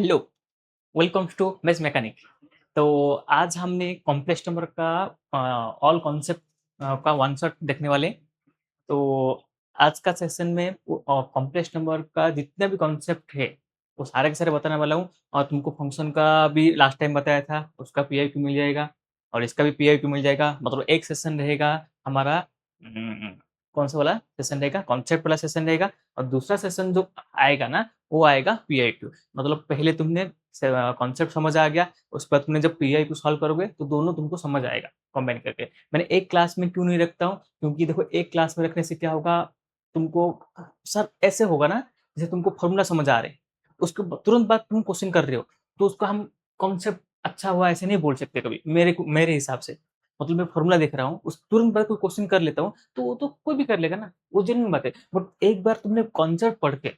Hello, welcome to mess mechanic. तो आज हमने कॉम्प्लेक्स नंबर का ऑल कॉन्सेप्ट का वन शॉट देखने वाले हैं। तो आज का सेशन में कॉम्प्लेक्स नंबर का जितने भी कॉन्सेप्ट है, वो सारे के सारे बताने वाला हूँ। और तुमको फंक्शन का भी लास्ट टाइम बताया था, उसका पीआईक्यू मिल जाएगा और इसका भी पीआईक्यू मिल जाएगा। मतलब एक सेशन रहेगा हमारा कौन सा वाला सेशन रहेगा? कॉन्सेप्ट वाला सेशन रहेगा। और दूसरा सेशन जो आएगा ना, वो आएगा पीआईक्यू। मतलब पहले तुमने कॉन्सेप्ट समझ आ गया, उसके बाद तुमने जब पीआईक्यू सॉल्व करोगे तो दोनों तुमको समझ आएगा कंबाइन करके। मैंने एक क्लास में क्यों नहीं रखता हूँ? क्योंकि देखो, एक क्लास में रखने से क्या होगा, तुमको सर ऐसे होगा ना, जैसे तुमको फॉर्मूला समझ आ रहे हैं, उसके तुरंत बाद तुम क्वेश्चन कर रहे हो, तो उसको हम कॉन्सेप्ट अच्छा हुआ ऐसे नहीं बोल सकते कभी, मेरे हिसाब से। मतलब मैं फॉर्मूला देख रहा हूँ, उस तुरंत बाद कोई क्वेश्चन कर लेता हूँ, तो वो तो कोई भी कर लेगा ना, वो जेन्युइन बात है। बट एक बार तुमने कॉन्सेप्ट पढ़ के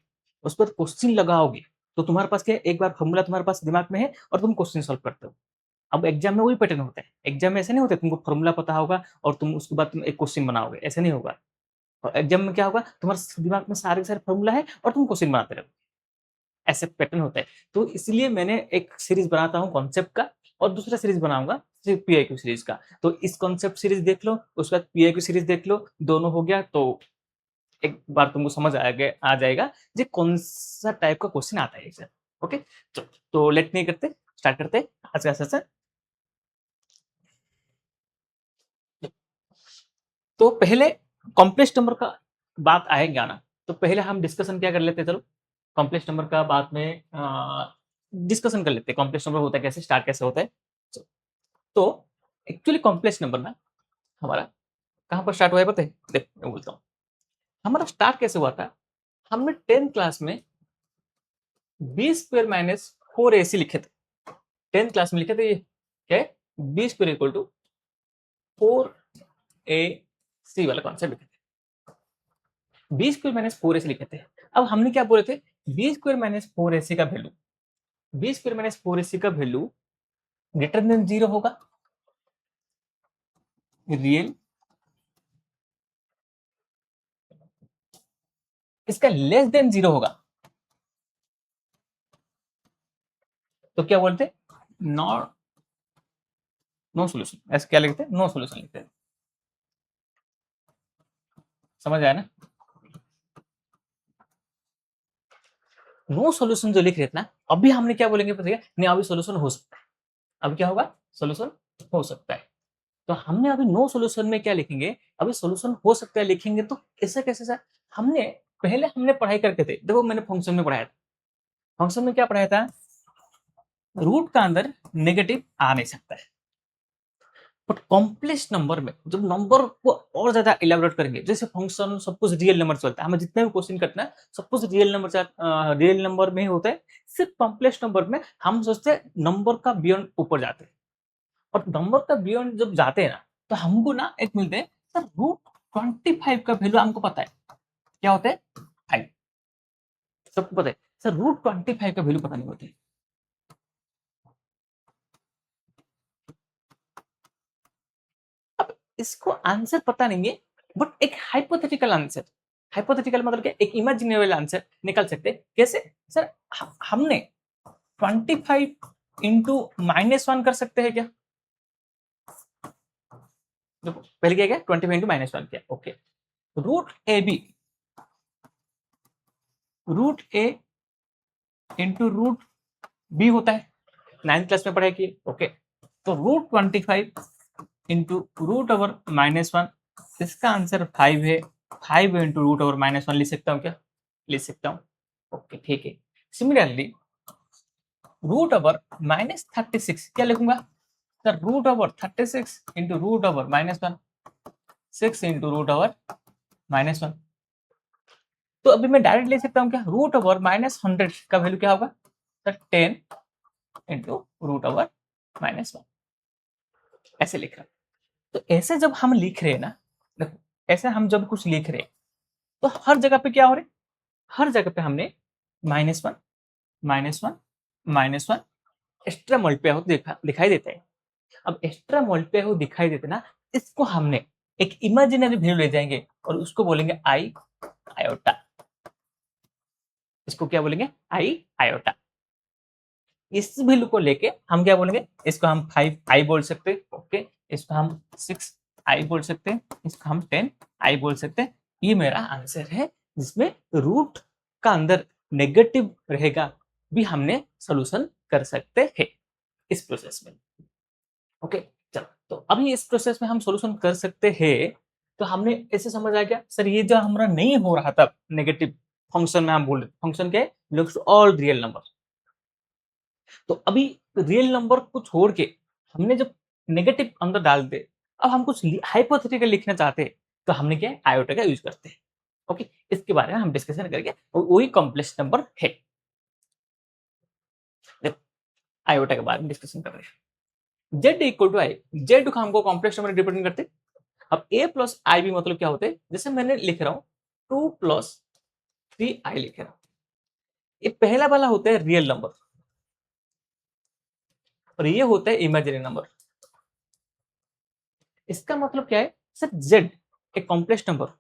उस पर क्वेश्चन लगाओगे, तो तुम्हारे पास क्या है, एक बार फॉर्मूला तुम्हारे पास दिमाग में है और तुम क्वेश्चन सॉल्व करते हो। अब एग्जाम में वही पैटर्न होता है। एग्जाम में ऐसे नहीं होता तुमको फॉर्मूला पता होगा और तुम उसके बाद तुम एक क्वेश्चन बनाओगे, ऐसे नहीं होगा। और एग्जाम में क्या होगा, तुम्हारे दिमाग में सारे के सारे फॉर्मूला है और तुम क्वेश्चन बनाते रहो, ऐसे पैटर्न होता है। तो इसलिए मैंने एक सीरीज बनाता हूँ कॉन्सेप्ट का, और दूसरा सीरीज बनाऊंगा सिर्फ पीआईक्यू सीरीज का। तो इस कॉन्सेप्ट सीरीज देख लो, उसके बाद पीआईक्यू सीरीज देख लो, दोनों हो गया तो एक बार तुमको समझ आ जाएगा कि कौन सा टाइप का क्वेश्चन आता है एग्जाम। ओके, तो लेट नहीं करते, स्टार्ट करते हैं आज का सेशन। तो पहले कॉम्प्लेक्स नंबर का बात आएगा ना, तो पहले हम डिस्कशन क्या कर लेते हैं, चलो कॉम्प्लेक्स नंबर का बाद में डिस्कशन कर लेते हैं। कॉम्प्लेक्स नंबर होता है कैसे, स्टार्ट कैसे होता है। तो एक्चुअली कॉम्प्लेक्स नंबर ना हमारा कहाँ पर स्टार्ट हुआ है पता है? देख मैं बोलता हूँ, हमारा स्टार्ट कैसे हुआ था। हमने 10th क्लास में बी स्क्वायर माइनस 4ac लिखे थे। 10th क्लास में लिखे थे, ये क्या है, B square equal to 4ac वाला कॉन्सेप्ट लिखे थे। बी स्क्वायर माइनस 4ac लिखे थे। अब हमने क्या बोले थे, बी स्क्वायर माइनस 4ac का value, B square minus 4ac का वैल्यू ग्रेटर देन जीरो होगा, रियल, इसका लेस देन जीरो होगा, तो क्या बोलते, नॉट नो सोल्यूशन। ऐसे क्या लिखते हैं, नो सोल्यूशन लिखते हैं। समझ आया ना? नो सोल्यूशन जो लिख रहे थे ना, अभी हमने क्या बोलेंगे पता है, नहीं अभी सोल्यूशन हो सकता है। अब क्या होगा, सोल्यूशन हो सकता है। तो हमने अभी नो सोल्यूशन में क्या लिखेंगे, अभी सोल्यूशन हो सकता है लिखेंगे। तो ऐसा कैसे सर, हमने पहले हमने पढ़ाई करके थे, देखो मैंने फंक्शन में पढ़ाया था। फंक्शन में क्या पढ़ाया था, रूट का अंदर नेगेटिव आ नहीं सकता है। बट कॉम्प्लेक्स नंबर में जब नंबर को और ज्यादा इलेबोरेट करेंगे, जैसे फंक्शन सब कुछ रियल नंबर चलता है, हमें जितने भी क्वेश्चन करते हैं सब कुछ रियल नंबर में ही होता है। सिर्फ कॉम्प्लेक्स नंबर में हम सोचते हैं नंबर का बियॉन्ड ऊपर जाते हैं, और नंबर का बियॉन्ड जब जाते हैं ना, तो हमको ना एक मिलते हैं सर रूट 25 का वैल्यू हमको पता है, क्या होता है, 5। सबको पता है सर, रूट 25 का वैल्यू पता नहीं होती। अब इसको आंसर पता नहीं है, बट एक हाइपोथेटिकल आंसर, हाइपोथेटिकल मतलब क्या, एक इमेजिनेबल आंसर निकल सकते हैं। कैसे सर, हमने 25 इंटू -1 कर सकते हैं क्या? देखो पहले क्या किया, 25 इंटू -1 किया, ओके। रूट ए इंटू रूट बी होता है, 9th क्लास में पढ़ाई की, ओके। तो रूट 25 इंटू रूट ओवर -1, इसका आंसर 5 है। 5 इंटू रूट ओवर -1 लिख सकता हूँ क्या, लिख सकता हूँ, ओके ठीक है। सिमिलरली रूट ओवर -36 क्या लिखूंगा sir, root over 36 into root over -1, 6 into root over -1। तो अभी मैं डायरेक्ट ले सकता हूँ क्या, रूट ओवर -100 का वैल्यू क्या होगा सर, 10 इंटू रूट ओवर -1, ऐसे लिख रहा हूं। तो ऐसे जब हम लिख रहे हैं ना, देखो ऐसे हम जब कुछ लिख रहे हैं, तो हर जगह पे क्या हो रहा है, हर जगह पे हमने -1 -1 -1 एक्स्ट्रा मल्टीप्लाई होते दिखाई देते हैं। अब एक्स्ट्रा मल्टीप्लाई हो दिखाई देते ना, इसको हमने एक इमेजिनरी वैल्यू ले जाएंगे और उसको बोलेंगे आई आयोटा। इसको क्या बोलेंगे, आई आयोटा। इस वैल्यू को लेके हम क्या बोलेंगे, इसको हम 5i बोल सकते हैं, ओके, इसको हम 6i बोल सकते हैं, इसको हम 10i बोल सकते हैं। ये मेरा आंसर है, जिसमें रूट का अंदर नेगेटिव रहेगा भी हमने सोल्यूशन कर सकते हैं इस प्रोसेस में। ओके, चलो, तो अभी इस प्रोसेस में हम सोल्यूशन कर सकते हैं। तो हमने ऐसे समझ आ गया सर, ये जो हमारा नहीं हो रहा था नेगेटिव फंक्शन में, हम बोल रहे फंक्शन क्या है, belongs to all real number. तो अभी रियल नंबर को छोड़ के हमने जब नेगेटिव अंदर डाल दे, अब हम कुछ हाइपोथेटिकल लिखना चाहते हैं, तो हमने क्या है, आयोटा का यूज करते हैं। ओके, इसके बारे में हम डिस्कशन करेंगे, वही कॉम्प्लेक्स नंबर है। आयोटा के बारे में डिस्कशन कर रहे हैं। Z equal to i, z को हमको कॉम्प्लेक्स नंबर रिप्रेजेंट करते। अब ए प्लस आई बी मतलब क्या होते हैं, जैसे मैंने लिख रहा हूं 2 प्लस 3i लिख रहा हूं। ये पहला वाला होता है रियल नंबर और ये होता है इमेजिनरी नंबर। इसका मतलब क्या है सर, जेड एक कॉम्प्लेक्स नंबर,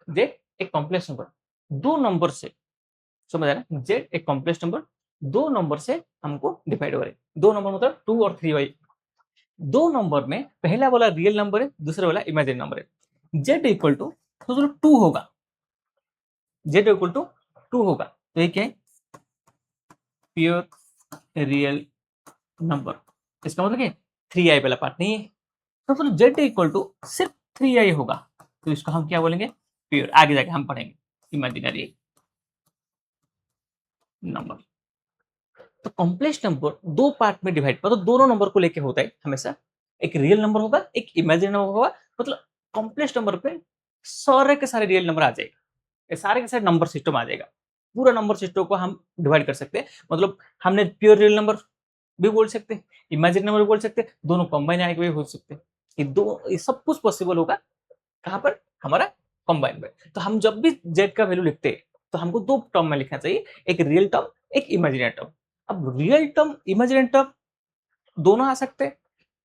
जेड एक कॉम्प्लेक्स नंबर, दो नंबर से, समझ आ रहा है, जेड एक कॉम्प्लेक्स नंबर, दो नंबर से हमको डिवाइड हो रहे, दो नंबर मतलब 2 और 3i। दो नंबर में पहला वाला रियल नंबर है, दूसरा वाला इमेजिनरी नंबर है। जेड इक्वल टू तो 2 होगा, जेड इक्वल टू 2 होगा, तो ये क्या है, प्योर रियल नंबर। इसका मतलब क्या, 3i वाला पार्ट नहीं है, तो फिर जेड इक्वल टू सिर्फ 3i होगा, तो इसको हम क्या बोलेंगे, प्योर। आगे जाके हम पढ़ेंगे इमेजिनरी नंबर। तो कॉम्प्लेक्स नंबर दो पार्ट में डिवाइड, मतलब दोनों नंबर को लेके होता है हमेशा, एक रियल नंबर होगा, एक इमेजिनरी नंबर होगा। मतलब कॉम्प्लेक्स नंबर पे सारे के सारे रियल नंबर आ जाएगा, सारे के सारे नंबर सिस्टम आ जाएगा, पूरा नंबर सिस्टम को हम डिवाइड कर सकते हैं। मतलब हमने प्योर रियल नंबर भी बोल सकते हैं, इमेजिनरी नंबर भी बोल सकते हैं, दोनों कंबाइन आके भी हो सकते हैं। ये सब कुछ पॉसिबल होगा कहाँ पर, हमारा कंबाइन में। तो हम जब भी जेड का वैल्यू लिखते हैं, तो हमको दो टर्म में लिखना चाहिए, एक रियल टर्म, एक इमेजिनरी टर्म। अब रियल टर्म इमेजिनरी टर्म दोनों आ सकते हैं,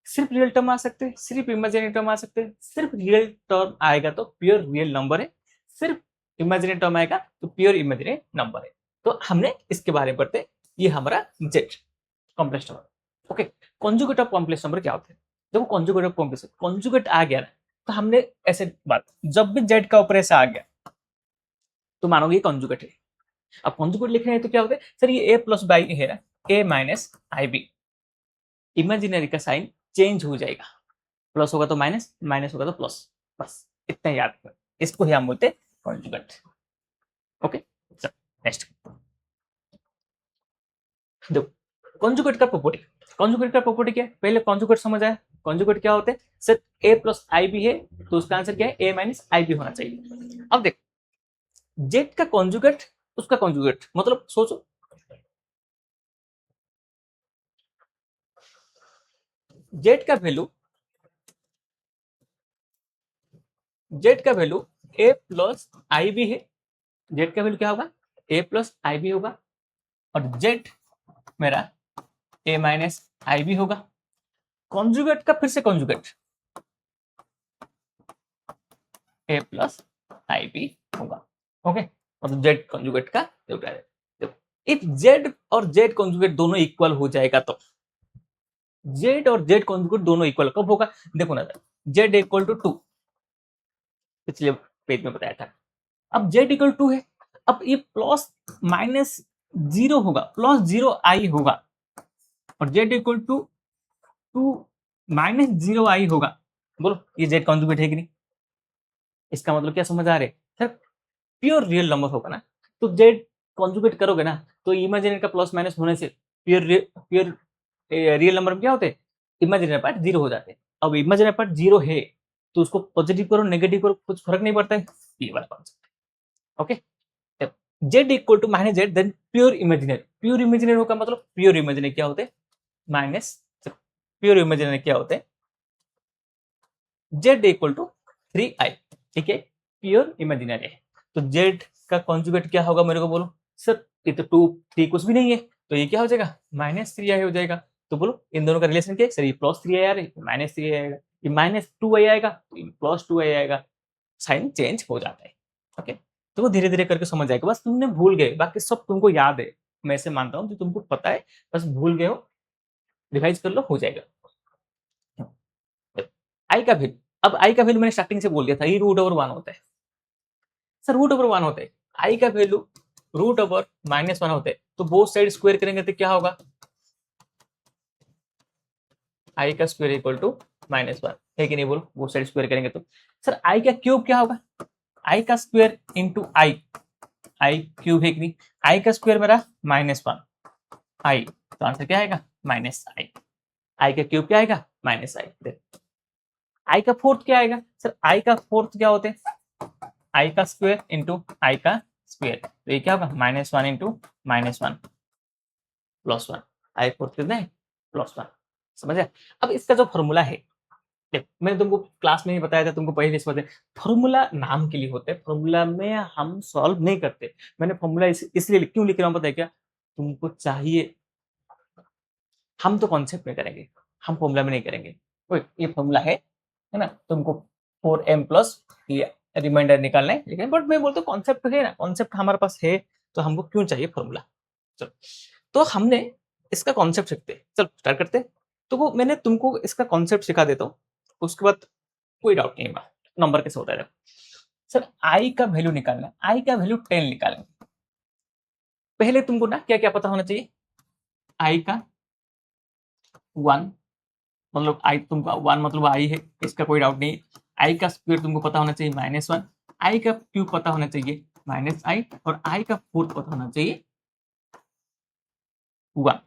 सिर्फ रियल टर्म आ सकते हैं, सिर्फ इमेजिनरी टर्म आ सकते हैं। सिर्फ रियल टर्म आएगा तो प्योर रियल नंबर है, सिर्फ इमेजिनरी टर्म आएगा तो प्योर इमेजिनरी नंबर है। तो हमने इसके बारे में पढ़ते, ये हमारा Z complex number. Okay, conjugate of complex number क्या होता है, देखो कॉन्जुगेट ऑफ कॉम्प्लेक्स, कॉन्जुगेट आ गया ना, तो हमने ऐसे बात, जब भी जेड का ऊपर ऐसा आ गया तो मानोगे ये कॉन्जुगेट है। अब कॉन्जुगेट लिखना है तो क्या होता है सर, ये ए प्लस बाई है ना, ए माइनस आई बी, इमेजिनरी का साइन चेंज हो जाएगा, प्लस होगा तो माइनस, माइनस होगा तो प्लस, बस इतना याद कर, इसको ही हम बोलते हैं कॉन्जुगेट। ओके, नेक्स्ट देखो कॉन्जुगेट का प्रॉपर्टी। कॉन्जुगेट का प्रॉपर्टी क्या है, पहले कॉन्जुगेट समझ आया। कॉन्जुगेट क्या होते हैं सर, ए प्लस आई बी है तो उसका आंसर क्या है, ए माइनस आई बी होना चाहिए। अब देख, जेड का कॉन्जुगेट, उसका कॉन्जुगेट, मतलब सोचो, जेड का वैल्यू, जेड का वैल्यू ए प्लस आई बी है, जेड का वैल्यू क्या होगा, ए प्लस आई बी होगा, और जेड मेरा ए माइनस आई बी होगा। कॉन्जुगेट का फिर से कॉन्जुगेट ए प्लस आई बी होगा। ओके, मतलब जेड कॉन्जुगेट का देखो, इफ जेड और जेड कॉन्जुगेट दोनों इक्वल हो जाएगा तो, जेड और जेड कॉन्जुगेट दोनों इक्वल कब होगा, देखो ना, जेड इक्वल टू 2 पिछले पेज में बताया था। अब जेड इक्वल 2 है, अब ये प्लस माइनस 0 होगा, प्लस 0i होगा, और Z equal to 2 minus 0i होगा। बोलो ये जेड कॉन्जुगेट है कि नहीं, इसका मतलब क्या समझ आ रहे सर, प्योर रियल नंबर होगा ना, तो जेड कॉन्जुगेट करोगे ना, तो इमेजिनरी का प्लस माइनस होने से प्योर रियल नंबर में क्या होते हैं, इमेजिनरी पार्ट 0 हो जाते हैं। अब इमेजिनरी पार्ट 0 है तो उसको पॉजिटिव करो नेगेटिव करो कुछ फर्क नहीं पड़ता है, ये वाला concept. Okay, z equal to minus z, then pure imaginary, pure imaginary होगा, मतलब प्योर इमेजिनरी क्या होते हैं, माइनस, प्योर इमेजिनरी क्या होते हैं, जेड इक्वल टू 3i, ठीक है, प्योर इमेजिनरी है। तो जेड का कॉन्जुगेट क्या होगा, मेरे को बोलो सर, ये तो 2 3 कुछ भी नहीं है, तो ये क्या हो जाएगा, माइनस 3i हो जाएगा। तो बोलो इन दोनों का रिलेशन क्या है सर, ये प्लस 3i आ रहा है, माइनस 3i आएगा, ये माइनस 2i आएगा, प्लस 2i आएगा, साइन चेंज हो जाता है। ओके, तो वो धीरे धीरे करके समझ जाएगा, बस तुमने भूल गए, बाकी सब तुमको याद है, मैं ऐसे मानता हूँ जो तुमको पता है, बस भूल गए हो, रिवाइज कर लो, हो जाएगा। आई का वैल्यू, अब आई का वैल्यू मैंने स्टार्टिंग से बोल दिया था, ये रूट ओवर वन होता है सर, रूट ओवर वन होता है। आई का वैल्यू रूट ओवर -1 होता है, तो बोथ साइड स्क्वायर करेंगे तो क्या होगा, आई का स्क्वायर इक्वल टू -1 है कि नहीं, बोलो, बोथ साइड स्क्वायर करेंगे तो। सर आई का क्यूब क्या होगा, आई का स्क्वायर इंटू आई क्यूब है कि नहीं, आई का स्क्वायर मेरा -1 आई, तो आंसर क्या आएगा, -आई। आई का क्यूब क्या आएगा, -आई। आई का फोर्थ क्या आएगा, सर आई का फोर्थ क्या होते हैं, आई का स्क्वायर इंटू आई का स्क्वायर, तो ये क्या होगा, -1 इंटू -1 +1, आई फोर्थ कितना है, +1। समझ आया। अब इसका जो फॉर्मूला है, देख मैंने तुमको क्लास में ही बताया था, तुमको पहले समझ, फॉर्मूला नाम के लिए होते हैं, फॉर्मूला में हम सॉल्व नहीं करते। मैंने फॉर्मूला इसलिए क्यों लिख रहा हूँ पता है क्या, तुमको चाहिए, हम तो कॉन्सेप्ट में करेंगे, हम फॉर्मूला में नहीं करेंगे। ये फॉर्मूला है ना, तुमको 4m प्लस ये रिमाइंडर निकालना है, लेकिन बट मैं बोलता हूँ कॉन्सेप्ट है ना, कॉन्सेप्ट हमारे पास है, तो हमको क्यों चाहिए फॉर्मूला। चलो, तो हमने इसका कॉन्सेप्ट सीखते, चलो स्टार्ट करते। तो वो मैंने तुमको इसका कॉन्सेप्ट सिखा देता हूँ, उसके बाद कोई डाउट नहीं होगा नंबर कैसे होता है। सर आई का वैल्यू निकालना, आई का वैल्यू 10 निकालेंगे। पहले तुमको ना क्या क्या पता होना चाहिए, आई का 1 मतलब आई, तुमको 1 मतलब आई है, इसका कोई डाउट नहीं। आई का स्क्वायर तुमको पता होना चाहिए -1, आई का क्यूब पता होना चाहिए -आई, और आई का फोर्थ पता होना चाहिए 1।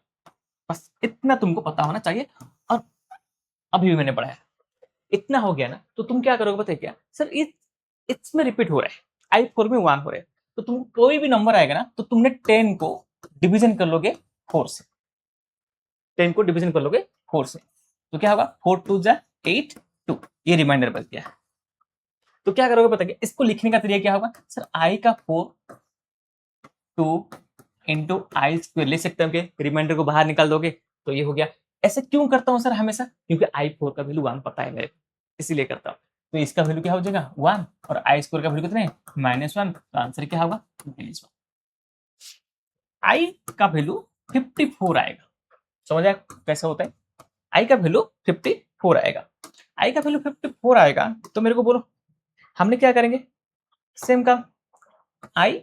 बस इतना तुमको पता होना चाहिए। और अभी भी मैंने पढ़ाया, इतना हो गया ना, तो तुम क्या करोगे पता है क्या, सर इसमें रिपीट हो रहा है, आई 4 में 1 हो रहा है, तो तुम कोई भी नंबर आएगा ना, तो तुमने 10 को डिवीजन कर लोगे 4 से, 10 को डिवीजन कर लोगे 4 से, तो क्या होगा, 4 2 जा 8 2, ये रिमाइंडर बच गया। तो क्या करोगे पता है, इसको लिखने का तरीका क्या होगा, सर आई का 4 2 इंटू आई स्क्वायर ले सकते हैं, रिमाइंडर को बाहर निकाल दोगे तो ये हो गया। ऐसे क्यों करता हूँ सर हमेशा, क्योंकि आई 4 का वैल्यू 1 पता है मेरे, इसीलिए करता हूँ। तो इसका वैल्यू क्या हो जाएगा 1, और आई स्क्वायर का वैल्यू कितना है -1, तो आंसर क्या होगा -1। आई का वैल्यू 54 आएगा, समझ आया कैसे होता है, आई का वैल्यू 54 आएगा। आई का वैल्यू 54 आएगा, तो मेरे को बोलो हमने क्या करेंगे, सेम काम, आई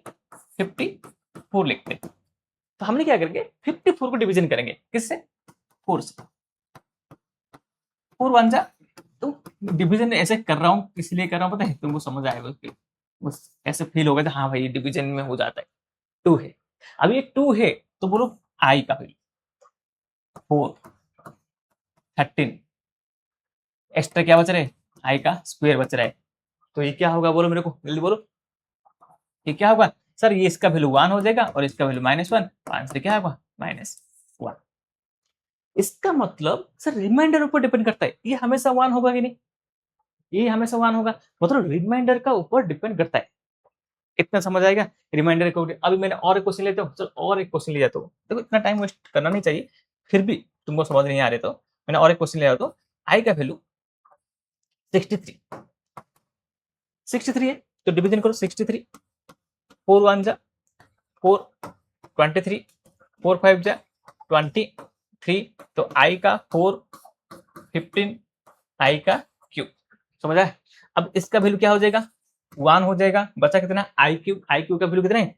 54 लिखते हैं, तो हमने क्या करेंगे 54 को डिवीजन करेंगे किससे, 4 से, 4 1 जा, तो डिवीजन ऐसे कर रहा हूँ, इसलिए कर रहा हूँ पता है, तुमको समझ आएगा उसके, बस ऐसे फील होगा, हाँ भाई डिवीजन में हो जाता है। 2 है, अब ये 2 है, तो बोलो आई का वैल्यू 4 13, एक्स्ट्रा क्या बच रहा है, आई का स्क्वायर बच रहा है, तो ये क्या होगा बोलो मेरे को जल्दी बोलो, ये क्या होगा, सर ये इसका वैल्यू 1 हो जाएगा और इसका वैल्यू -1, तो आंसर क्या होगा -1। इसका मतलब सर रिमाइंडर ऊपर डिपेंड करता है, ये हमेशा 1 होगा कि नहीं, ये हमेशा 1 होगा, मतलब रिमाइंडर का ऊपर डिपेंड करता है। इतना समझ आएगा रिमाइंडर को। अभी मैंने और एक क्वेश्चन लेते हो, चलो और एक क्वेश्चन ले जाता हूँ, देखो इतना टाइम वेस्ट करना नहीं चाहिए, फिर भी तुमको समझ नहीं आ रहे तो मैंने और एक क्वेश्चन ले आता हूँ। आई का वैल्यू 63, 63 है, तो डिवीजन करो 63, 4 1 जा 4, 23, 4 5 जा 23, तो आई का 4 15, आई का क्यूब, समझ आया। अब इसका वैल्यू क्या हो जाएगा 1 हो जाएगा, बचा कितना आई क्यूब, आई क्यूब का वैल्यू कितना है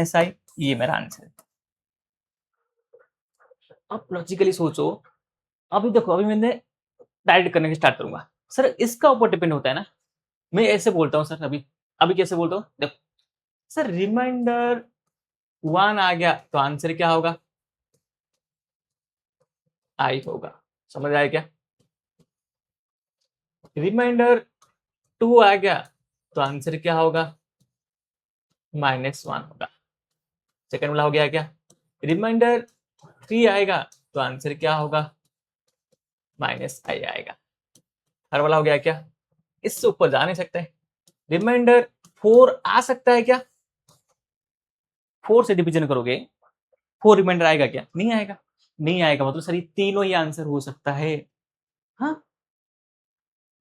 -आई, ये मेरा आंसर है। अब लॉजिकली सोचो, अभी देखो अभी मैंने डायरेक्ट करने की स्टार्ट करूंगा, सर इसका ऊपर डिपेंड होता है ना, मैं ऐसे बोलता हूँ सर, अभी अभी कैसे बोलता हूँ देखो, सर रिमाइंडर 1 आ गया तो आंसर क्या होगा आई होगा, समझ आया क्या, रिमाइंडर 2 आ गया तो आंसर क्या होगा -1 होगा। सेकंड वाला हो गया क्या, रिमाइंडर 3 आएगा तो आंसर क्या होगा -आई आएगा। हर वाला हो गया क्या, इससे ऊपर जा नहीं सकता है। रिमाइंडर 4 आ सकता है क्या, 4 से डिवीजन करोगे 4 रिमाइंडर आएगा क्या, नहीं आएगा, नहीं आएगा, मतलब सर ये तीनों ही आंसर हो सकता है, हाँ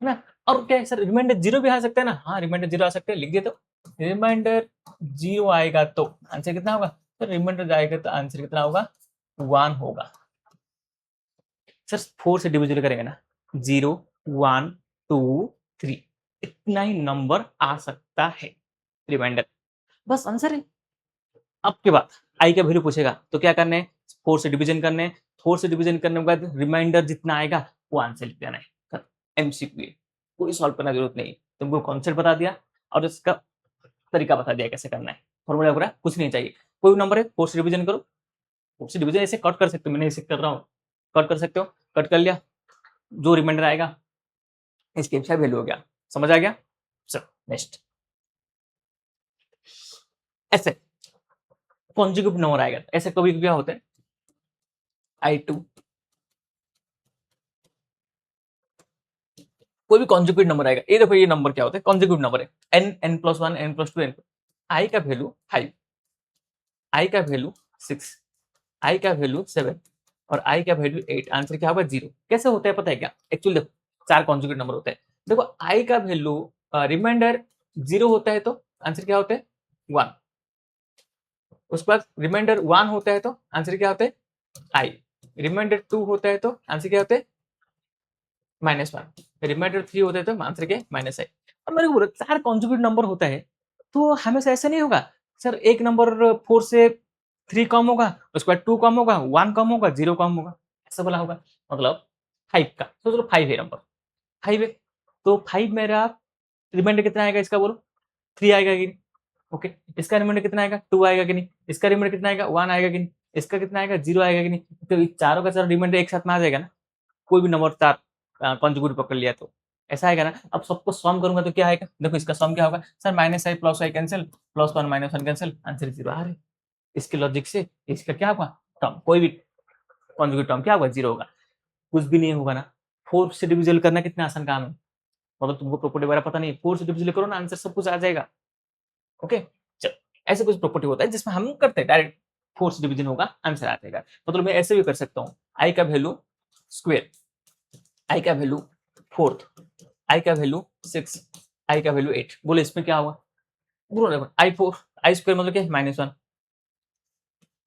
है ना। और क्या है सर रिमाइंडर 0 भी आ सकता है ना, हाँ रिमाइंडर 0 आ सकता है, लिख दिया, तो रिमाइंडर 0 आएगा तो आंसर कितना होगा तो रिमाइंडर जाएगा तो आंसर कितना होगा 1 होगा। सर 4 से डिविजिबल करेंगे ना 0 1 2 3 इतना ही नंबर आ सकता है रिमाइंडर, बस आंसर है। अब के बाद आई का वैल्यू पूछेगा तो क्या करना है 4 से डिवीजन करने हैं, 4 से डिवीजन करने के बाद रिमाइंडर जितना आएगा वो आंसर लिख देना है। एमसीक्यू कोई सॉल्व करने की जरूरत नहीं, तुमको कॉन्सेप्ट बता दिया और इसका तरीका बता दिया कैसे करना है, फॉर्मूला वगैरह कुछ नहीं चाहिए। कोई नंबर है 4 से डिवीजन करो, 4 से डिवीजन ऐसे कट कर सकते हो, मैंने ऐसे कर रहा हूँ, कट कर सकते हो, कट कर लिया, जो रिमाइंडर आएगा इसके अच्छा वैल्यू हो गया, समझ आ गया। चलो नेक्स्ट, ऐसे कॉन्जुगेट नंबर आएगा, ऐसे कभी क्या होता है I2 कोई भी कॉन्जुगेट नंबर आएगा, ये देखो ये नंबर क्या होता है कॉन्जुगेट नंबर है n n+1 n+2 n, i का वैल्यू 5, i का वैल्यू 6, i का वैल्यू 7 और i का वैल्यू 8, आंसर क्या होगा 0। कैसे होता है पता है क्या, एक्चुअली देखो 4 कॉन्जुगेट नंबर होते हैं, देखो i का वैल्यू रिमाइंडर 0 होता है तो आंसर क्या होता है 1, उसके बाद रिमाइंडर 1 होता है तो आंसर क्या होता है i, रिमाइंडर 2 होता है तो आंसर क्या होता है -1, रिमाइंडर 3 होता है तो आंसर क्या है -i। अब मेरे को बोलो 4 कॉन्जुगेट नंबर होता है तो हमेशा ऐसा नहीं होगा सर एक नंबर 4 से 3 कम होगा, उसके बाद 2 कम होगा, 1 कम होगा, 0 कम होगा, ऐसा बोला होगा। मतलब 5 का तो चलो 5 है नंबर, 5 है तो 5 मेरा रिमाइंडर कितना आएगा इसका बोलो 3 आएगा कि नहीं, ओके। इसका रिमाइंडर कितना आएगा 2 आएगा कि नहीं, इसका रिमाइंडर कितना आएगा 1 आएगा कि नहीं, इसका कितना आएगा 0 आएगा कि नहीं, तो ये चारों का चारों रिमाइंडर एक साथ में आ जाएगा ना, कोई भी नंबर 4 कॉन्जुगेट पकड़ लिया तो ऐसा आएगा ना। अब सबको सम करूंगा तो क्या आएगा, देखो इसका सम क्या होगा sir -i + i cancel, +1 -1 cancel, answer 0 आ रहा है। इसके लॉजिक से इसका क्या होगा टर्म, कोई भी कॉन्जुगेट टर्म क्या होगा 0 होगा, कुछ भी नहीं होगा ना। 4 से डिविजन करना कितना आसान काम है, मतलब तुमको प्रॉपर्टी वगैरह पता नहीं, 4 से डिविजन करो ना आंसर सब कुछ आ जाएगा, ओके। चलो ऐसे कुछ प्रॉपर्टी होता है जिसमें हम करते हैं डायरेक्ट 4 से डिविजन होगा आंसर आ जाएगा, मतलब मैं ऐसे भी कर सकता हूँ आई का वैल्यू स्क्वायर, आई का वैल्यू 4, आई का वैल्यू 6, आई का वैल्यू 8, बोले इसमें क्या होगा, बोलो देखो i4 आई स्क्वायर मतलब क्या है -1,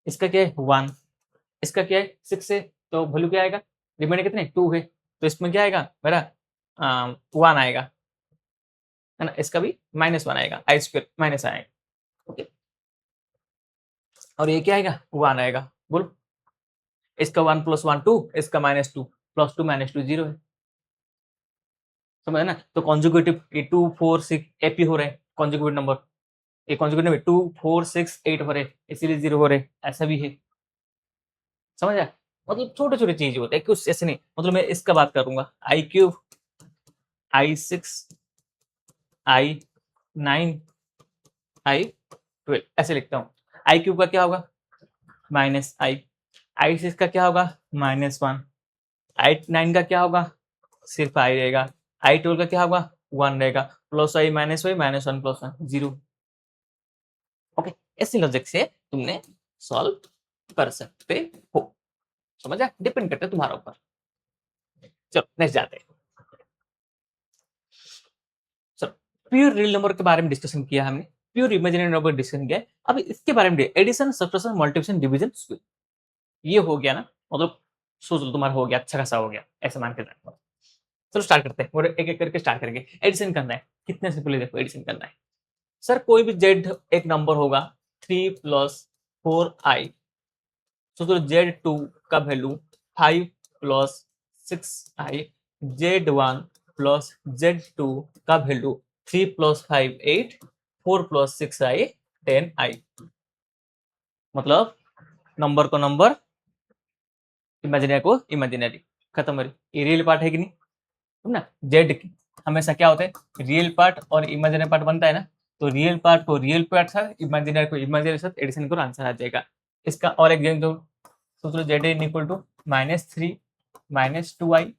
इसका क्या है 1, इसका क्या है 6 है तो वैल्यू क्या आएगा, रिमाइंडर कितने 2 है तो इसमें क्या आएगा मेरा 1 आएगा, है ना, इसका भी -1 आएगा, आई स्क्वायर माइनस आएगा, ओके। और ये क्या आएगा 1 आएगा, बोलो इसका 1 + 1 2, इसका -2 +2 -2 0 है, समझ ना। तो कॉन्जुगेटिव ये 2 4 6 एपी हो रहे हैं कॉन्जुगेट नंबर, ये कॉन्जुगेट नंबर 2 4 6 8 हो रहे इसीलिए 0 हो रहे, ऐसा भी है, समझ आया। मतलब छोटे छोटे चीज होते हैं कुछ ऐसे नहीं, मतलब मैं इसका बात करूंगा i3 i6 i9 i12 ऐसे लिखता हूँ, i3 का क्या होगा -i, i6 का क्या होगा -1, i9 का क्या होगा सिर्फ i रहेगा, i12 का क्या होगा 1 रहेगा, +i -y -1 + 1 0, ओके। ऐसे लॉजिक से तुमने सॉल्व कर सकते हो, समझा, डिपेंड करता है तुम्हारा ऊपर। चलो नेक्स्ट जाते हैं। चलो प्योर रियल नंबर के बारे में डिस्कशन किया हमने, प्योर इमेजिनरी नंबर डिस्कशन किया, अब इसके बारे में एडिशन सब्ट्रैक्शन मल्टीप्लिकेशन डिवीजन ये हो गया ना, मतलब सोच लो तुम्हारा हो गया, अच्छा खासा हो गया ऐसे मान के चलो स्टार्ट करते हैं और एक एक करके स्टार्ट करेंगे। एडिशन करना है, कितने से पहले देखो एडिशन करना है सर, कोई भी जेड एक नंबर होगा 3 + 4i, तो Z2 का वैल्यू 5 + 6i, Z1 + Z2 का वैल्यू 3 + 5 8, 4 + 6i 10i, मतलब नंबर को नंबर इमेजिनरी को इमेजिनरी, खत्म हो, ये रियल पार्ट है कि नहीं, ना जेड हमेशा क्या होता है रियल पार्ट और इमेजिनरी पार्ट बनता है ना, तो रियल पार्ट को रियल पार्ट साथ इमेजिनरी को इमेजिनरी साथ एडिशन करो आंसर आ जाएगा। इसका और एक एग्जांपल सूत्र Z in equal to -3 -2i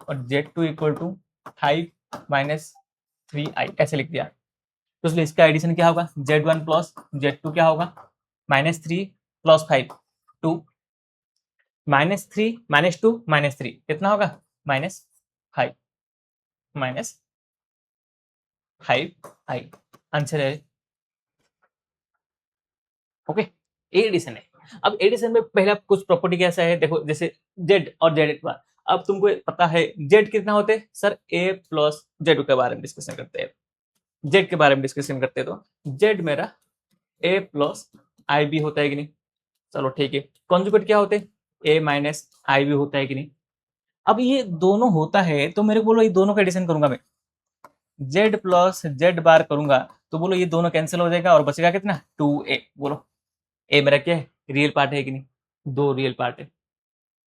और Z2 इक्वल टू 5 -3i ऐसे लिख दिया, तो इसलिए इसका एडिशन क्या होगा Z1 + Z2 क्या होगा -3 + 5 2, -3 -2 -3 कितना होगा -5 -5i आंसर है, ओके। ये एडिशन है। अब एडिशन में पहला कुछ प्रॉपर्टी कैसा है, देखो जैसे जेड और जेड बार। अब तुमको पता है जेड कितना होते हैं सर, ए प्लस जेड के बारे में डिस्कशन करते हैं, जेड के बारे में डिस्कशन करते हैं। तो जेड मेरा ए प्लस आई बी होता है कि नहीं, चलो ठीक है। कॉन्जुगेट क्या होते हैं, ए माइनस आई बी होता है कि नहीं। अब ये दोनों होता है तो मेरे को बोलो ये दोनों का एडिशन करूंगा मैं, जेड प्लस जेड बार करूंगा तो बोलो ये दोनों कैंसिल हो जाएगा और बचेगा कितना, 2a। बोलो ए मेरा क्या है, रियल पार्ट है कि नहीं, दो रियल पार्ट है,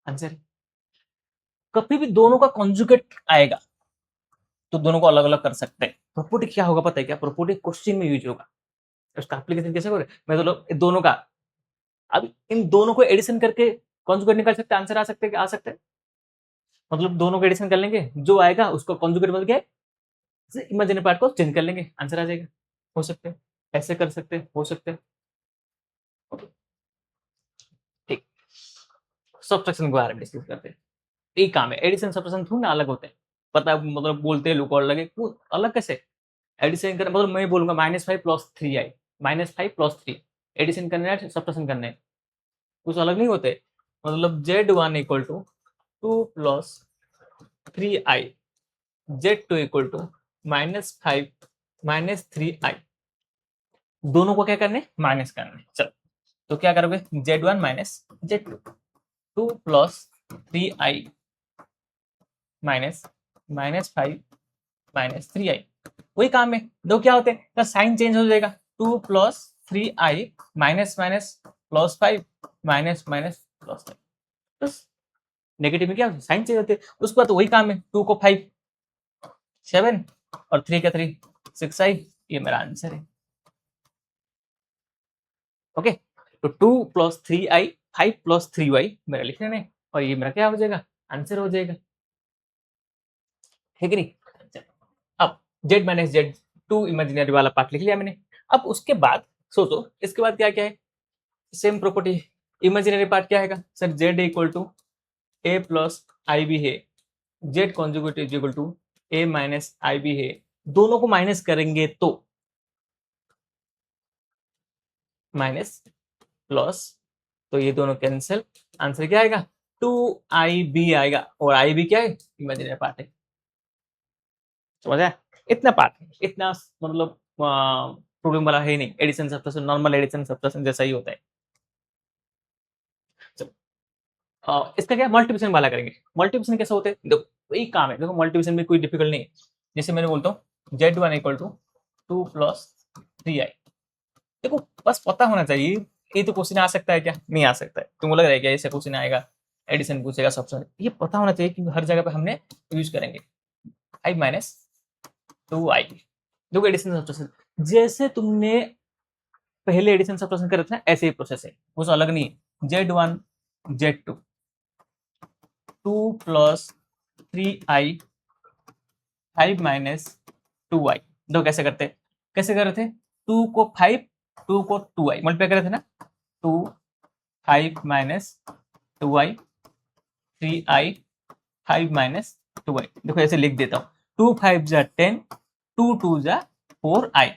आंसर। कभी भी दोनों का कॉन्जुगेट आएगा तो दोनों को अलग अलग कर सकते हैं। प्रॉपर्टी क्या होगा पता है क्या, प्रॉपर्टी क्वेश्चन में यूज होगा, उसका एप्लीकेशन कैसे करोगे, मैं तो दोनों का, अब इन दोनों को एडिशन करके कॉन्जुगेट निकाल सकते हैं, आंसर आ सकते हैं, आ सकते हैं। मतलब दोनों को एडिशन कर लेंगे, जो आएगा उसको कॉन्जुगेट बदल के इमेजिनरी पार्ट को चेंज कर लेंगे, आंसर आ जाएगा। हो सकते हैं, ऐसे कर सकते हैं, हो सकते हैं। ओके, ठीक। सब्ट्रैक्शन के बारे में डिस्कस करते हैं। एक काम है, एडिशन सब्ट्रैक्शन थोड़ा ना अलग होते हैं, पता है, मतलब बोलते हैं लोग और लगे वो अलग कैसे। एडिशन करना मतलब मैं बोलूंगा -5 + 3i, -5 + 3 एडिशन करना है, सब्ट्रैक्शन करना है, कुछ अलग नहीं होते। मतलब z1 = 2 + 3i, z2 = -5 - 3i, दोनों को क्या करने, माइनस करने। चलो तो क्या करोगे, z1 - z2, 2 + 3i -5 - 3i, वही काम है। दो क्या होते हैं तो साइन चेंज हो जाएगा, 2 + 3i minus minus +5 minus minus +5, बस। नेगेटिव में क्या साइन चेंज होते हैं, उसके बाद वही काम है, 2 को 5 7 और 3 का 3 6i, ये मेरा आंसर है। ओके, तो 2 + 3i 5 + 3y मेरा लिख लेना है और ये मेरा क्या हो जाएगा, आंसर हो जाएगा, है कि नहीं। अब z - z2 इमेजिनरी वाला पार्ट लिख लिया मैंने। अब उसके बाद सोचो इसके बाद क्या क्या है, सेम प्रॉपर्टी। इमेजिनरी पार्ट क्या है sir, z = a plus I B है, z conjugate = a minus I B है, दोनों को माइनस करेंगे तो माइनस प्लस, तो ये दोनों कैंसिल, आंसर क्या आएगा, 2ib आएगा, और ib क्या है, इमेजिनरी पार्ट है। समझ आया, इतना पार्ट है, इतना मतलब प्रॉब्लम वाला है नहीं, addition subtraction normal addition subtraction जैसा ही होता है। इसका क्या मल्टीप्लिकेशन वाला करेंगे, मल्टीप्लिकेशन कैसे होते हैं, देखो वही काम है, देखो मल्टीप्लिकेशन में कोई डिफिकल्ट नहीं है। जैसे मैंने बोलता हूँ z1 = 2 + 3i, देखो बस पता होना चाहिए, ये तो क्वेश्चन आ सकता है क्या, नहीं आ सकता है, तुमको लग रहा है क्या ऐसे क्वेश्चन आएगा, एडिशन पूछेगा सब्ट्रैक्शन, ये पता होना चाहिए कि हर जगह पे हमने यूज करेंगे। 5 - 2i, देखो एडिशन सब्ट्रैक्शन जैसे तुमने पहले एडिशन सब्ट्रैक्शन करे थे ना, ऐसे ही प्रोसेस है, कुछ अलग नहीं है। z1 z2 2 + 3i 5 - 2i, दो कैसे करते, कैसे कर रहे थे, 2 को 5 2 को 2i मल्टीप्लाई कर रहे थे ना, 2 5 - 2i 3i 5 - 2i, देखो ऐसे लिख देता हूँ, 2 5 जा 10, 2 2 जा 4i,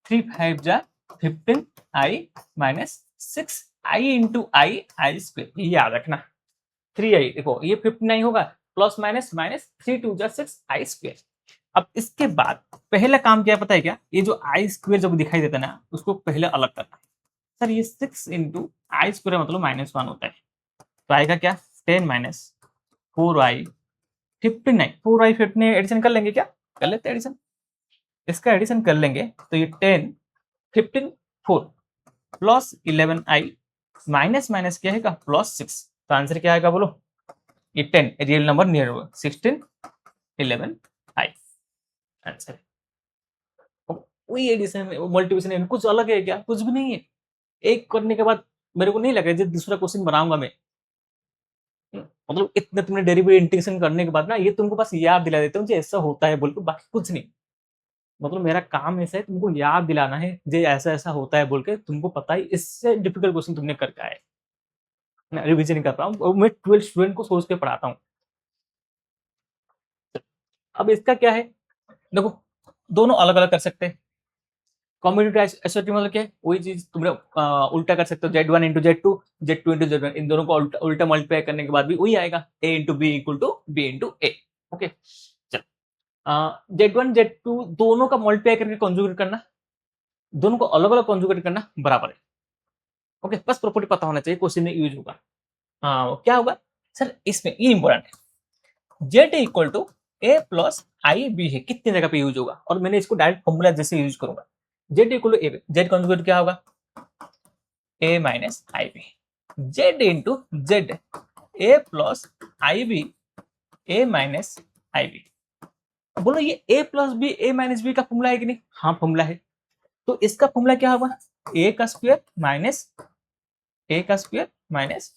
3 5 जा 15i -6i into I square, ये याद रखना। 3i देखो ये 59 होगा, प्लस माइनस माइनस 3 2 जा 6i स्क्वेयर। अब इसके बाद पहला काम क्या पता है क्या, ये जो आई स्क्वेयर जब दिखाई देता है ना, उसको पहले अलग करना। सर ये 6 इंटू आई स्क्वेयर मतलब -1 होता है, तो आएगा क्या, 10 - 4i 59, 4i 15 एडिशन कर लेंगे क्या, कर लेते हैं एडिशन, इसका एडिशन कर लेंगे तो ये 10 15 4 प्लस 11i माइनस माइनस क्या है +6, तो आंसर क्या आएगा बोलो, ये 10 रियल नंबर नियर होगा, 16 11i, आंसर। वही एडिशन में मल्टीप्लिकेशन में कुछ अलग है क्या, कुछ भी नहीं है। एक करने के बाद मेरे को नहीं लगा जो दूसरा क्वेश्चन बनाऊंगा मैं, मतलब इतना तुमने डेरिवेटिव इंटीग्रेशन करने के बाद ना, ये तुमको बस याद दिला देते हो ऐसा होता है बोल के, बाकी कुछ नहीं। मतलब मेरा काम ऐसा है तुमको याद दिलाना है, जे ऐसा ऐसा होता है बोल के, तुमको पता है, इससे डिफिकल्ट क्वेश्चन तुमने करके आए। मैं रिविजन कर रहा हूँ, मैं 12 स्टूडेंट को सोच के पढ़ाता हूँ। अब इसका क्या है, देखो दोनों अलग अलग कर सकते हैं, कॉम्बिनेटिव एसोसिएटिव मतलब क्या है? वही चीज तुमने उल्टा कर सकते हो, Z1 into Z2, Z2 into Z1, इन दोनों को उल्टा मल्टीप्लाई करने के बाद भी वही आएगा, A into b equal to b into a. Okay, चलो Z1 Z2 दोनों का मल्टीप्लाई करके कॉन्जुगेट करना, दोनों को अलग अलग कॉन्जुगेट करना बराबर है। ओके, बस प्रॉपर्टी पता होना चाहिए, क्वेश्चन में यूज होगा। क्या होगा सर इसमें, ये इंपॉर्टेंट है, Z equal to A plus I B है, कितनी जगह पे यूज होगा, और मैंने इसको डायरेक्ट फॉर्मूला जैसे यूज करूंगा। Z equal to A, Z conjugate क्या होगा, A minus I B, Z into Z A plus I B, A minus I B. बोलो ये A plus B A minus B का फॉर्मूला है कि नहीं? हाँ फॉर्मूला है। तो इसका फॉर्मूला क्या होगा, ए का स्क्वायर माइनस ए का स्क्वायर माइनस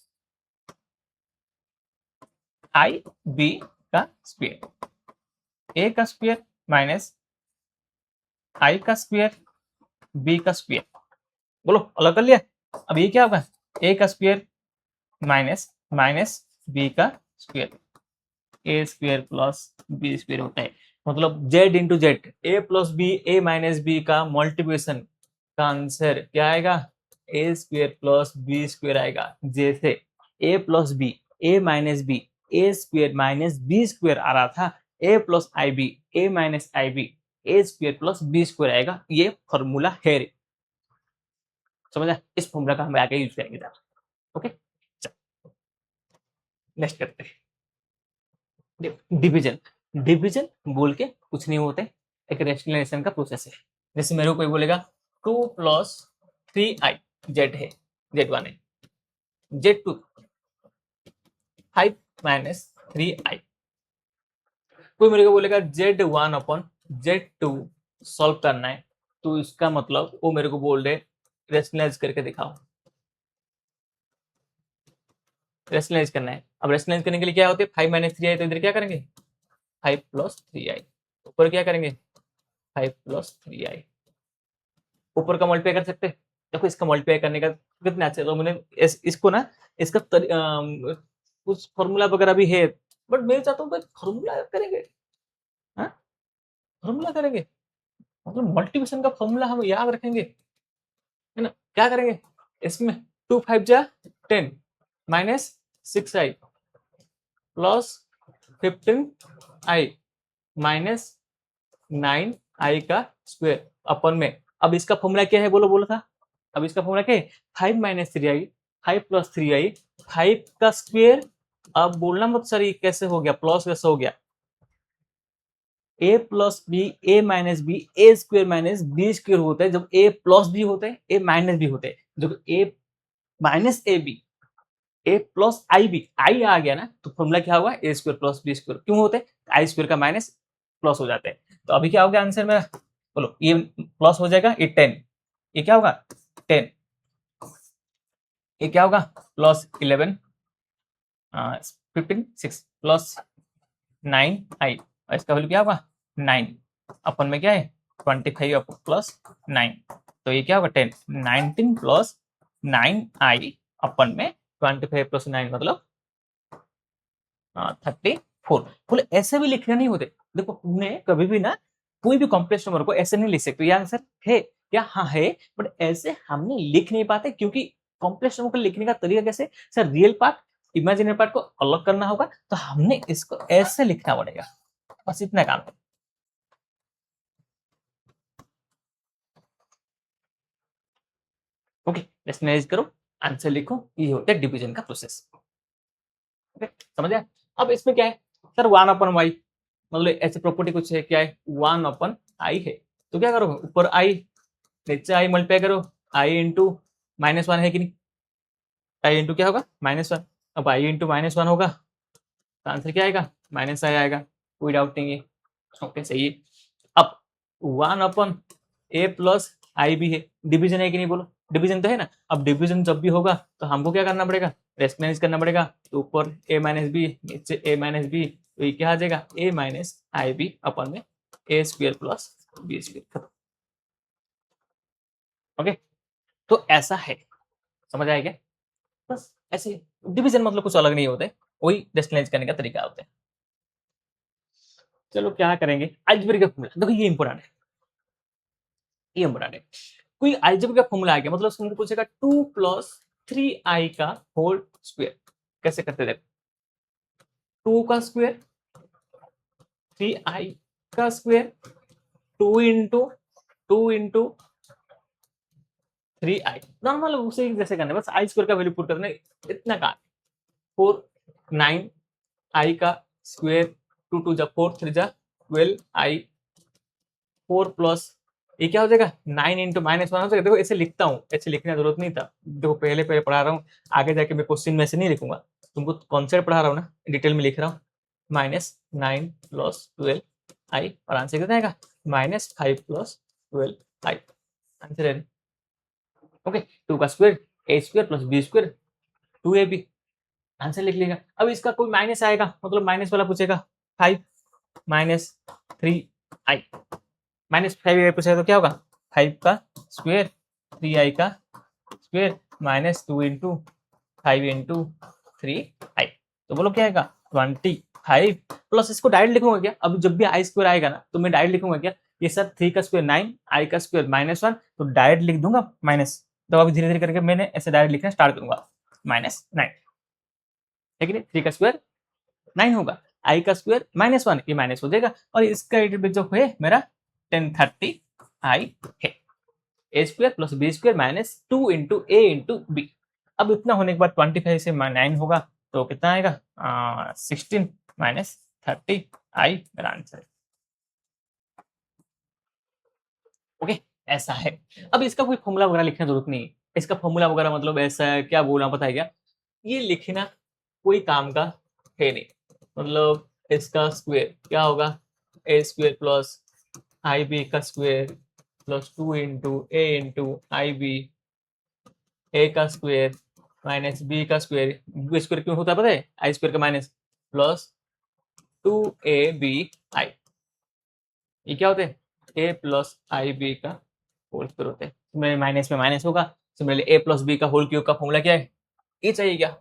आई बी का स्क्वायर, ए का स्क्वायर माइनस आई का स्क्वायर बी का स्क्वायर। बोलो अलग कर लिया। अब ये क्या होगा, ए का स्क्वायर माइनस माइनस बी का square, A square plus B square होता है। मतलब Z into Z, A plus B A minus B का मल्टीप्लिकेशन का आंसर क्या आएगा, ए स्क्वायर प्लस बी स्क्वायर आएगा। जैसे ए प्लस बी ए माइनस बी ए स्क्वायर माइनस बी स्क्वायर आ रहा था, ए प्लस आई बी ए माइनस आई बी ए स्क्वायर प्लस बी स्क्वायर आएगा। ये फॉर्मूला है, समझा? इस फॉर्मूला का हम आगे यूज करेंगे। ओके, नेक्स्ट करते हैं डिवीजन। डिवीजन बोल के कुछ नहीं होते, एक रेशनलाइजेशन का प्रोसेस है। जैसे मेरे को कोई बोलेगा 2 प्लस 3i, जेड है, Z1 है, Z2 5 माइनस 3i। कोई मेरे को बोलेगा Z1 अपन Z2 सॉल्व करना है, तो इसका मतलब वो मेरे को बोल रहे रेशनलाइज करके दिखाओ, रेशनलाइज करना है। अब रेशनलाइज करने के लिए क्या होते हैं, 5 माइनस 3i, तो इधर क्या करेंगे 5 प्लस 3i, ऊपर क्या करेंगे 5 प्लस 3i, ऊपर का मल्टीप्लाई कर सकते हैं। देखो इसका मल्टीप्लाई करने का कितना अच्छा, तो मैंने इसको ना इसका कुछ फॉर्मूला वगैरह भी है, बट मैं चाहता हूँ फॉर्मूला करेंगे, फॉर्मूला करेंगे, मतलब मल्टीप्लिकेशन का फॉर्मूला हम याद रखेंगे, है ना? क्या करेंगे इसमें, 2 5 जा 10 minus 6i plus 15i minus 9i का स्क्वायर अपन में। अब इसका फॉर्मूला क्या है, बोलो था। अब इसका फॉर्मूला क्या है, 5 माइनस 3i 5 प्लस 3i 5 का स्क्वायर। अब बोलना मत सर ये कैसे हो गया, प्लस कैसे हो गया, ए प्लस बी ए माइनस बी ए स्क्वायर माइनस बी स्क्वायर होता है जब ए प्लस बी होता है, ए माइनस बी होते हैं। जब A minus A B A plus I B I आ गया ना, तो फॉर्मूला क्या होगा, A square plus B square. क्यों होते हैं, आई स्क्वायर का माइनस प्लस हो जाते हैं। तो अभी क्या हो गया आंसर मेरा, बोलो ये प्लस हो जाएगा, ये 10, ये क्या होगा 10, ये क्या होगा प्लस 11 15 6 प्लस 9i, और इसका वैल्यू क्या होगा 9, अपन में क्या है 25 प्लस 9, तो ये क्या होगा 10 19 प्लस 9i अपन में 25 प्लस 9 मतलब 34। बोले ऐसे भी लिखने नहीं होते। देखो तुमने कभी भी ना कोई भी कॉम्प्लेक्स नंबर को ऐसे नहीं लिख सकते, ये आंसर है क्या, हाँ है, बट ऐसे हमने लिख नहीं पाते क्योंकि कॉम्प्लेक्स नंबर को लिखने का तरीका कैसे, sir real part imaginary part को अलग करना होगा, तो हमने इसको ऐसे लिखना पड़ेगा, बस इतना काम है। ओके, रेशनलाइज करो, आंसर लिखो, ये होता है डिवीजन का प्रोसेस। ओके, समझ गया? अब इसमें क्या है सर 1 अपन वाई, मतलब ऐसे प्रॉपर्टी कुछ है, क्या है 1 अपन आई है, तो क्या करोगे ऊपर आई नीचे आई मल्टीप्लाई करो, आई इंटू -1 है कि नहीं, आई इंटू क्या होगा -1। अब आई इंटू -1 होगा तो आंसर क्या आएगा माइनस आई आएगा, कोई डाउट नहीं है। ओके सही है। अब 1 अपन ए प्लस आई भी है, डिवीजन है कि नहीं, बोलो डिवीजन तो है ना। अब डिवीजन जब भी होगा तो हमको क्या करना पड़ेगा, रेशनलाइज करना पड़ेगा, तो ऊपर ए माइनस बी नीचे ए माइनस बी, तो ये क्या आ जाएगा ए माइनस आई बी अपन में A square plus B square. Okay, तो ऐसा है, समझ आया क्या? बस ऐसे डिवीजन मतलब कुछ अलग नहीं होते, वही रेशनलाइज करने का तरीका होता है। चलो क्या करेंगे, अलजेब्रिक फॉर्मूला देखो, ये इंपॉर्टेंट है। ये इंपॉर्टेंट है। कोई अलजेब्रा का फॉर्मूला आ गया, मतलब उसको पूछेगा 2 प्लस 3i का होल स्क्वायर, कैसे करते देखो, 2 का स्क्वायर 3i का स्क्वायर 2 इंटू 3i, नॉर्मल उसे जैसे करना है, बस आई स्क्वायर का वैल्यू पुट करना है, इतना का 4 9 आई का स्क्वायर 2 2 जा 4 3 जा 12 आई 4 प्लस ये क्या हो जाएगा 9 इंटू माइनस 1 हो जाएगा। देखो ऐसे लिखता हूँ, ऐसे लिखने की जरूरत नहीं था, देखो पहले पहले पढ़ा रहा हूँ, आगे जाके मैं क्वेश्चन में ऐसे नहीं लिखूंगा, तुमको कॉन्सेप्ट पढ़ा रहा हूँ ना, डिटेल में लिख रहा हूँ। -9 प्लस 12 आई और आंसर कितना आएगा -5 प्लस 12 आई, आंसर है। ओके, 2 का square A square plus B square 2ab, answer लिख लेगा। अब इसका कोई माइनस आएगा, मतलब माइनस वाला पूछेगा 5 -3i, -5 पूछेगा तो क्या होगा 5 का स्क्वायर 3i का स्क्वायर -2 इंटू 5 इंटू 3i, तो बोलो क्या आएगा 25 प्लस, इसको डायरेक्ट लिखूंगा क्या, अब जब भी आई स्क्वायर आएगा ना तो मैं डायरेक्ट लिखूंगा क्या, ये सर 3 का स्क्वायर 9 आई का स्क्वायर -1, तो डायरेक्ट लिख दूंगा माइनस, तो अभी धीरे धीरे करके मैंने ऐसे डायरेक्ट लिखना स्टार्ट करूंगा -9, है कि नहीं, 3 का स्क्वायर 9 होगा, आई का स्क्वायर -1 ये माइनस हो जाएगा, और इसका जो है मेरा 1030 आई है, A square plus B square -2 into A into B. अब इतना होने के बाद 25 से 9 होगा तो कितना आएगा 16 -30 आई, मेरा आंसर है। ओके, ऐसा है। अब इसका कोई फॉर्मूला वगैरह लिखने की जरूरत नहीं है, इसका फॉर्मूला वगैरह मतलब ऐसा है, क्या बोलना पता है क्या, ये लिखना कोई काम का है नहीं, मतलब इसका स्क्वायर क्या होगा A square plus I B का square plus 2 into A into I B, ए का स्क्वायर माइनस बी का स्क्वायर, बी स्क्वायर क्यों होता है पता है, आई स्क्वायर का माइनस प्लस 2ab आई, ये क्या होते हैं ए प्लस आई बी का होल स्क्वायर होते हैं, मेरे माइनस में माइनस होगा, तो मेरे ए प्लस बी का होल क्यूब का फॉर्मूला क्या है, ये चाहिए क्या,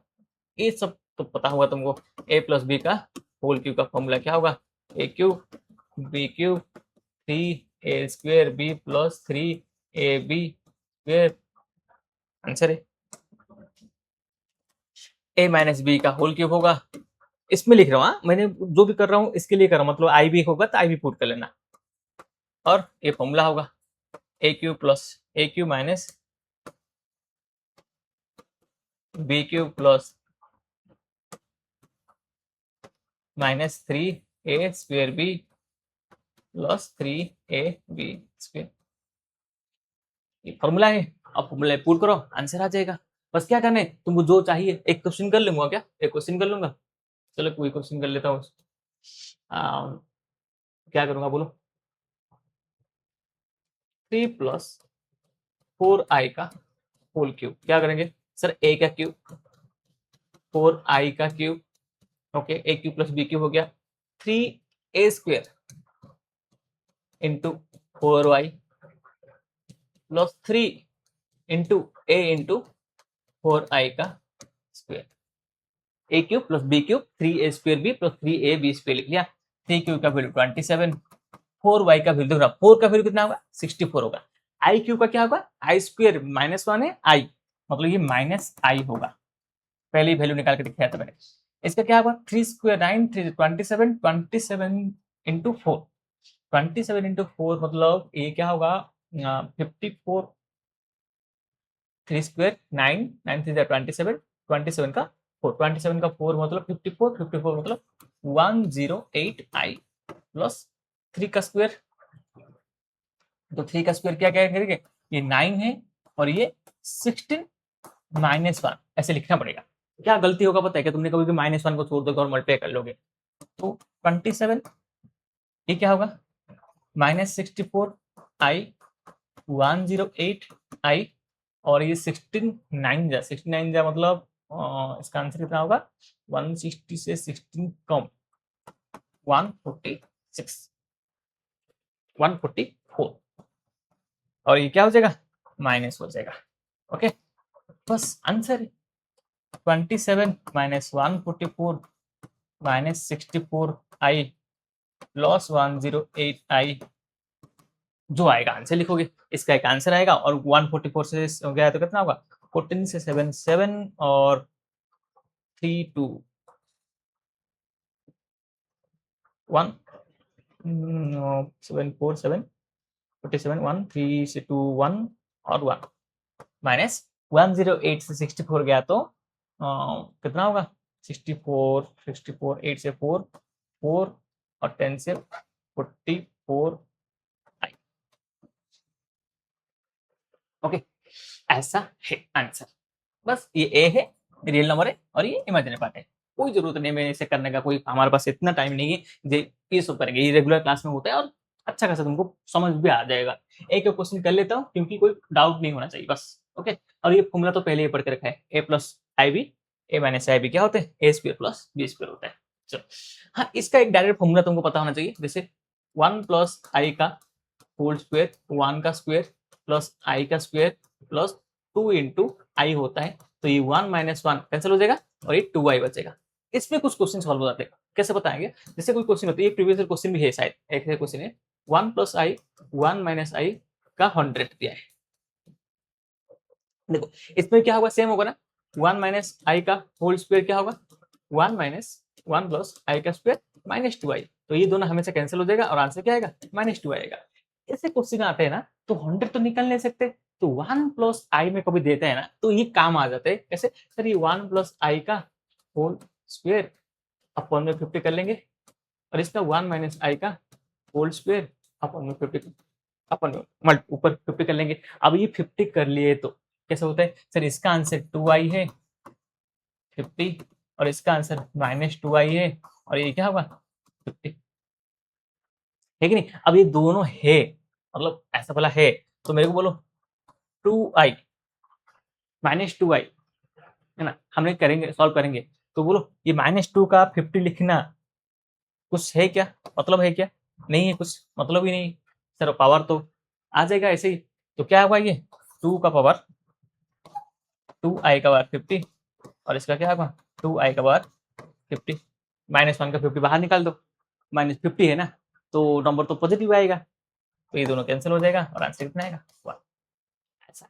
ये सब तो पता होगा तुमको, ए प्लस बी का होल क्यूब का फॉर्मूला क्या होगा, A cube B cube 3 A square B plus 3ab square, answer है। ए माइनस बी का होल क्यूब होगा, इसमें लिख रहा हूँ, मैंने जो भी कर रहा हूँ इसके लिए कर रहा हूँ, मतलब आई भी होगा तो आई भी पुट कर लेना, और ये फॉर्मूला होगा A cube plus A cube minus B cube plus -3a square B plus 3ab square, ये फॉर्मूला है। अब फॉर्मूला पुट करो आंसर आ जाएगा, बस क्या करना है तुमको, जो चाहिए एक क्वेश्चन कर लूंगा क्या, एक क्वेश्चन कर लूंगा, चलो कोई क्वेश्चन कर लेता हूँ, क्या करूंगा बोलो, 3 प्लस 4i का होल क्यूब, क्या करेंगे सर ए का क्यूब 4i का cube, okay A cube plus B cube हो गया 3a square into 4y plus 3 into A into 4i का square, A cube plus B cube 3a square B plus 3ab square लिख लिया, 3 cube का value 27, 4y का value 4 का value कितना होगा 64 होगा, आई क्यूब का क्या होगा आई स्क्वायर -1 है आई, मतलब ये -i होगा, पहले ही वैल्यू निकाल के दिखाया था मैंने, इसका क्या होगा 3 स्क्वायर 9 3 27 27 इंटू 4, 27 इंटू 4 मतलब ये क्या होगा 54, 3 स्क्वायर 9 9 3 27 27 का 4, 27 का 4 मतलब 54 54 मतलब 108 आई प्लस 3 का स्क्वायर, तो 3 का स्क्वायर क्या क्या करेंगे, ये 9 है और ये 16 -1, ऐसे लिखना पड़ेगा। क्या गलती होगा पता है क्या, तुमने कभी भी -1 को छोड़ दोगे और मल्टीप्लाई कर लोगे, तो 27 ये क्या होगा -64 आई 108 आई, और ये 69 जा मतलब इसका आंसर कितना होगा 160 से 16 कम 146 144, और ये क्या हो जाएगा माइनस हो जाएगा, ओके बस आंसर 27 -144 -64 आई प्लस 108 आई जो आएगा आंसर लिखोगे, इसका एक आंसर आएगा। और 144 से हो गया तो कितना होगा, 14 से 7 7 और 3 2 1 7 4 7 47 1 3 से 2 1 और 1 माइनस 108 से 64 गया तो कितना होगा, 64 8 से 4 4 और 10 से 44 आई। ओके, ऐसा है आंसर। बस ये ए है, रियल नंबर है, और ये इमेजिनरी पार्ट है। कोई जरूरत नहीं है इसे करने का, कोई हमारे पास इतना टाइम नहीं है जे ये सब करेंगे। ये रेगुलर क्लास में होता है और अच्छा खासा तुमको समझ भी आ जाएगा। एक एक क्वेश्चन कर लेता हूँ क्योंकि कोई डाउट नहीं होना चाहिए बस। ओके, और ये फॉर्मूला तो पहले ही पढ़ के रखा है, ए प्लस आई बी, ए माइनस आई बी क्या होते हैं, ए स्क्वायर प्लस बी स्क्वायर होता है। चलो, हाँ, इसका एक डायरेक्ट फॉर्मूला तुमको पता होना चाहिए। जैसे 1 प्लस आई का होल स्क्वायर, 1 का स्क्वायर प्लस आई का स्क्वायर प्लस 2 इंटू आई होता है। तो ये 1 माइनस 1 कैंसिल हो जाएगा और ये 2y बचेगा। इसमें कुछ क्वेश्चन सॉल्व हो जाते हैं, कैसे बताएंगे। जैसे कोई क्वेश्चन होता है, ये प्रीवियस क्वेश्चन भी है शायद, एक क्वेश्चन है 1 प्लस आई 1 माइनस आई का 100 दिया है। देखो इसमें क्या होगा, सेम होगा ना, 1 माइनस आई का होल स्क्वायर क्या होगा, 1 माइनस 1 प्लस आई का स्क्वायर माइनस 2i। तो ये दोनों हमेशा कैंसिल हो जाएगा और आंसर क्या आएगा, माइनस 2 आएगा। ऐसे क्वेश्चन आते हैं ना तो 100 तो निकल नहीं सकते, तो 1 प्लस आई में कभी देते हैं ना तो ये काम आ जाते हैं। कैसे सर, ये 1 प्लस आई का होल स्क्वायर अपन में 50 कर लेंगे और इसका 1 माइनस आई का होल स्क्वायर अपन में 50 अपन ऊपर 50 कर लेंगे। अब ये 50 कर लिए तो कैसे होता है सर, इसका आंसर 2i है 50 और इसका आंसर माइनस 2i है और ये क्या होगा 50 है कि नहीं। अब ये दोनों है, मतलब ऐसा बोला है तो मेरे को बोलो 2i माइनस 2i है ना, हमने करेंगे सॉल्व करेंगे। तो बोलो ये -2 का 50 लिखना कुछ है क्या, मतलब है क्या, नहीं है, कुछ मतलब ही नहीं सर। पावर तो आ जाएगा ऐसे ही, तो क्या होगा ये 2 का पावर 2i का पावर 50 और इसका क्या होगा 2i का पावर 50। -1 का 50 बाहर निकाल दो, -50 है ना, तो नंबर तो पॉजिटिव आएगा, तो ये दोनों कैंसिल हो जाएगा और आंसर कितना आएगा 1। ऐसा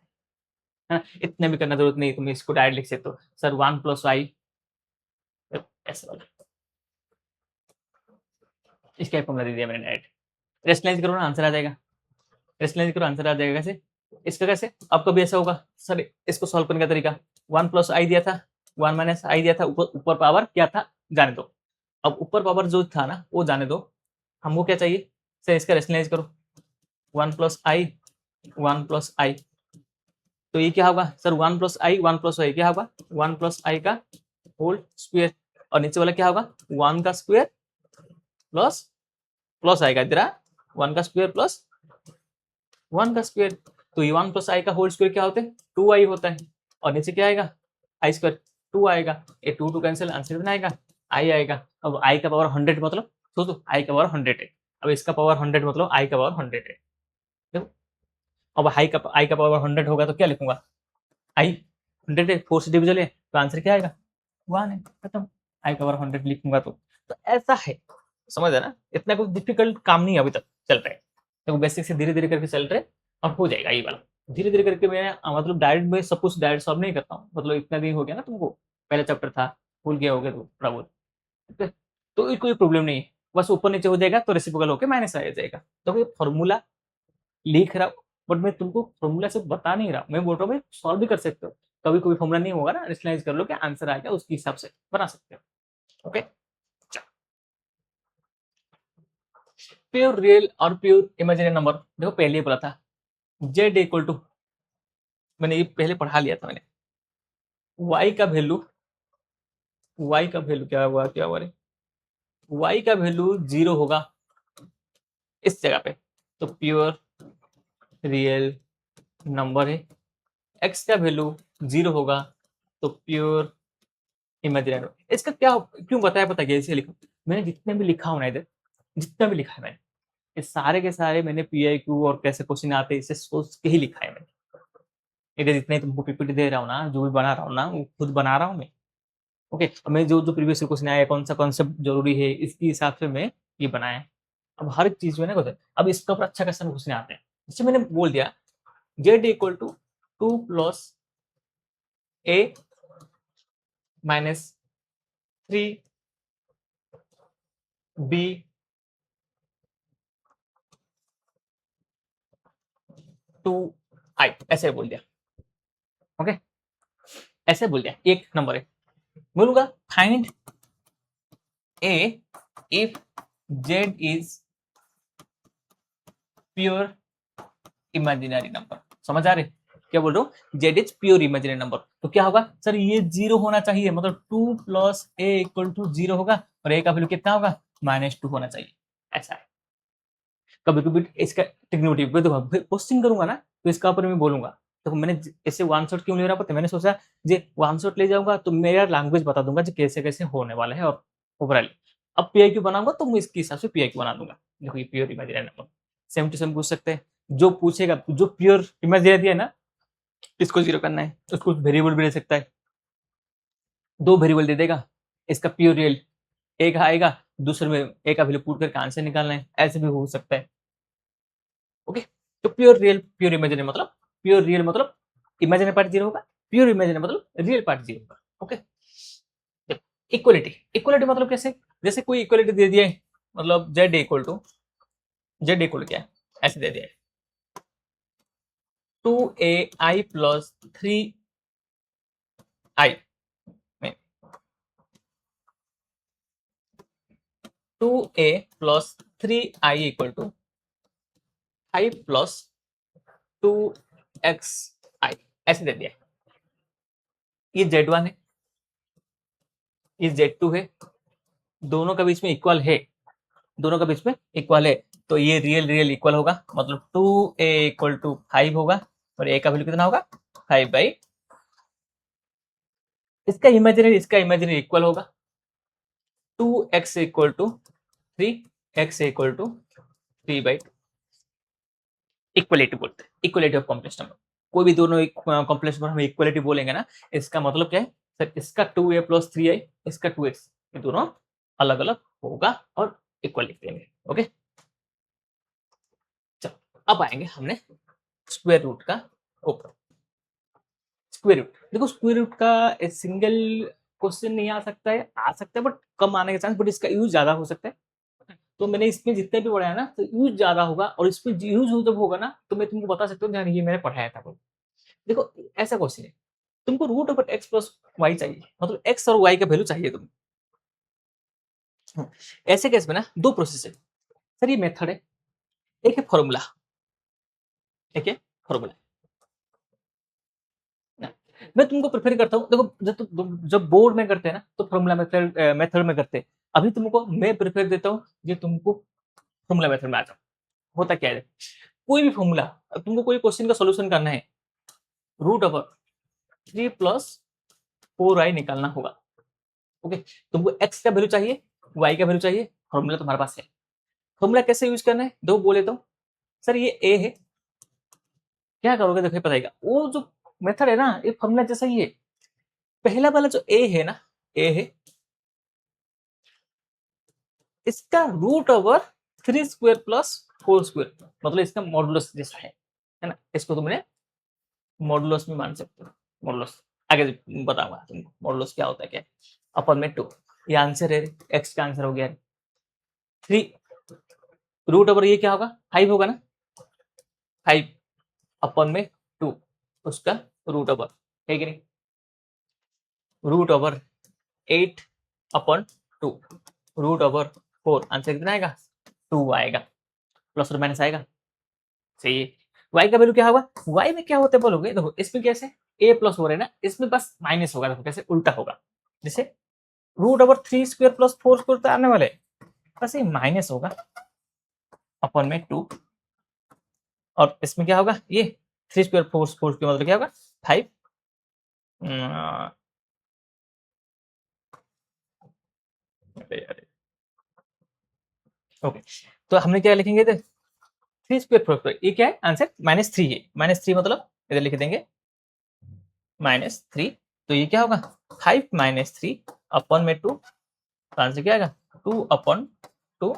है ना, इतने भी करना जरूरत नहीं, तुम इसको डायरेक्ट लिख सकते हो सर 1 प्लस आई ऐसे वाला, इसका फॉर्मूला दे दिया मैंने डायरेक्ट। रेशनलाइज करो ना आंसर आ जाएगा, रेशनलाइज करो आंसर आ जाएगा। कैसे, इसका कैसे, अब कभी ऐसा होगा सर इसको सॉल्व करने का तरीका, 1 प्लस आई दिया था 1 माइनस आई दिया था, ऊपर ऊपर पावर क्या था जाने दो। अब ऊपर पावर जो था ना वो जाने दो, हमको क्या चाहिए सर, इसका रेशनलाइज करो 1 प्लस आई 1 प्लस आई, तो ये क्या होगा सर 1 प्लस आई 1 प्लस आई क्या होगा 1 प्लस आई का होल स्क्वायर और नीचे वाला क्या होगा 1 का स्क्वायर प्लस प्लस आएगा इधर 1 का स्क्वायर प्लस 1 का स्क्वायर। तो ये 1 प्लस आई का होल स्क्वायर क्या होता है 2i होता है और नीचे क्या आएगा आई स्क्वायर 2 आएगा, ये 2 2 कैंसिल, आंसर कितना आएगा आई आएगा। अब आई का पावर 100 मतलब सोचो आई का पावर 100 है, अब इसका पावर 100 मतलब आई का पावर 100 है। देखो अब आई का पावर 100 होगा तो क्या लिखूंगा आई 100 है, 4 से डिविजल है तो आंसर क्या आएगा 1 है, खत्म। आई का पावर 100 लिखूंगा तो ऐसा है, समझ है ना, इतना कुछ डिफिकल्ट काम नहीं अभी तक चल रहा है। तो बेसिक से धीरे धीरे करके चल रहे अब हो जाएगा ये वाला। धीरे धीरे करके मैं मतलब डायरेक्ट में सब कुछ डायरेक्ट सॉल्व नहीं करता हूँ, मतलब इतना दिन हो गया ना तुमको, पहला चैप्टर था भूल गया होगा तो थोड़ा बहुत, ठीक है। तो कोई प्रॉब्लम नहीं है, बस ऊपर नीचे हो जाएगा तो रेसिप्रोकल होकर माइनस आ जाएगा। तो ये फॉर्मूला लिख रहा हूँ बट मैं तुमको फॉर्मूला से बता नहीं रहा, मैं बोल रहा हूँ सॉल्व भी कर सकते हो। कभी कोई फॉर्मूला नहीं होगा ना, रेशनलाइज कर लो क्या आंसर आएगा उसके हिसाब से बना सकते हो। ओके, प्योर रियल और प्योर इमेजिनरी नंबर देखो पहले ही बोला था, जेड इक्वल टू, मैंने ये पहले पढ़ा लिया था मैंने, y का वैल्यू, y का वैल्यू क्या हुआ रे, y का वैल्यू 0 होगा इस जगह पे, तो प्योर रियल नंबर है। x का वैल्यू 0 होगा तो प्योर इमेजिनरी। इसका क्या क्यों बताया पता है, इसे लिखो मैंने जितने भी लिखा हूं ना इधर, जितना भी लिखा है मैंने, ये सारे के सारे मैंने PIQ और कैसे क्वेश्चन आते हैं इसे सोच के ही लिखा है मैंने। इधर जितने तुमको PPT दे रहा हूँ ना, जो भी बना रहा हूँ ना, वो खुद बना रहा हूँ मैं। ओके, मैं जो जो प्रीवियस क्वेश्चन आया कौन सा कॉन्सेप्ट जरूरी है इसके हिसाब से मैं ये बनाया है। अब हर एक चीज में ना, अब इसके ऊपर अच्छा क्वेश्चन आते हैं जैसे मैंने बोल दिया z equal to 2 plus a minus 3b 2i ऐसे बोल दिया। ओके, ऐसे बोल दिया, एक नंबर है। बोलूंगा find a if z is pure imaginary number. समझ आ रहे, क्या बोल रहा हूँ, Z is pure imaginary number. तो क्या होगा सर, ये जीरो होना चाहिए, मतलब 2 प्लस ए इक्वल टू 0 होगा और ए का वैल्यू कितना होगा, -2 होना चाहिए। ऐसा है। कभी कभी इसका टेक्निक देखो, क्वेश्चन करूंगा ना तो इसका ऊपर मैं बोलूंगा। तो मैंने ऐसे वन शॉट क्यों ले रहा पता, मैंने सोचा जे वन शॉट ले जाऊंगा तो मेरा लैंग्वेज बता दूंगा जो कैसे कैसे होने वाला है और ओवरऑल। अब पीआईक्यू बनाऊंगा तो मैं इसके हिसाब से पीआईक्यू बना दूंगा। देखो ये pure imaginary number, same to same पूछ सकते हैं। जो पूछेगा, जो प्योर इमेजिनरी है ना, इसको जीरो करना है, उसको वेरिएबल भी दे सकता है, दो वेरिएबल दे देगा, इसका प्योर रियल एक आएगा, दूसरे में एक का वैल्यू पुट करके आंसर निकालना है, ऐसे भी हो सकता है। ओके, तो प्योर रियल प्योर इमेजिनरी मतलब, प्योर रियल मतलब इमेजिनरी पार्ट जीरो होगा, प्योर इमेजिनरी मतलब रियल पार्ट जीरो होगा। ओके, इक्वलिटी, इक्वलिटी मतलब कैसे, जैसे कोई इक्वलिटी दे दिया है, मतलब जेड इक्वल क्या है, ऐसे दे दिया है 2ai प्लस 3i में 2a plus 3i equal to 5 plus 2xi ऐसे दे दिया है। ये z1 है, ये z2 है, दोनों के बीच में इक्वल है, दोनों के बीच में इक्वल है, तो ये रियल रियल इक्वल होगा, मतलब 2a इक्वल टू 5 होगा और a का वैल्यू कितना होगा 5 बाई, इसका इमेजिनरी इक्वल होगा 2x equal to 3, x equal to 3 by. Equality बोलते हैं, इक्वलिटी ऑफ कॉम्प्लेक्स नंबर। कोई भी दोनों कॉम्प्लेक्स नंबर हम इक्वलिटी बोलेंगे ना, इसका मतलब क्या है सर, इसका 2a प्लस 3i, इसका 2x, ये दोनों अलग अलग होगा और इक्वल लिख देंगे। ओके, चलो अब आएंगे हमने स्क्वायर रूट का ऊपर। स्क्वायर रूट देखो, स्क्वायर रूट का सिंगल क्वेश्चन नहीं आ सकता है, आ सकता है बट कम आने के चांस, बट इसका यूज ज्यादा हो सकता है। तो मैंने इसमें जितने भी पढ़ाया ना, तो यूज ज्यादा होगा, और इसमें यूज जब होगा ना तो मैं तुमको बता सकता हूँ ध्यान, ये मैंने पढ़ाया था। देखो ऐसा क्वेश्चन है, तुमको root over x plus y चाहिए, मतलब एक्स और वाई का वैल्यू चाहिए तुम। ऐसे केस में ना दो प्रोसेस है सर, ये मेथड है, एक है फॉर्मूला, एक है फॉर्मूला। मैं तुमको प्रेफर करता हूँ, देखो जब बोर्ड में करते हैं ना तो फॉर्मूला मेथड मेथड में करते हैं। अभी तुमको मैं प्रेफर देता हूँ कि तुमको फॉर्मूला मेथड में आ जाओ। होता क्या है, कोई भी फॉर्मूला, तुमको कोई क्वेश्चन का सॉल्यूशन करना है, रूट ओवर 3 प्लस 4i निकालना होगा। ओके, तुमको एक्स का वैल्यू चाहिए, वाई का वैल्यू चाहिए, फॉर्मूला तुम्हारे पास है। फॉर्मूला कैसे यूज करना है, दो बोले तो सर ये ए है, क्या करोगे देखो बताएगा, वो जो मेथड है ना ये फॉर्मूला जैसा ही है। पहला वाला जो ए है ना, ए है, इसका root over 3 square plus 4 square, मतलब इसका मॉडुलस जैसा है ना, इसको तुमने मॉडुलस में मान सकते हो। मॉडुलस आगे बताऊंगा तुमको मॉडुलस क्या होता है, क्या अपन में 2, ये आंसर है, एक्स का आंसर हो गया 3, रूट ओवर ये क्या होगा 5 होगा ना, 5 अपन में 2, उसका रूट ओवर है कि नहीं, रूट ओवर 8 अपन 2, रूट ओवर 4, आंसर कितना आएगा 2 आएगा, प्लस और माइनस आएगा, सही है। y का वैल्यू क्या होगा, y में क्या होता है बोलोगे, देखो इसमें कैसे a प्लस हो रहा है ना, इसमें बस माइनस होगा, देखो कैसे उल्टा होगा, जैसे root over 3 square plus 4 square तो आने वाले, बस ये माइनस होगा अपन में 2, और इसमें क्या होगा, ये 3 स्क्वायर 4 स्क्वायर मतलब क्या होगा 5। ओके, तो हमने क्या लिखेंगे, 3 स्क्वायर 4 स्क्वायर, ये क्या है आंसर -3 है, -3 मतलब इधर लिख देंगे -3, तो ये क्या होगा 5 -3 अपन में 2, तो आंसर क्या आएगा 2 अपन 2,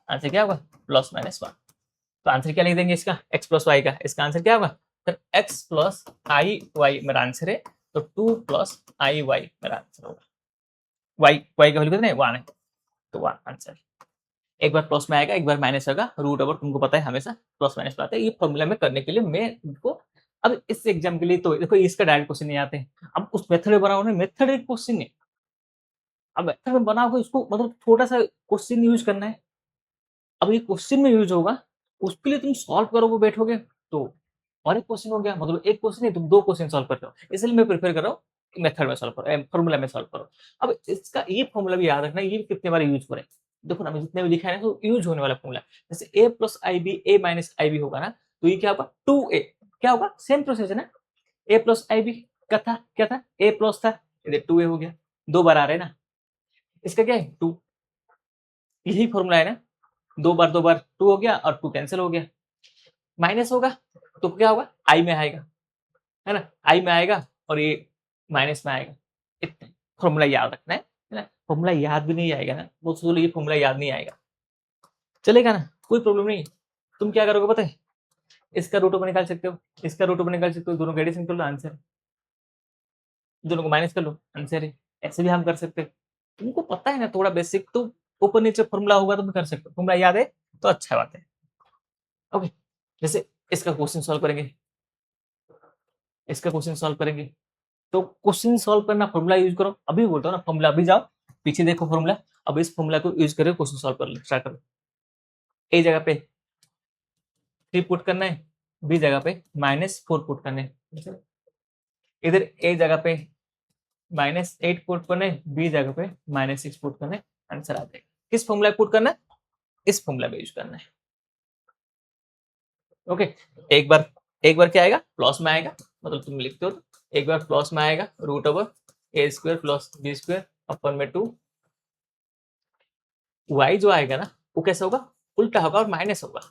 आंसर क्या होगा +-1। तो आंसर क्या लिख देंगे इसका, x प्लस वाई का, इसका आंसर क्या होगा, फिर x प्लस आई वाई मेरा आंसर है, तो 2 प्लस आई वाई मेरा आंसर होगा। वाई वाई का वैल्यू कितना है, 1 है, तो 1 आंसर। एक बार प्लस में आएगा, एक बार माइनस होगा, रूट ओवर तुमको पता है हमेशा प्लस माइनस आता है। ये फॉर्मूला में करने के लिए मैं तुमको, अब इस एग्जाम के लिए तो देखो इसका डायरेक्ट क्वेश्चन नहीं आते हैं, अब उस मेथड में बनाओ ना, मेथड एक क्वेश्चन है, अब मेथड में बनाओगे इसको, मतलब छोटा सा क्वेश्चन यूज करना है। अब ये क्वेश्चन में यूज होगा, उसके लिए तुम सॉल्व करोगे बैठोगे तो और एक क्वेश्चन हो गया, मतलब एक क्वेश्चन नहीं तुम 2 क्वेश्चन सॉल्व कर रहे हो, इसलिए मैं प्रेफर कर रहा हूँ मेथड में सॉल्व करो, फॉर्मूला में सॉल्व करो। अब इसका ये फॉर्मूला भी याद रखना, ये कितने बार यूज करें, देखो ना मैं जितने भी लिखा है ना तो यूज होने वाला फॉर्मूला, जैसे ए प्लस आई बी ए माइनस आई बी होगा ना, तो ये क्या होगा 2a, क्या होगा सेम प्रोसेस है ना, ए प्लस आई बी का था क्या था, ए प्लस था, इधर 2a हो गया, 2 बार आ रहे हैं ना, इसका क्या है 2, यही फॉर्मूला है ना, 2 बार 2 हो गया और 2 कैंसिल हो गया, माइनस होगा तो क्या होगा आई में आएगा, है ना, आई में आएगा और ये माइनस में आएगा, इतना फॉर्मूला याद रखना है ना, फॉर्मूला याद भी नहीं आएगा ना, बहुत सोचो ये फॉर्मूला याद नहीं आएगा, चलेगा ना, कोई प्रॉब्लम नहीं। तुम क्या करोगे पता है, इसका रूट ओवर निकाल सकते हो, इसका रूट ओवर निकाल सकते हो, दोनों का एडिशन कर लो आंसर, दोनों को माइनस कर लो आंसर है, ऐसे भी हम कर सकते हैं। तुमको पता है ना थोड़ा बेसिक, तो ऊपर नीचे फॉर्मूला होगा तो कर सकते हो, फॉर्मूला याद है तो अच्छा बात है। ओके, जैसे इसका क्वेश्चन सॉल्व करेंगे, इसका क्वेश्चन सॉल्व करेंगे, तो क्वेश्चन सॉल्व करना फॉर्मूला यूज करो, अभी बोलता हूँ ना फॉर्मूला, अभी जाओ पीछे देखो फॉर्मूला, अब इस फॉर्मूला को यूज करके क्वेश्चन सॉल्व कर लो, स्टार्ट करो। ए जगह पे 3 पुट करना है, बी जगह पे -4 पुट करने हैं, इधर ए जगह पे -8 पुट करने, बी जगह पे -6 पुट करने, आंसर आ जाएगा। किस फॉर्मूला पुट करना है, इस फॉर्मूला में यूज करना है। ओके, एक बार क्या आएगा प्लस में आएगा, मतलब तुम लिखते हो तो एक बार प्लस में आएगा, रूट ओवर ए स्क्वायर प्लस बी स्क्वायर अपन में 2, वाई जो आएगा ना वो कैसे होगा, उल्टा होगा और माइनस होगा,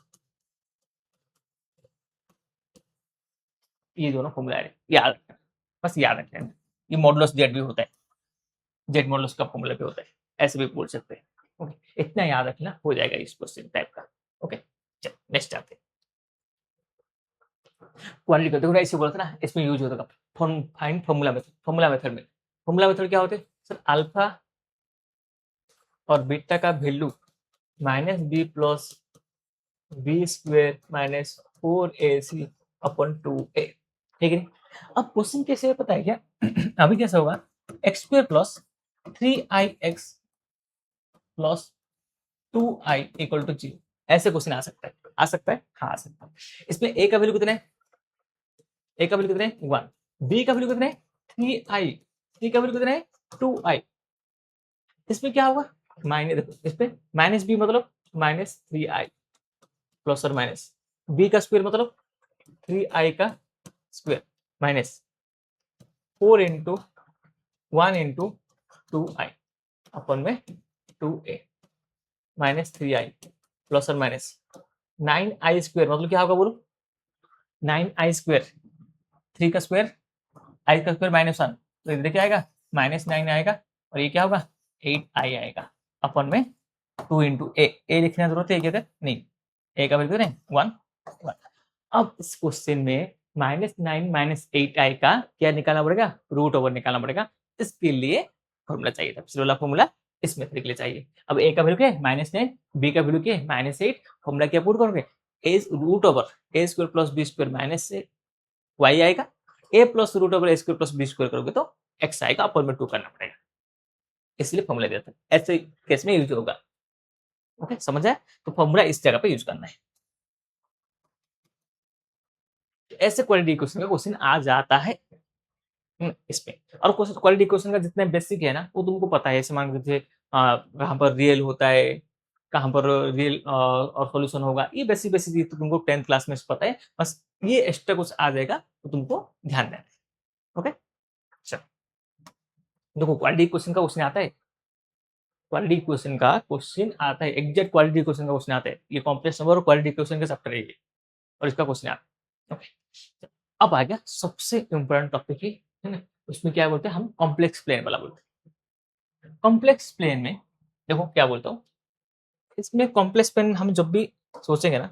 ये दोनों फॉर्मूला है, याद रखना, बस याद रखना, ये मॉडुलस जेड भी होता है, जेड मॉडुलस का फॉर्मूला भी होता है, ऐसे भी बोल सकते हैं। ओके, इतना याद रखना हो जाएगा इस क्वेश्चन टाइप का। ओके, चल नेक्स्ट आते हैं, क्वालिटी का देखो ऐसे बोला था ना, इसमें यूज होता है find formula method, formula method में फॉर्मूला मेथड क्या होते हैं सर, अल्फा और बीटा का value -b plus B square -4ac अपन 2a, ठीक है। अब क्वेश्चन कैसे है पता है क्या अभी कैसा होगा, x square plus 3ix plus 2i equal to 0, ऐसे क्वेश्चन आ सकता है, आ सकता है, हाँ आ सकता है। इसमें a का वैल्यू कितना है, ए का वैल्यू कितना है 1, बी का वैल्यू कितना है 3i, सी का वैल्यू कितना है 2i, इसमें क्या होगा माइनस, देखो इसमें -b मतलब -3i प्लस और माइनस, बी का स्क्वायर मतलब 3i का square minus 4 into 1 into 2i अपन में 2a -3i प्लस और माइनस 9i स्क्वायर मतलब क्या होगा बोलो, 9i स्क्वायर, 3 का स्क्वायर आई का स्क्वायर -1, तो इधर क्या आएगा -9 आएगा और ये क्या होगा 8i आएगा अपन में 2 इंटू ए लिखने की जरूरत है क्या नहीं, ए का वैल्यू नहीं 1 1। अब इस क्वेश्चन में -9 -8i का क्या निकालना पड़ेगा, रूट ओवर निकालना पड़ेगा, इसके लिए फॉर्मूला चाहिए था, पिछले वाला फॉर्मूला इस मेथड के लिए चाहिए। अब ए का वैल्यू क्या है -9, बी का वैल्यू क्या है -8, फॉर्मूला क्या पुट करोगे, A root over A square plus B square minus से वाई आएगा, A plus root over A square plus B square करोगे तो एक्स आएगा, अपन में 2 करना पड़ेगा, इसलिए फॉर्मूला देता है, ऐसे केस में यूज होगा। ओके समझ आया, तो फॉर्मूला इस जगह पे यूज करना है, ऐसे क्वालिटी क्वेश्चन का क्वेश्चन आ जाता है इस पे। और क्वेश्चन क्वालिटी क्वेश्चन का जितने बेसिक है ना वो तुमको पता है, ऐसे मान लीजिए कहाँ पर रियल होता है, कहाँ पर रियल और सॉल्यूशन होगा, ये बेसिक बेसिक चीज तो तुमको 10th क्लास में पता है, बस ये एक्स्ट्रा कुछ आ जाएगा तो तुमको ध्यान देना है। ओके चलो, देखो क्वालिटी क्वेश्चन का क्वेश्चन आता है, क्वालिटी क्वेश्चन का क्वेश्चन आता है, एग्जैक्ट क्वालिटी क्वेश्चन का क्वेश्चन आता है, ये कॉम्प्लेक्स नंबर और क्वालिटी क्वेश्चन का चैप्टर है ये, और इसका क्वेश्चन आता है। ओके, अब आ गया सबसे इंपॉर्टेंट टॉपिक है ना, उसमें क्या बोलते हैं हम, कॉम्प्लेक्स प्लेन वाला बोलते हैं। कॉम्प्लेक्स प्लेन में देखो क्या बोलता हूँ, इसमें कॉम्प्लेक्स प्लेन हम जब भी सोचेंगे ना,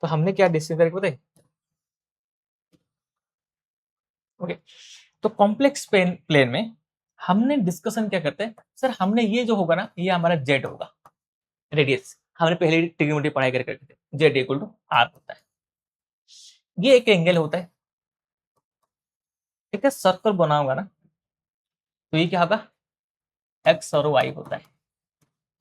तो हमने क्या डिस्कस करके बताए। ओके, तो कॉम्प्लेक्स प्लेन में हमने डिस्कशन क्या करते हैं सर, हमने ये जो होगा ना, ये हमारा जेड होगा, रेडियस हमने पहले ट्रिग्नोमेट्री पढ़ाई करके थे, जेड इक्वल टू आर होता है। ये एक एंगल होता है, ठीक है, सर्कल बना होगा ना, तो ये क्या होगा, एक्स और वाई होता है।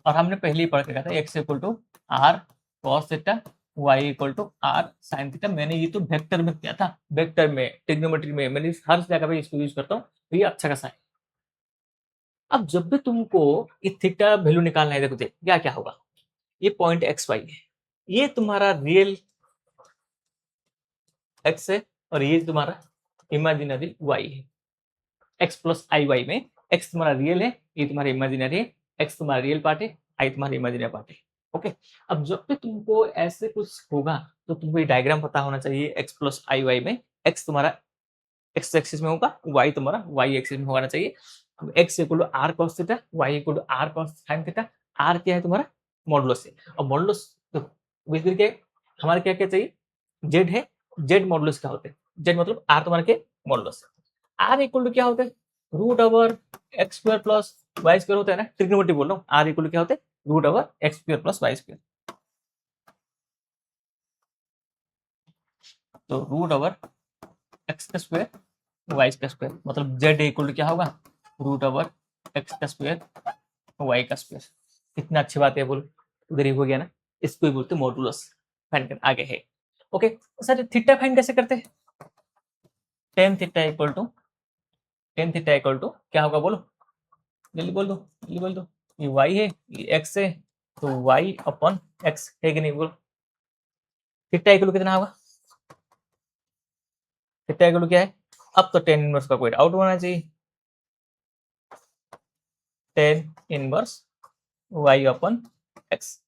और हमने पहले ही पढ़ के था x equal to r cos theta, y equal to r sine theta. मैंने ये तो वेक्टर में किया था, वेक्टर में ट्रिग्नोमेट्री में मैंने हर जगह पे इसको यूज करता हूँ, तो ये अच्छा खासा है। अब जब भी तुमको ये थीटा वैल्यू निकालना है, देखो क्या क्या होगा, ये पॉइंट एक्स वाई है, ये तुम्हारा रियल एक्स है और ये तुम्हारा इमेजिनरी वाई है। एक्स प्लस आई वाई में एक्स तुम्हारा रियल है, ये तुम्हारा इमेजिनरी है, एक्स तुम्हारा रियल पार्ट है, आई तुम्हारा इमेजिनरी पार्ट है। ओके, अब जब भी तुमको ऐसे कुछ होगा तो तुमको ये डायग्राम पता होना चाहिए, एक्स प्लस आई वाई में एक्स तुम्हारा एक्स एक्सिस में होगा, वाई तुम्हारा वाई एक्सिस में होना चाहिए। अब x equal to r cos theta, y equal to r cos sine theta. R क्या है तुम्हारा, मॉडुलस है, और मॉडुलस तो क्या है, हमारा क्या क्या चाहिए, जेड है, जेड मॉडुलस क्या होते हैं, जेड मतलब आर तुम्हारा के मॉडुलस है। आर इक्वल टू क्या होता है, root over x square plus Y square होता है ना, ट्रिग्नोमेट्री बोल रहा हूँ। आर इक्वल टू क्या होता है, root over x square plus Y square, तो रूट ओवर एक्स का स्क्वायर वाई का स्क्वायर, मतलब जेड इक्वल टू क्या होगा, रूट ओवर एक्स का स्क्वायर वाई का स्क्वायर। कितना अच्छी बात है, बोल उधर ही हो गया ना, इसको ही बोलते मॉडुलस। फाइंड कर आगे है। ओके सर, थीटा फाइंड कैसे करते हैं, टेन थीटा इक्वल टू क्या होगा बोलो, जल्दी बोल दो, जल्दी बोल दो। ये वाई है, ये एक्स है, तो वाई अपॉन एक्स है कि नहीं, बोलो थीटा इक्वल कितना होगा, थीटा इक्वल क्या है, अब तो टेन इनवर्स का कोई डाउट होना चाहिए, tan inverse y upon x.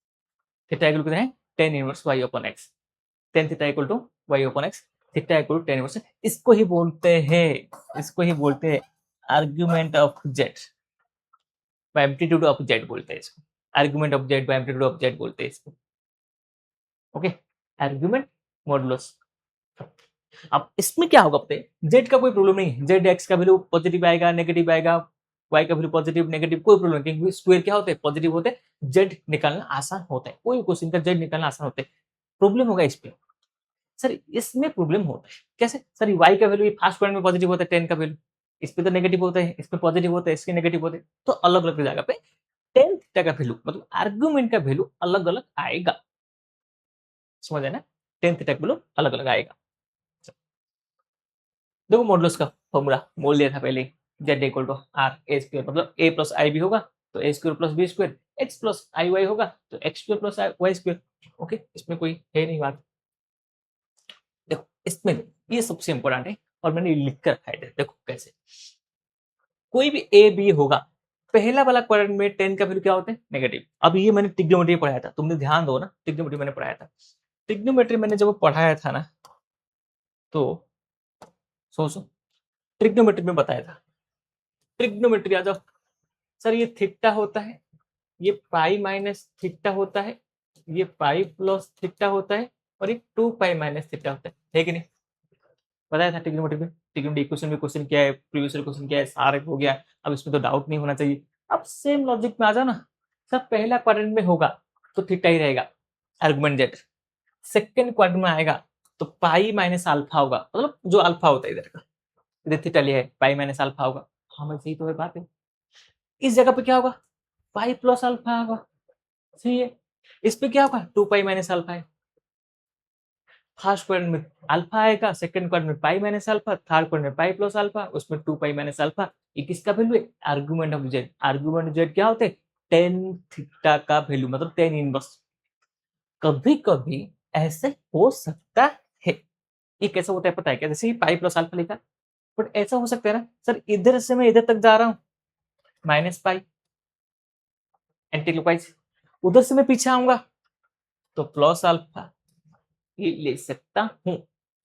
Theta equal कितना है, tan inverse y upon x, tan theta equal to y upon x, theta equal to tan inverse. इसको ही बोलते हैं, इसको ही बोलते हैं argument of z by amplitude of z बोलते हैं इसको, argument of z by amplitude of z बोलते हैं इसको। Okay, argument modulus. अब इसमें क्या होगा, पता है जेड का कोई प्रॉब्लम नहीं है, जेड एक्स का वैल्यू पॉजिटिव आएगा नेगेटिव आएगा, वाई का वैल्यू पॉजिटिव नेगेटिव कोई प्रॉब्लम नहीं, क्योंकि स्क्वायर क्या होते हैं, पॉजिटिव होते हैं, जेड निकालना आसान होता है, कोई क्वेश्चन का जेड निकालना आसान होता है। प्रॉब्लम होगा इस पे सर, इसमें प्रॉब्लम होता है कैसे सर, वाई का वैल्यू फर्स्ट पॉइंट में पॉजिटिव होता है, टेन का वैल्यू इस पे तो नेगेटिव होता है, इस पे पॉजिटिव होता है, इसके नेगेटिव होते हैं, तो अलग अलग जगह पे टेन थीटा का वैल्यू मतलब आर्गुमेंट का वैल्यू अलग अलग आएगा, समझ आए ना, टेन थीटा का वैल्यू अलग अलग आएगा। देखो मॉडुलस का फॉर्मूला बोल दिया था पहले, Z equal to R A square, मतलब ए प्लस आई भी होगा तो A square plus B square, X plus I Y होगा तो x square plus Y square. Okay, इसमें कोई है नहीं बात। देखो इसमें ये सबसे इंपॉर्टेंट है और मैंने लिख कर रखा है, देखो कैसे, कोई भी ए बी होगा, पहला वाला क्वाड्रेंट में टेन का वैल्यू क्या होता है, नेगेटिव। अब ये मैंने ट्रिग्नोमेट्री पढ़ाया था, तुमने ध्यान दो ना, ट्रिग्नोमेट्री मैंने पढ़ाया था, ट्रिग्नोमेट्री मैंने जब पढ़ाया था ना, तो सोचो ट्रिग्नोमेट्री में बताया था, ट्रिग्नोमेट्री आ जाओ सर, ये थीटा होता है, ये पाई माइनस थीटा होता है, ये पाई प्लस थीटा होता है, और ये टू पाई माइनस थीटा होता है कि नहीं, बताया था ट्रिग्नोमेट्री में। ट्रिग्नोमेट्री इक्वेशन में क्वेश्चन क्या है, प्रीवियस क्वेश्चन क्या है, सारे हो गया, अब इसमें तो डाउट नहीं होना चाहिए। अब सेम लॉजिक में आ जाओ ना सर, पहला क्वाड्रेंट में होगा तो थीटा ही रहेगा, आर्गुमेंट जेड, सेकंड क्वाड्रेंट में आएगा तो पाई माइनस अल्फा होगा, मतलब जो अल्फा होता है इधर का, इधर थीटा लिया है, पाई माइनस अल्फा होगा, हाँ मैं सही तो है बात है। इस जगह पे क्या होगा, पाई प्लस अल्फा होगा, सही है। इस पे क्या होगा, टू पाई माइनस अल्फा है, फर्स्ट क्वाड्रेंट में अल्फा आएगा, सेकंड क्वाड्रेंट में pi minus alpha, third quadrant में पाई प्लस अल्फा, उसमें टू पाई माइनस अल्फा। ये किसका वैल्यू है, argument of Z. Argument Z क्या होते हैं, टेन थीटा का वैल्यू, मतलब टेन इनवर्स। कभी कभी ऐसे हो सकता है, ये कैसे होता है पता है क्या, जैसे पाई प्लस अल्फा लिखा, बट ऐसा हो सकता है ना सर, इधर से मैं इधर तक जा रहा हूँ माइनस पाई एंटी क्लॉकवाइज, उधर से मैं पीछे आऊंगा तो प्लस अल्फा, ये ले सकता हूँ,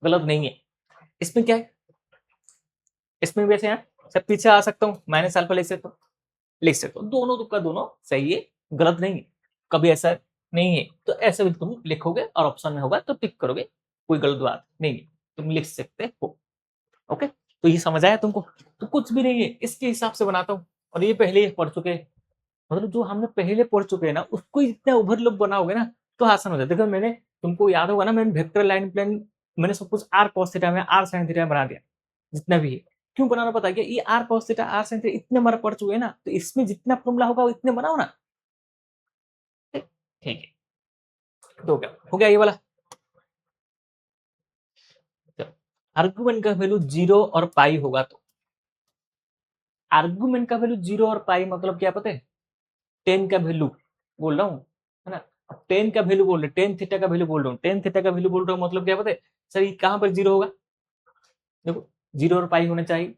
गलत नहीं है। इसमें क्या है, इसमें वैसे है सब पीछे आ सकता हूँ, माइनस अल्फा लिख सकता हूँ, दोनों का दोनों सही है, गलत नहीं है। कभी ऐसा नहीं है तो ऐसे भी तुम लिखोगे और ऑप्शन में होगा तो टिक करोगे, कोई गलत बात नहीं है, तुम लिख सकते हो। ओके, तो ये समझ आया तुमको? तो कुछ भी नहीं है, इसके हिसाब से बनाता हूँ। और ये पहले ही पढ़ चुके हैं, मतलब जो हमने पहले पढ़ चुके हैं ना उसको इतना ओवरलैप बनाओगे ना तो आसान हो जाता है। देखो मैंने, तुमको याद होगा ना, मैंने वेक्टर लाइन प्लेन मैंने सब कुछ आर कॉस थीटा में आर साइन थीटा में बना दिया जितना भी है। क्यों बनाना पता है क्या? ये r cos theta r sine theta इतने हमारा पढ़ चुके हैं ना, तो इसमें जितना फॉर्मूला होगा वो इतने बनाओ ना। ठीक है, तो क्या हो गया ये वाला। आर्गुमेंट का वैल्यू 0 और पाई होगा तो, आर्गुमेंट का वैल्यू 0 और पाई मतलब क्या पता है? 10 का वैल्यू बोल रहा हूँ, है ना। अब 10 का वैल्यू बोल रहे, 10 थीटा का वैल्यू बोल रहा हूँ, 10 थीटा का वैल्यू बोल रहा हूँ, मतलब क्या पता है सर? ये कहां पर 0 होगा? देखो 0 और पाई होना चाहिए,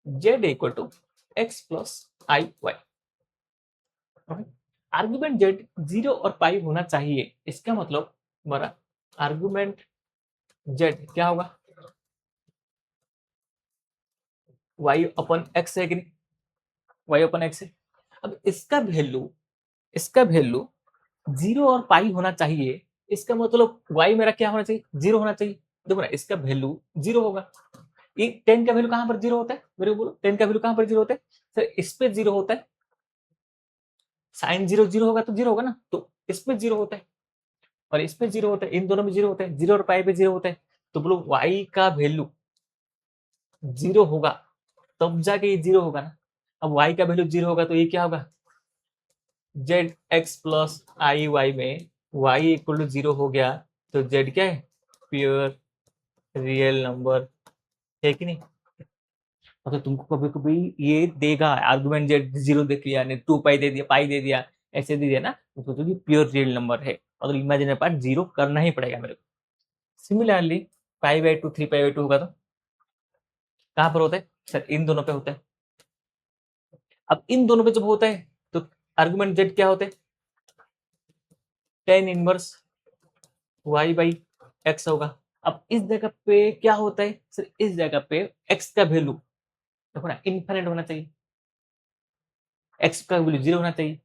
z equal to x plus I y. Argument z 0 और पाई होना चाहिए, इसका मतलब हमारा आर्गुमेंट z क्या होगा? y अपन x है कि नहीं? y अपन x है। अब इसका वैल्यू 0 और पाई होना चाहिए, इसका मतलब y मेरा क्या होना चाहिए? 0 होना चाहिए। देखो ना, इसका वैल्यू 0 होगा। ये 10 का वैल्यू कहां पर 0 होता है? मेरे को बोलो 10 का वैल्यू कहां पर 0 होता है? सर इस पे 0 होता है, साइन 0 0 होगा तो 0 होगा ना, तो इस पे 0 होता है और इस पे 0 होता है, इन दोनों में 0 होता है, 0 और पाई पे 0 होता है। तो बोलो y का वैल्यू 0 होगा तब जाके ये 0 होगा ना। अब y का वैल्यू 0 होगा तो ये क्या होगा? जेड एक्स प्लस आई वाई में y इक्वल टू 0 हो गया तो z क्या है? प्योर रियल नंबर है कि नहीं? मतलब तुमको कभी कभी ये देगा आर्गुमेंट जेड 0 दे दिया, ने 2 पाई दे दिया, पाई दे दिया, ऐसे दे दिया ना, तो सोचो कि प्योर रियल नंबर है, मतलब इमेजिनरी पार्ट 0 करना ही पड़ेगा मेरे को। Similarly pi by two 3 pi by 2 होगा तो कहां पर होता है? सर इन दोनों पे होता है। अब इन दोनों पे जब होता है तो आर्गुमेंट जेड क्या होता है? Tan inverse y by x होगा। अब इस जगह पे क्या होता है? सर इस जगह पे एक्स का वैल्यू देखो ना इनफाइनाइट होना चाहिए, एक्स का वैल्यू 0 होना चाहिए।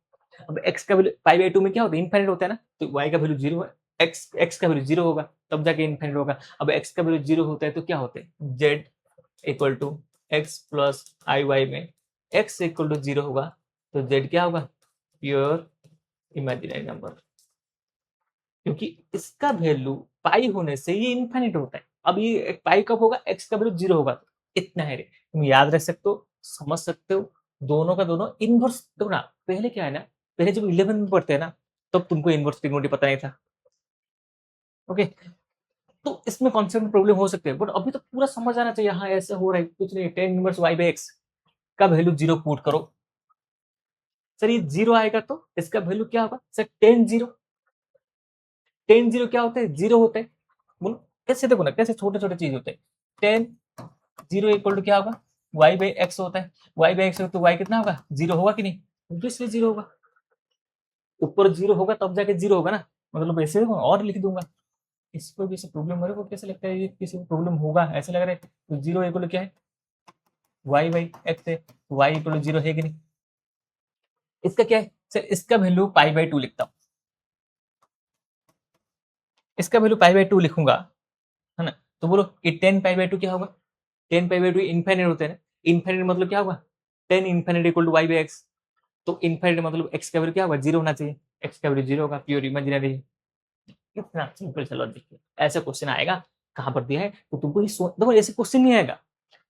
अब एक्स का वैल्यू पाई बाई 2 में क्या होता है? इनफाइनाइट होता है ना, तो वाई का वैल्यू 0 है, एक्स एक्स का वैल्यू 0 होगा तब जाके इनफाइनाइट होगा। अब एक्स का वैल्यू 0 होता है तो क्या होता है? Z equal to x plus I y में एक्स इक्वल टू 0 होगा तो जेड क्या होगा? प्योर इमेजिनरी नंबर, क्योंकि इसका वैल्यू पाई होने से ये इनफाइनाइट होता है। अब ये पाई कब होगा? एक्स का वैल्यू 0 होगा तो इतना है रे। तुम याद रख सकते हो, समझ सकते हो, दोनों का दोनों इनवर्स। देखो ना, पहले क्या है ना, पहले जब 11 में पढ़ते हैं ना तब तुमको इनवर्स ट्रिग्नोमेट्री पता नहीं था। ओके, तो इसमें कॉन्सेप्ट में प्रॉब्लम हो सकते हैं, बट अभी तो पूरा समझ आना चाहिए। हाँ ऐसे हो रहा है, कुछ नहीं, tan inverse y by x का वैल्यू 0 पुट करो। सर ये 0 आएगा तो इसका वैल्यू क्या होगा? सर टेन 0, टेन 0 क्या होता है? 0 होता है। बोलो कैसे? देखो ना कैसे छोटे छोटे चीज होते हैं। टेन 0 इक्वल टू क्या होगा? वाई बाई एक्स होता है, वाई बाई एक्स तो वाई कितना होगा? 0 होगा कि नहीं? ऑब्वियसली 0 होगा, ऊपर 0 होगा तब जाके 0 होगा ना। मतलब ऐसे और लिख दूंगा, इसको भी प्रॉब्लम मेरे को कैसे लगता है ये किसी को प्रॉब्लम होगा ऐसे लग रहा है। तो 0 इक्वल टू क्या है? वाई बाई एक्स है, वाई इक्वल टू 0 है कि नहीं? इसका क्या है? सर इसका वैल्यू पाई बाई 2 लिखता हूँ, इसका वैल्यू पाई बाई 2 लिखूंगा, है ना। तो बोलो कि 10 पाई बाई 2 क्या होगा? 10 पाई बाई 2 इनफाइनाइट होते हैं ना, इनफाइनाइट मतलब क्या होगा? 10 infinite equal to y by x. तो इनफाइनाइट मतलब एक्स का वैल्यू क्या होगा? 0 होना चाहिए, एक्स का वैल्यू 0 होगा, प्योर इमेजिनरी। इतना सिंपल सा लॉजिक। ऐसा क्वेश्चन आएगा, कहां पर दिया है तो तुमको ये देखो, ऐसे क्वेश्चन नहीं आएगा।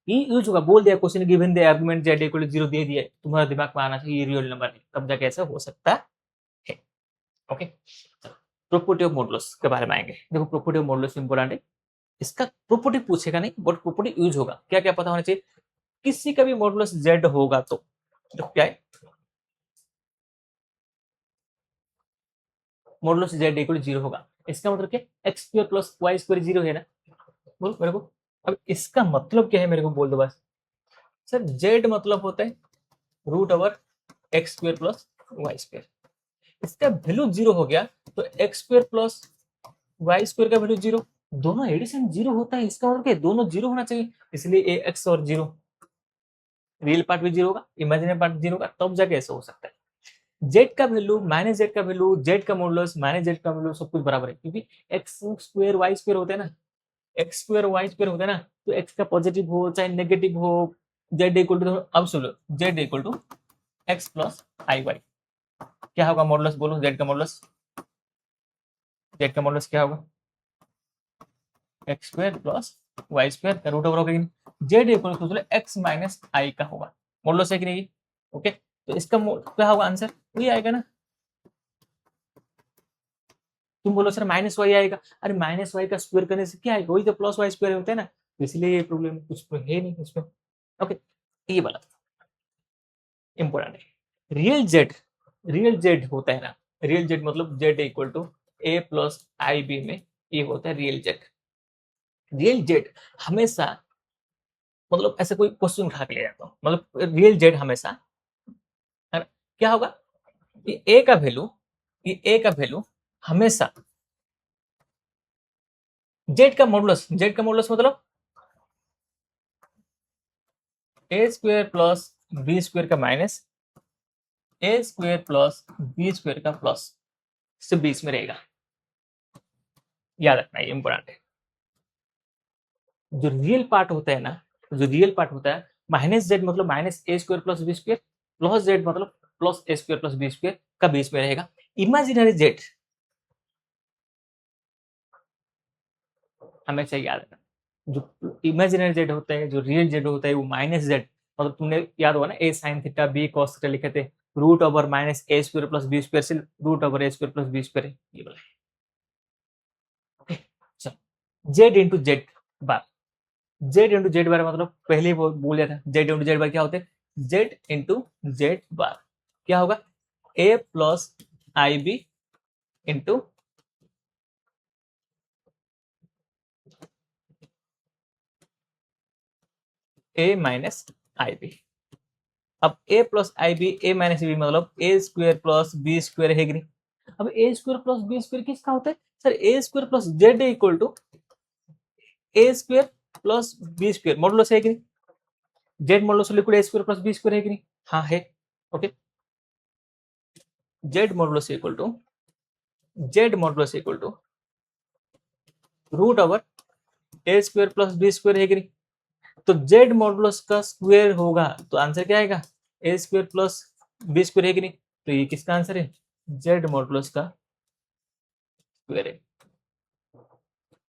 ये यूज होगा, बोल दिया question given the argument z equal to 0 दे दिया, तुम्हारा दिमाग में आना चाहिए ये रियल नंबर है, तब जाके ऐसा हो सकता है। ओके, प्रॉपर्टी ऑफ मॉडुलस के बारे में आएंगे। देखो प्रॉपर्टी ऑफ मॉडुलस इंपॉर्टेंट है, इसका प्रॉपर्टी पूछेगा नहीं बट प्रॉपर्टी यूज होगा। क्या क्या पता होना चाहिए? किसी का भी मॉडुलस जेड होगा तो क्या है? मॉडुलस जेड इक्वल 0 होगा, इसका मतलब क्या? X square plus Y square 0 है ना। बोल मेरे को, अब इसका मतलब क्या है मेरे को बोल दो बस। सर जेड मतलब होता है root over x square plus Y square, इसका वैल्यू 0 हो गया तो x square plus Y square का वैल्यू 0, दोनों एडिशन 0 होता है, इसका मतलब क्या? दोनों 0 होना चाहिए, इसलिए ए एक्स और 0, रियल पार्ट भी 0 होगा, इमेजिनरी पार्ट 0 होगा, तब जाके ऐसा हो सकता है। जेड का वैल्यू माइनस जेड का वैल्यू, जेड का मॉडुलस माइनस जेड का वैल्यू सब कुछ बराबर है, क्योंकि एक्स स्क्वायर वाई स्क्वायर होते हैं ना, एक्स स्क्वायर वाई स्क्वायर होता है ना, तो एक्स का पॉजिटिव हो चाहे नेगेटिव हो, जेड इक्वल टू, अब सुनो, z equal to x plus I y, क्या होगा मॉडुलस, बोलो जेड का मॉडुलस, जेड का मॉडुलस क्या होगा, x square plus Y square का रूट ओवर होगा, Z equal to x minus I का होगा, मॉडुलस है कि नहीं, ओके, तो इसका क्या होगा आंसर, वही आएगा ना। तुम बोलो सर माइनस वाई आएगा, अरे माइनस वाई का स्क्वायर करने से क्या आएगा, वही तो प्लस वाई स्क्वायर होता है ना, तो इसलिए ये प्रॉब्लम कुछ तो है नहीं इसमें, ओके, ये वाला इंपॉर्टेंट है। रियल जेड होता है ना, रियल जेड मतलब z equal to A plus I b में, ये होता है रियल जेड। रियल जेड हमेशा, मतलब ऐसे कोई क्वेश्चन उठा के ले जाता हूँ, मतलब रियल जेड हमेशा क्या होगा, ये ए का वैल्यू, ये ए का वैल्यू हमेशा जेड का मॉडुलस मतलब a square plus B square का minus A square plus B square का प्लस से बीच में रहेगा, याद रखना ये इंपॉर्टेंट है। जो रियल पार्ट होता है ना, जो रियल पार्ट होता है माइनस जेड मतलब minus A square plus B square, plus Z मतलब plus A square plus B square का बीच में रहेगा। इमेजिनरी जेड हमेशा याद रखना, जो इमेजिनरी जेड होता है, जो रियल जेड होता है वो माइनस जेड, मतलब तुमने याद होगा ना A sine theta B cos theta लिखे थे, root over minus A square plus B square से रूट ओवर ए स्क्वायर प्लस बी स्क्वायर, ये वाला, चलो Z into Z bar, Z into Z bar मतलब पहले ही बोल दिया था, जेड इंटू जेड बार क्या होते हैं, जेड इंटू जेड बार क्या होगा, a plus I b into a minus I b. अब a plus I B, A minus b मतलब a square plus B square है कि नहीं, अब a square plus B square किसका होता है sir, a square plus z equal to a square plus B square, modulus है कि नहीं, z modulus liquid a square plus B square है कि नहीं, हाँ है, okay, Z modulus equal to, z modulus equal to root over A square plus B square है कि नहीं, तो जेड मॉडुलस का स्क्वायर होगा तो आंसर क्या आएगा, ए स्क्वायर प्लस बी स्क्वायर है कि नहीं, तो ये किसका आंसर है, जेड मॉडुलस का स्क्वायर है।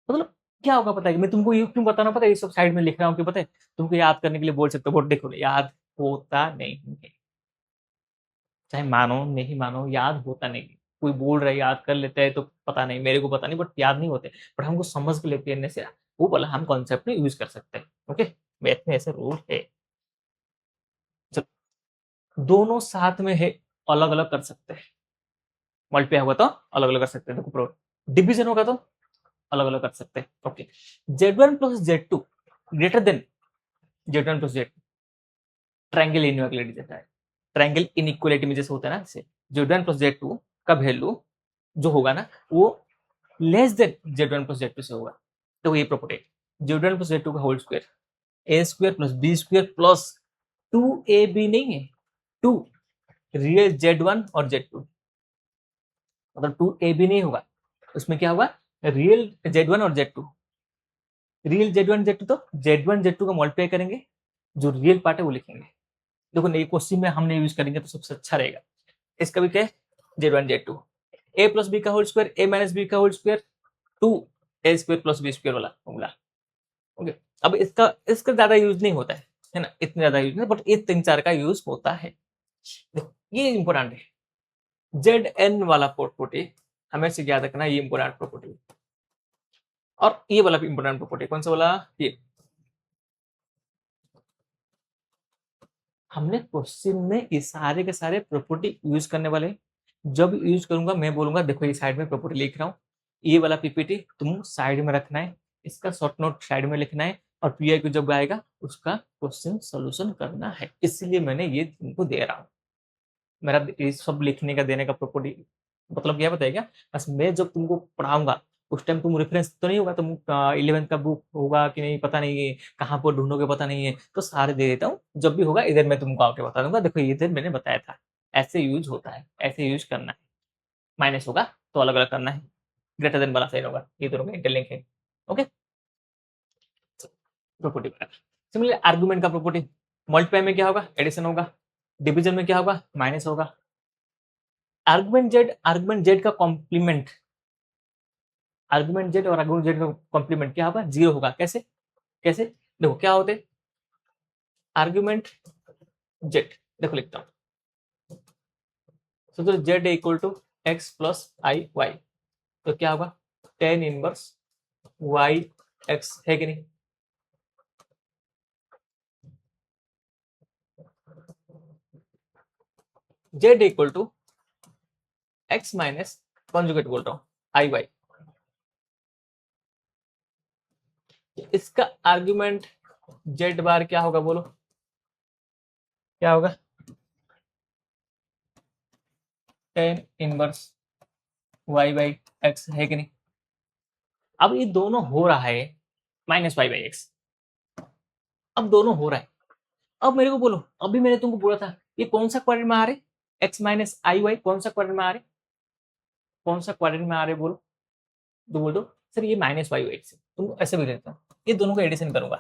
मतलब क्या होगा पता है, मैं तुमको ये क्यों बताना, पता है ये सब साइड में लिख रहा हूँ क्यों पता है, तुमको याद करने के लिए बोल सकते हो, बट देखो याद होता नहीं है, चाहे मानो नहीं मानो याद होता नहीं, कोई बोल रहा है याद कर लेते हैं तो पता नहीं, मेरे को पता नहीं, बट याद नहीं होते, बट हमको समझ के लेते से वो बोला हम कॉन्सेप्ट में यूज कर सकते हैं, ओके, मैथ में ऐसे रूल है। चलो दोनों साथ में है, अलग अलग कर सकते हैं, मल्टीप्लाई होगा तो अलग अलग कर सकते हैं, देखो डिवीजन होगा तो अलग अलग कर सकते हैं, okay, Z1 plus Z2 greater than Z1 plus Z2, triangle inequality देता है, ट्रायंगल इनइक्वालिटी में जैसे होता है ना, जैसे Z1 प्लस Z2 का वैल्यू जो होगा ना वो less than Z1 plus Z2 से होगा, तो ये प्रॉपर्टी Z1 प्लस Z2 का whole square, A square plus B square plus 2ab नहीं है, 2 रियल Z1 और Z2, मतलब 2ab नहीं होगा, उसमें क्या होगा, रियल Z1 और Z2, रियल Z1 Z2 तो Z1 Z2 का मल्टीप्लाई करेंगे, जो रियल पार्ट है वो लिखेंगे, देखो नई क्वेश्चन में हमने यूज करेंगे तो सबसे अच्छा रहेगा, इसका भी क्या है Z1 Z2, ए प्लस बी का होल स्क्वायर, ए माइनस बी का होल स्क्वायर, 2 ए स्क्वायर प्लस बी स्क्वायर वाला फॉर्मूला, ओके, अब इसका इसका ज्यादा यूज नहीं होता है ना, इतने ज्यादा यूज नहीं, बट ये 3-4 का यूज होता है, देखो ये इंपॉर्टेंट है, जेड एन वाला प्रॉपर्टी हमें से याद रखना, ये इंपॉर्टेंट प्रॉपर्टी, और ये वाला भी इंपॉर्टेंट प्रॉपर्टी, कौन सा वाला, ये हमने क्वेश्चन में ये सारे के सारे प्रॉपर्टी यूज करने वाले, जब यूज करूंगा मैं बोलूंगा देखो ये साइड में प्रॉपर्टी लिख रहा हूँ, ये वाला पीपीटी तुम साइड में रखना है, इसका शॉर्ट नोट साइड में लिखना है, और पीआई को जब आएगा उसका क्वेश्चन सोल्यूशन करना है, इसलिए मैंने ये तुमको दे रहा हूँ, मेरा ये सब लिखने का देने का प्रॉपर्टी मतलब क्या बताएगा, बस मैं जब तुमको पढ़ाऊंगा उस टाइम तुम रेफरेंस तो नहीं होगा, तुम 11th का बुक होगा कि नहीं पता नहीं है, कहाँ पर ढूंढोगे पता नहीं है, तो सारे दे देता हूँ, जब भी होगा इधर मैं तुमको आके बता दूंगा, देखो ये इधर मैंने बताया था, ऐसे यूज होता है, ऐसे यूज करना है। माइनस होगा तो अलग अलग करना है, ग्रेटर देन वाला साइन होगा, ये दोनों का इंटरलिंक है। ओके, प्रॉपर्टी सिमिलर आर्गुमेंट का प्रॉपर्टी, मल्टीप्लाई में क्या होगा, एडिशन होगा, डिवीजन में क्या होगा, माइनस होगा। आर्गुमेंट जेड का कॉम्प्लीमेंट, आर्गुमेंट जेड और आर्गुमेंट जेड का कॉम्प्लीमेंट क्या होगा, जीरो होगा। कैसे कैसे, देखो क्या होते, आर्गुमेंट जेड, देखो लिखता हूं, तो z equal to x plus I y, तो क्या होगा, टेन इनवर्स वाई एक्स, है कि नहीं। Z equal to x minus conjugate बोल रहा हूं, आई वाई, इसका आर्गुमेंट जेड बार क्या होगा, बोलो क्या होगा, tan inverse y by x, है कि नहीं। अब ये दोनों हो रहा है माइनस वाई बाई एक्स, अब दोनों हो रहा है। अब मेरे को बोलो, अभी मैंने तुमको बोला था ये कौन सा क्वाड्रेंट में आ रहे, एक्स माइनस आई वाई कौन सा क्वाड्रेंट में आ रहे, कौन सा क्वाड्रेंट में आ रहे, बोलो, तो बोल दो सर ये माइनस वाई एक्स, तुम ऐसे भी लेते हो, ये दोनों का एडिशन करूंगा,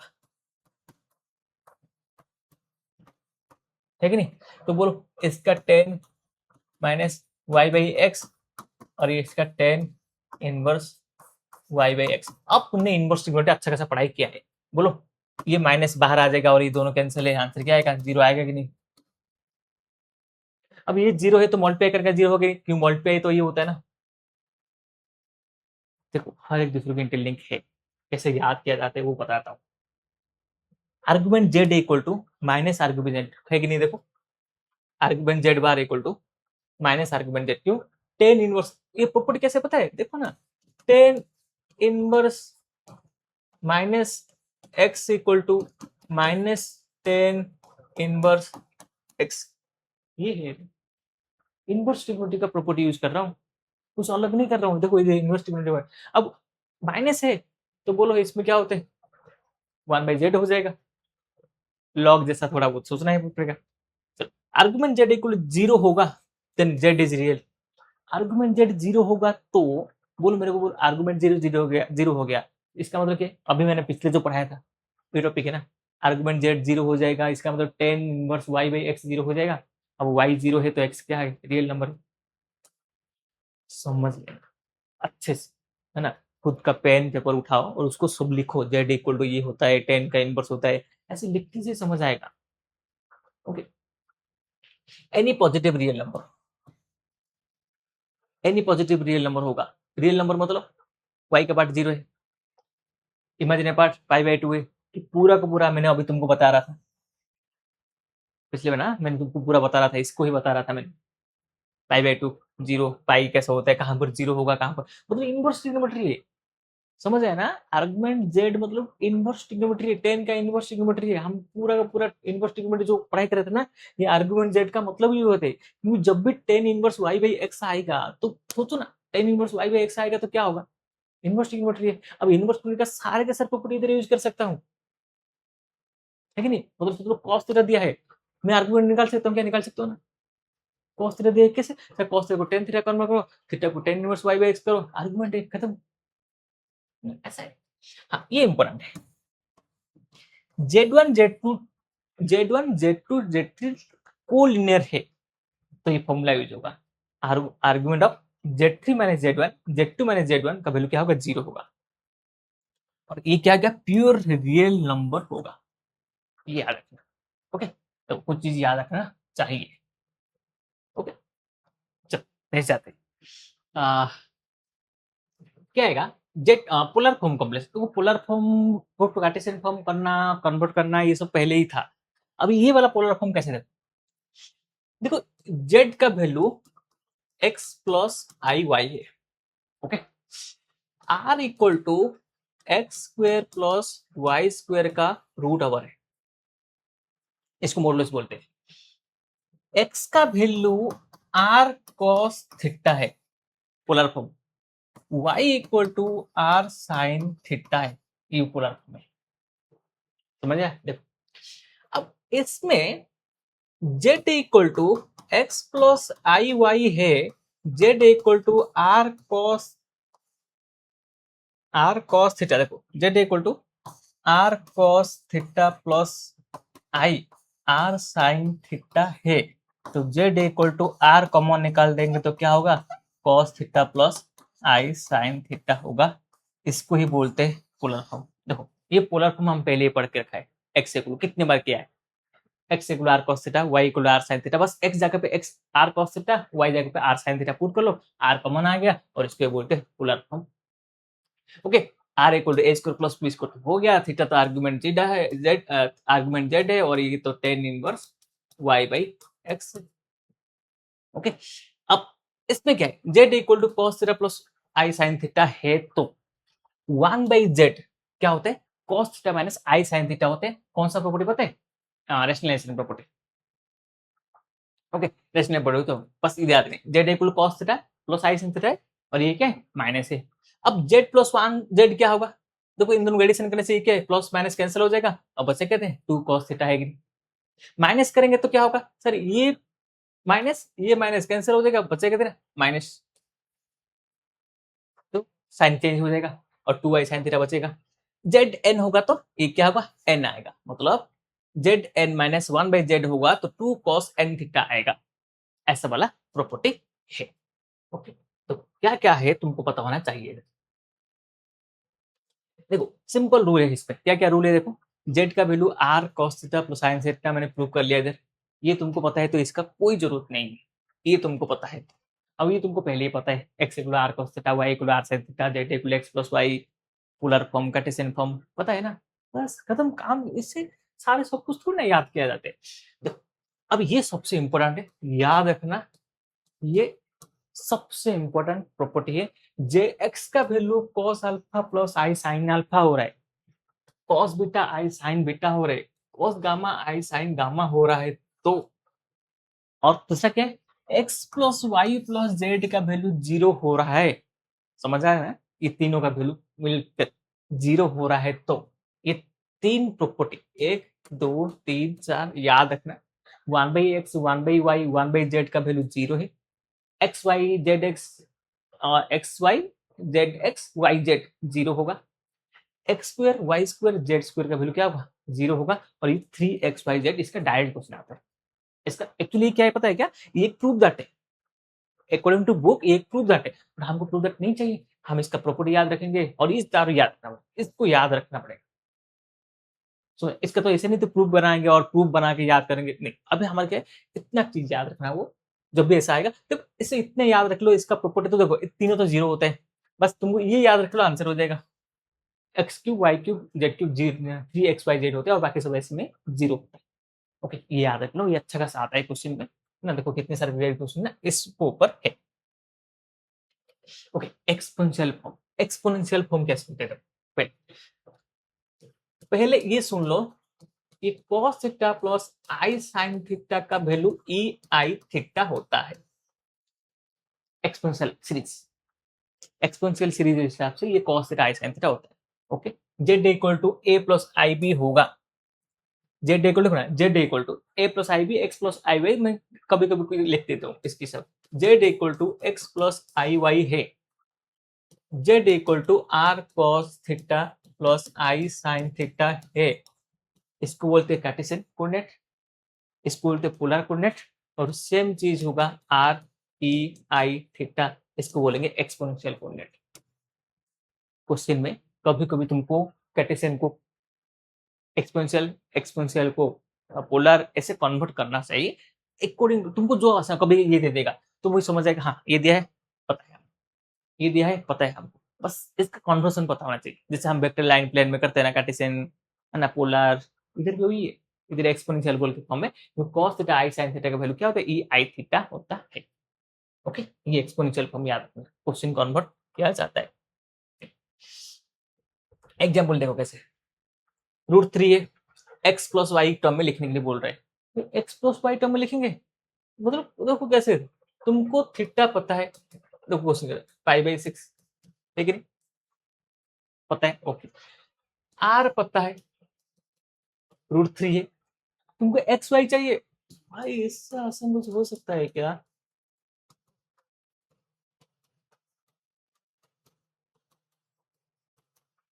है कि नहीं। तो बोलो इसका tan minus y by x और ये इसका tan inverse y by x. अब तुमने इनवर्स ट्रिग्नोमेट्री अच्छा खासा पढ़ाई किया है, बोलो ये माइनस बाहर आ जाएगा और ये दोनों कैंसिल है, आंसर क्या आएगा, जीरो आएगा कि नहीं। अब ये जीरो है तो मल्टीप्लाई करके जीरो हो गई, क्यों मल्टीप्लाई तो ये होता है ना। देखो हर एक दूसरे के इंटरलिंक है, कैसे याद किया जाता है वो बताता हूँ। Argument z equal to minus argument z, है कि नहीं, देखो argument z bar equal to minus argument z, क्यों, टेन इनवर्स, ये प्रॉपर्टी कैसे पता है, देखो ना, tan inverse minus x equal to minus tan inverse x, ये है इनवर्स ट्रिग्नोमेट्री का प्रॉपर्टी यूज कर रहा हूँ, कुछ अलग नहीं कर रहा हूँ। देखो ये इनवर्स ट्रिग्नोमेट्री, अब माइनस है तो बोलो इसमें क्या होते हैं, वन बाई जेड हो जाएगा, लॉग जैसा थोड़ा बहुत सोचना है पड़ेगा। आर्गुमेंट जेड इक्वल जीरो होगा then z is real, argument z zero होगा तो बोलो मेरे को, बोलो आर्गुमेंट जीरो जीरो हो गया, जीरो हो गया, इसका मतलब क्या, अभी मैंने पिछले जो पढ़ाया था ये टॉपिक है ना, आर्गुमेंट जेड जीरो हो जाएगा, इसका मतलब tan inverse y by x zero हो जाएगा। अब वाई जीरो है तो एक्स क्या है, रियल नंबर है, समझ लेना अच्छे से, है ना। खुद का पेन पेपर उठाओ और उसको सब लिखो, जेड इक्वल टू ये होता है, टेन का इनवर्स होता है, ऐसे लिखने से समझ आएगा। Okay, any positive real number, any positive real number होगा, रियल नंबर मतलब वाई का पार्ट जीरो है, imaginary part pi by two है, कि पूरा का पूरा मैंने अभी तुमको बता रहा था, पिछले में ना मैंने तुमको पूरा बता रहा था, इसको ही बता रहा था मैंने, पाई बाई टू जीरो, पाई कैसा होता है, कहां पर जीरो होगा, कहां पर, मतलब इनवर्स ट्रिग्नोमेट्री है, समझ आया ना। आर्गुमेंट जेड मतलब इनवर्स ट्रिग्नोमेट्री है, टेन का इनवर्स ट्रिग्नोमेट्री है, हम पूरा का पूरा इनवर्स ट्रिग्नोमेट्री जो पढ़ाई कर रहे थे ना, ये आर्गुमेंट जेड का मतलब ही होते हैं, क्योंकि जब भी tan inverse y by x आएगा तो सोचो ना, tan inverse y by x आएगा तो क्या होगा, इनवर्स ट्रिग्नोमेट्री है। अब इनवर्स ट्रिग्नोमेट्री का सारे के सारे प्रॉपर्टी इधर यूज कर सकता हूँ, है कि नहीं, मतलब सोचो कॉस थीटा दिया है, मैं आर्गुमेंट निकाल सकता हूँ, क्या निकाल सकता हूँ ना, कॉस थीटा दिया है, कैसे, कॉस थीटा को टेन थीटा कन्वर्ट करो, थीटा को tan inverse y by x करो, आर्गुमेंट है खत्म, ऐसा है। हाँ ये इंपॉर्टेंट है, z one z two, z one z two z three को लिनियर है, तो ये फॉर्मूला यूज होगा, argument of z three minus z one, z two minus z one का वैल्यू क्या होगा, जीरो होगा, और ये क्या क्या प्योर रियल नंबर होगा, ये याद रखना। ओके, तो कुछ चीज याद रखना चाहिए। ओके, चलो नेक्स्ट जाते हैं। क्या आएगा, जेट पोलर फॉर्म कॉम्प्लेक्स, तो पोलर फॉर्म को कार्टेशियन फॉर्म करना, कन्वर्ट करना, ये सब पहले ही था, अभी ये वाला पोलर फॉर्म कैसे रहता, देखो जेड का वैल्यू एक्स प्लस आई वाई है, okay, r equal to x square plus y square का रूट ओवर है, इसको मॉडुलस बोलते हैं। एक्स का वैल्यू आर कॉस थीटा है, polar form, y equal to r sine theta है, ये पोलर फॉर्म है, समझ आया। देखो अब इसमें z equal to x plus I y है, Z equal to r cos theta. देखो z equal to r cos theta plus i r sine theta है, तो z equal to r common निकाल देंगे तो क्या होगा, cos theta plus i sine theta होगा। इसको ही बोलते हैं पोलर फॉर्म। देखो ये पोलर फॉर्म हम पहले ही पढ़ के रखा है, एक्स इक्वल कितने बार किया है, x equal r cos theta, y equal r sine theta. बस एक्स जगह पे x r cos theta, y जगह पे आर साइन थीटा पुट कर लो, आर कॉमन आ गया और इसको बोलते हैं polar form. Okay, r equal to a square plus B square हो गया, थीटा तो आर्गुमेंट जेड है, जेड आर्गुमेंट जेड है, और ये तो tan inverse y by x. Okay, अब इसमें क्या है, Z equal to cos theta plus i sine theta है, तो वन बाई जेड क्या होते हैं, cos theta minus i sine theta होते हैं। कौन सा प्रॉपर्टी पता है, rationalisation property. Okay, rational property, तो बस ये याद नहीं, z equal cos theta plus i sine theta है, और ये क्या है, माइनस है। अब जेड प्लस वन जेड क्या होगा, देखो इन दोनों एडिशन करने से ये क्या है, प्लस माइनस कैंसिल हो जाएगा, अब बच्चे कहते हैं टू कॉस थीटा है। माइनस करेंगे तो क्या होगा सर, ये माइनस कैंसिल हो जाएगा, बचेगा तेरा माइनस, तो साइन चेंज हो जाएगा और टू आई साइन थीटा बचेगा। जेड एन होगा तो ये क्या होगा, एन आएगा, मतलब z n minus one by z होगा तो टू कॉस एन थीटा आएगा, ऐसा वाला प्रॉपर्टी है। ओके, तो क्या क्या है तुमको पता होना चाहिए। देखो सिंपल रूल है इसमें, क्या क्या रूल है देखो, जेड का value r cos theta plus sine theta मैंने प्रूव कर लिया इधर, ये तुमको पता है तो इसका कोई जरूरत नहीं है, ये तुमको पता है। अब ये तुमको पहले ही पता है, x equal r cos theta, y equal r sine theta, z equal x plus y, polar form Cartesian form पता है ना, बस खत्म काम। इससे सारे सब कुछ थोड़ी ना याद किया जाते हैं। देखो अब ये सबसे इंपॉर्टेंट है, याद रखना, ये सबसे इंपॉर्टेंट प्रॉपर्टी है। जे एक्स का value cos alpha plus i sine alpha हो रहा है, cos beta i sine beta हो रहा है, cos gamma i sine gamma हो रहा है, तो और दूसरा क्या है, x plus y plus z का वैल्यू जीरो हो रहा है, समझ आया ना, ये तीनों का वैल्यू मिलकर जीरो हो रहा है, तो ये तीन प्रॉपर्टी, एक दो तीन चार याद रखना, one by x one by y one by z का वैल्यू जीरो है, x y z x x y z x y z zero होगा, x square y square z square का वैल्यू क्या होगा, जीरो होगा, और ये थ्री एक्स वाई जेड इसका डायरेक्ट क्वेश्चन आता है। इसका एक्चुअली क्या है पता है क्या, ये प्रूव दैट है, अकॉर्डिंग टू बुक ये प्रूव दैट है, बट हमको प्रूव दैट नहीं चाहिए, हम इसका प्रॉपर्टी याद रखेंगे और इस चारों याद रखना पड़ेगा, इसको याद रखना पड़ेगा। सो इसका तो ऐसे नहीं तो प्रूफ बनाएंगे और प्रूफ बना के याद करेंगे, नहीं, अभी हमारे क्या है, इतना चीज याद रखना है, वो जब भी ऐसा आएगा तो इसे इतने याद रख लो, इसका प्रॉपर्टी तो देखो तीनों तो जीरो होते हैं, बस तुमको ये याद रख लो आंसर हो जाएगा, x cube y cube z cube जी थ्री एक्स वाई जेड होते हैं और बाकी सब ऐसे में जीरो होता है। ओके, ये याद रख लो, ये अच्छा खासा आता है क्वेश्चन में ना, देखो कितने सारे रिलेटेड क्वेश्चन ना इस ऊपर है। ओके, एक्सपोनेंशियल फॉर्म कैसे होते हैं, पहले ये सुन लो, ये cos theta plus i sine theta का वैल्यू ई आई थीटा होता है, एक्सपोनेंशियल सीरीज, एक्सपोनेंशियल सीरीज के हिसाब से ये cos theta i sine theta होता है। Okay, z equal to A plus I b होगा, Z equal to z equal to A plus I b x plus I y, मैं कभी कभी लिख देता हूँ इसकी सब, z equal to x plus I y है, Z equal to r cos theta plus i sine theta है, इसको बोलते हैं कार्टेशियन कोऑर्डिनेट, इसको बोलते हैं पोलर कोऑर्डिनेट, और सेम चीज होगा आर ई आई थीटा, इसको बोलेंगे एक्सपोनेंशियल कोऑर्डिनेट। क्वेश्चन में कभी कभी तुमको कार्टेशियन को एक्सपोनेंशियल, एक्सपोनेंशियल को पोलर ऐसे कन्वर्ट करना चाहिए, अकॉर्डिंग तुमको जो आसान, कभी ये दे देगा तो वही समझ जाएगा, हाँ ये दिया है पता है, ये दिया है पता है हमको, बस इसका कन्वर्सन पता होना चाहिए, जैसे हम वेक्टर लाइन प्लेन में करते हैं ना कार्टेशियन है ना, पोलर, इधर भी वही है, इधर एक्सपोनेंशियल बोल के फॉर्म में cos थीटा आई sin थीटा का वैल्यू क्या होता है, ई आई थीटा होता है। ओके, ये एक्सपोनेंशियल फॉर्म याद रखना, क्वेश्चन कन्वर्ट किया जाता है। एग्जांपल देखो कैसे, रूट थ्री है, एक्स प्लस वाई टर्म में लिखने के लिए बोल रहे हैं, एक्स प्लस वाई टर्म में लिखेंगे, मतलब देखो कैसे, तुमको थीटा पता है, देखो क्वेश्चन पाई बाई सिक्स, ठीक है, पता है, ओके, आर पता है, रूट थ्री है, तुमको एक्स वाई चाहिए, भाई इससे आसान कुछ हो सकता है क्या?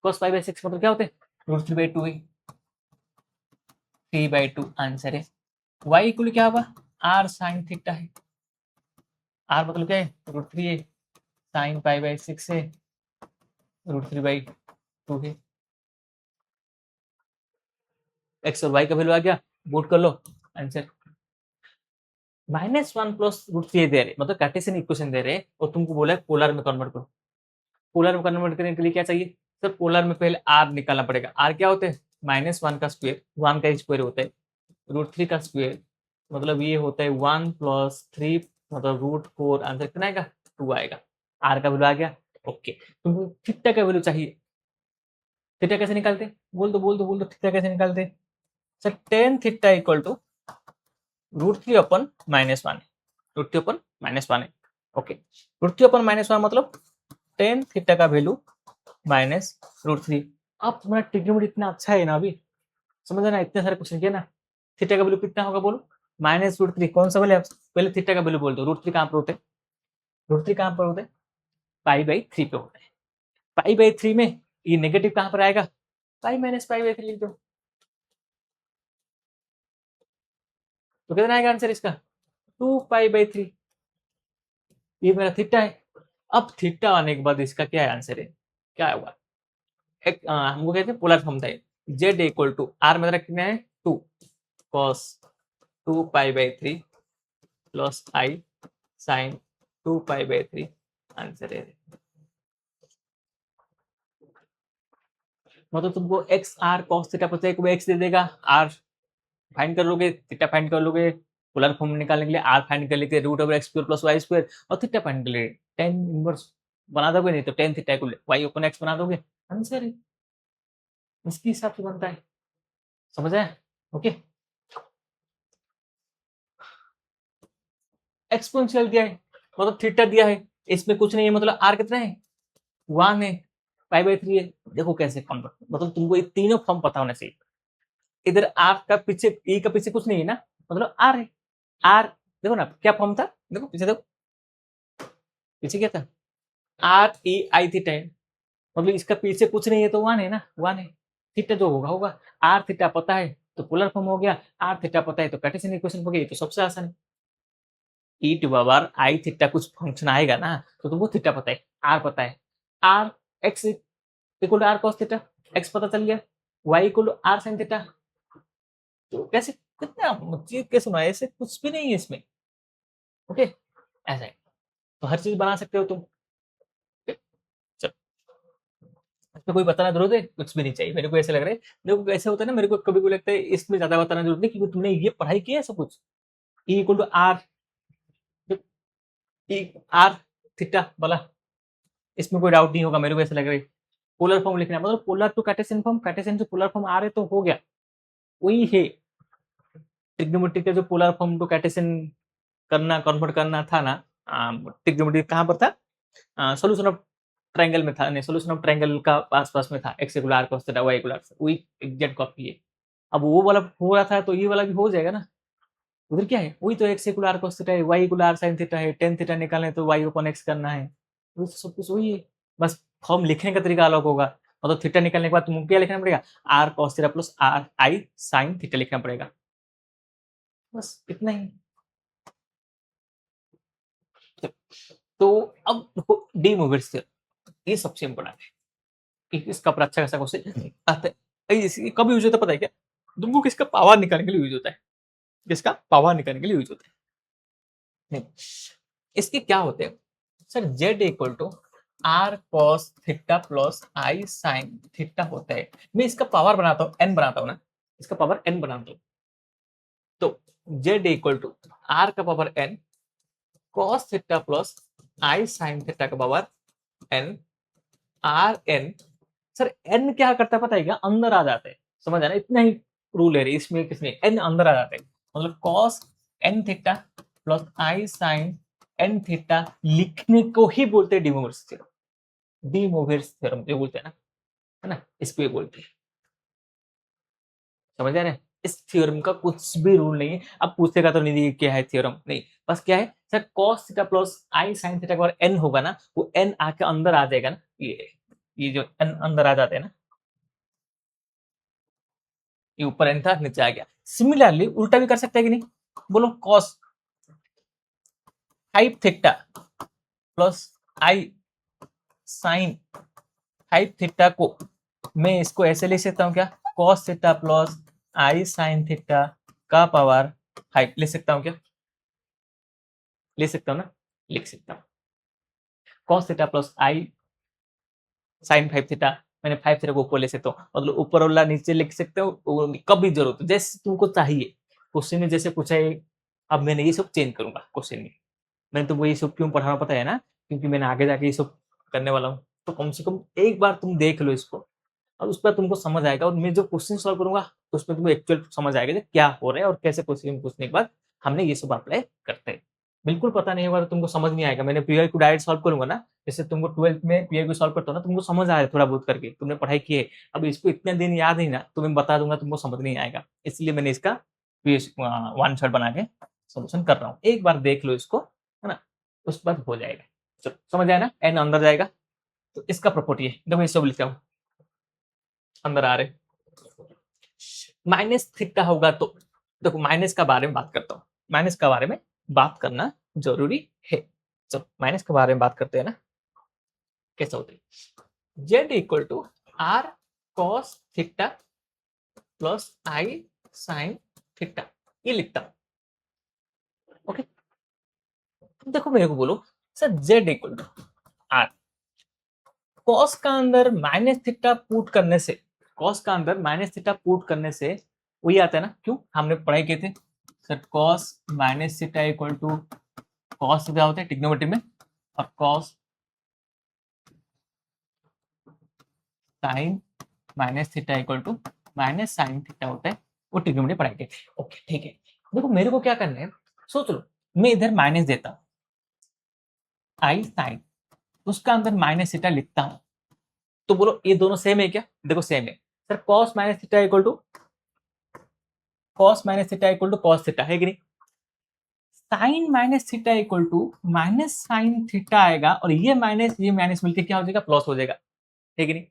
cos पाई बाई 6 मतलब क्या होते हैं? रूट 3 बाई 2 है, 3 बाई 2 आंसर है। y इक्वल क्या होगा? r sin थीटा है। r मतलब क्या है? रूट 3 है, sin पाई बाई 6 है, रूट 3 बाई 2 है। x और y का वैल्यू आ गया, पुट कर लो आंसर। -1 प्लस रूट 3 दे रहे, मतलब कार्टेशियन इक्वेशन दे रहे और तुमको बोला है पोलर में कन्वर्ट करो। पोलर में कन्वर्ट करने के लिए क्या चाहिए सर? पोलर में पहले r निकालना पड़ेगा। r क्या होता है? -1 का स्क्वायर, 1 का स्क्वायर होता है, रूट 3 का स्क्वायर मतलब ये होता है 1 प्लस 3 मतलब रूट 4। आंसर कितना आएगा? 2 आएगा। r का वैल्यू आ गया। ओके, तुमको थीटा का वैल्यू चाहिए। थीटा कैसे निकालते? बोल दो थीटा कैसे निकालते? Sir tan theta equal to root 3 upon -1 है, रूट 3 अपन -1 है। ओके, रूट 3 अपन -1 मतलब टेन थीटा का वैल्यू माइनस रूट 3। अब तुम्हारा ट्रिग्नोमेट्री इतना अच्छा है ना, अभी समझ ना, इतने सारे क्वेश्चन किए ना। थीटा का वैल्यू कितना होगा बोलो? -√3। कौन सा वैल्यू? पहले थीटा का वैल्यू बोल दो। रूट 3 कहाँ पर होते हैं? रूट 3 कहाँ पर होते हैं? पाई बाई 3 पे होता है। पाई बाई 3 में ये नेगेटिव कहाँ पर आएगा? पाई माइनस पाई बाई 3 लिख दो, तो कितना आएगा आंसर इसका? 2 पाई बाई 3। ये मेरा थीटा है। अब थीटा आने के बाद इसका क्या है आंसर है? क्या होगा? एक हमको कहते हैं पोलर फॉर्म था। जेड इक्वल टू आर मेरा कितना है? 2 cos 2 pi by 3 plus i sine 2 pi by 3 answer है। मतलब तुमको एक्स आर कॉस थीटा पता है, को एक्स दे देगा, आर फाइंड कर लोगे, थीटा फाइंड कर लोगे, पोलर फॉर्म निकालने के लिए आर फाइंड कर लेते √x² प्लस वाई स्क्वायर, और थीटा फाइंड कर लिए टेन इनवर्स बना दोगे, नहीं तो टेन थीटा को वाई ओपन एक्स बना दोगे, आंसर है। इसके हिसाब से बनता है। समझ आया? ओके, एक्सपोनेंशियल दिया है मतलब थीटा दिया है, इसमें कुछ नहीं है, मतलब आर कितना है? 1 है, पाई बाई 3 है। देखो कैसे कन्वर्ट, मतलब तुमको ये तीनों फॉर्म पता होना चाहिए। इधर आर का पीछे ई का पीछे कुछ नहीं है ना, मतलब आर है। आर देखो ना क्या फॉर्म था, देखो पीछे देखो, पीछे क्या था? आर ई आई थीटा है, मतलब इसका पीछे कुछ नहीं है तो 1 है ना, 1 है। थीटा जो होगा होगा। आर थीटा पता है तो पोलर फॉर्म हो गया, आर थीटा पता है तो कार्टेशियन इक्वेशन हो गई, तो सबसे आसान है। ई टू पावर आई थीटा कुछ फंक्शन आएगा ना, तो तुमको थीटा पता है, आर पता है। R x equal to r cos theta, x पता चल गया। Y equal to r sine theta. तो कैसे, कितना चीज कैसे सुना है, ऐसे कुछ भी नहीं है इसमें। ओके, ऐसा है, तो हर चीज बना सकते हो तुम। ओके, चलो, इसमें कोई बताना जरूरत है? कुछ भी नहीं चाहिए मेरे को, ऐसे लग रहा है। देखो कैसे होता है ना, मेरे को कभी कभी लगता है इसमें ज्यादा बताना जरूरत नहीं, क्योंकि तुमने ये पढ़ाई की है सब कुछ। E equal to r, e r theta वाला, इसमें कोई डाउट नहीं होगा मेरे को ऐसा लग रहा है। पोलर फॉर्म लिखना है, मतलब polar to Cartesian form, Cartesian से पोलर फॉर्म आ रहे तो हो गया, वही है। ट्रिग्नोमेट्री का जो पोलर फॉर्म टू कार्टेशियन करना, कन्वर्ट करना था ना, ट्रिग्नोमेट्री कहाँ पर था? सोल्यूशन ऑफ ट्रायंगल में था, नहीं सोल्यूशन ऑफ ट्रायंगल का आसपास में था, x equal r cos theta, y equal r, वही एग्जैक्ट कॉपी है। अब वो वाला हो रहा था तो ये वाला भी हो जाएगा ना। उधर क्या है, वही तो x equal r cos theta है, y equal r sine theta है, टेन थीटा निकालना है तो वाई ओपन एक्स करना है, वो सब कुछ वही है। बस फॉर्म लिखने का तरीका अलग होगा। मतलब थीटा निकालने के बाद तुमको क्या लिखना पड़ेगा? R cos theta plus r i sine theta लिखना पड़ेगा, बस इतना ही। तो अब डी मूवर्स थ्योरम, ये सबसे इंपॉर्टेंट है। इसका पर अच्छा खासा क्वेश्चन आता है। कब यूज होता है पता है क्या? तुमको किसका पावर निकालने के लिए यूज होता है, किसका पावर निकालने के लिए यूज होता है। नहीं, इसके क्या होते हैं sir? Z equal to r cos theta plus i sine theta होता है। मैं इसका पावर बनाता हूँ, एन बनाता हूँ ना, इसका पावर एन बनाता हूँ, तो जेड इक्वल टू आर का power n cos theta plus i sine theta का power n, r n. Sir n क्या करता है पता है क्या? अंदर आ जाते हैं, समझ आना, इतना ही रूल है इसमें, किसमें एन अंदर आ जाते हैं, मतलब cos N theta plus i sign N theta लिखने को ही बोलते हैं डिमोवर्स थ्योरम। डिमोवर्स थ्योरम जो बोलते हैं ना, है ना, इसको ही बोलते हैं। समझ आ रहे हैं? इस थ्योरम का कुछ भी रूल नहीं है। अब पूछेगा तो नहीं क्या है थ्योरम, नहीं, बस क्या है सर cos थीटा प्लस आई sin थीटा का n होगा ना, वो n आके अंदर आ जाएगा ना, ये जो n अंदर आ जाते हैं ना, ये ऊपर n था नीचे आ गया। सिमिलरली उल्टा भी कर सकते हैं कि नहीं, बोलो cos 5 थीटा प्लस आई sin 5 थीटा को मैं इसको ऐसे लिख सकता हूँ क्या, cos थीटा प्लस आई sin थीटा का पावर 5 लिख सकता हूँ क्या, लिख सकता हूँ ना, लिख सकता हूँ cos थीटा प्लस आई sin 5 थीटा, मैंने 5 थीटा को ऊपर ले सकता हूँ, मतलब ऊपर वाला नीचे लिख सकते हो, कभी जरूरत हो जैसे तुमको चाहिए। क्वेश्चन में जैसे पूछा है, अब मैंने ये सब चेंज करूंगा क्वेश्चन में, मैंने तुमको ये सब क्यों पढ़ाना पता है ना, क्योंकि मैंने आगे जाके ये सब करने वाला हूँ, तो कम से कम एक बार तुम देख लो इसको, और उस पर तुमको समझ आएगा, और मैं जो क्वेश्चन सॉल्व करूंगा तो उसमें तुमको एक्चुअल समझ आएगा कि क्या हो रहा है और कैसे क्वेश्चन पूछने के बाद हमने ये सब अप्लाई करते हैं। बिल्कुल पता नहीं होगा तो तुमको समझ नहीं आएगा, मैंने पीआई को डायरेक्ट सॉल्व करूंगा ना, जैसे तुमको 12th में पीआई को सॉल्व करता हो ना, तुमको समझ आया थोड़ा बहुत करके, तुमने पढ़ाई की है, अब इसको इतने दिन याद नहीं ना, तुम्हें बता दूंगा तुमको समझ नहीं आएगा, इसलिए मैंने इसका वन शॉट बना के सोल्यूशन कर रहा हूँ, एक बार देख लो इसको, है ना, उस बाद हो जाएगा। चलो समझ आया ना, एन अंदर जाएगा, तो इसका प्रॉपर्टी है, देखो ये सब लिखता हूँ, अंदर आ रहे माइनस थीटा होगा तो, देखो माइनस का बारे में बात करता हूँ, माइनस का बारे में बात करना जरूरी है। चलो माइनस के बारे में बात करते हैं ना, कैसा होता है, Z equal to r cos theta plus i sine theta, ये लिखता हूं। ओके, देखो मेरे को बोलो sir z equal to r, cos का अंदर माइनस थीटा पुट करने से, कॉस का अंदर माइनस थीटा पुट करने से वही आता है ना, क्यों हमने पढ़ाई किए थे sir, cos minus theta equal to cos क्या होता है ट्रिग्नोमेट्री में, और cos sine minus theta equal to minus sine theta होता है, वो ट्रिग्नोमेट्री पढ़ाई थी। ओके ठीक है, देखो मेरे को क्या करना है, सोच लो मैं इधर माइनस देता हूं आई साइन, उसका अंदर माइनस थीटा लिखता हूं, तो बोलो ये दोनों सेम है क्या, देखो सेम है sir, cos minus theta equal to cos minus theta equal to cos theta है कि नहीं, sine minus theta equal to minus sine theta आएगा, और ये माइनस मिलकर क्या हो जाएगा, प्लस हो जाएगा, है कि नहीं,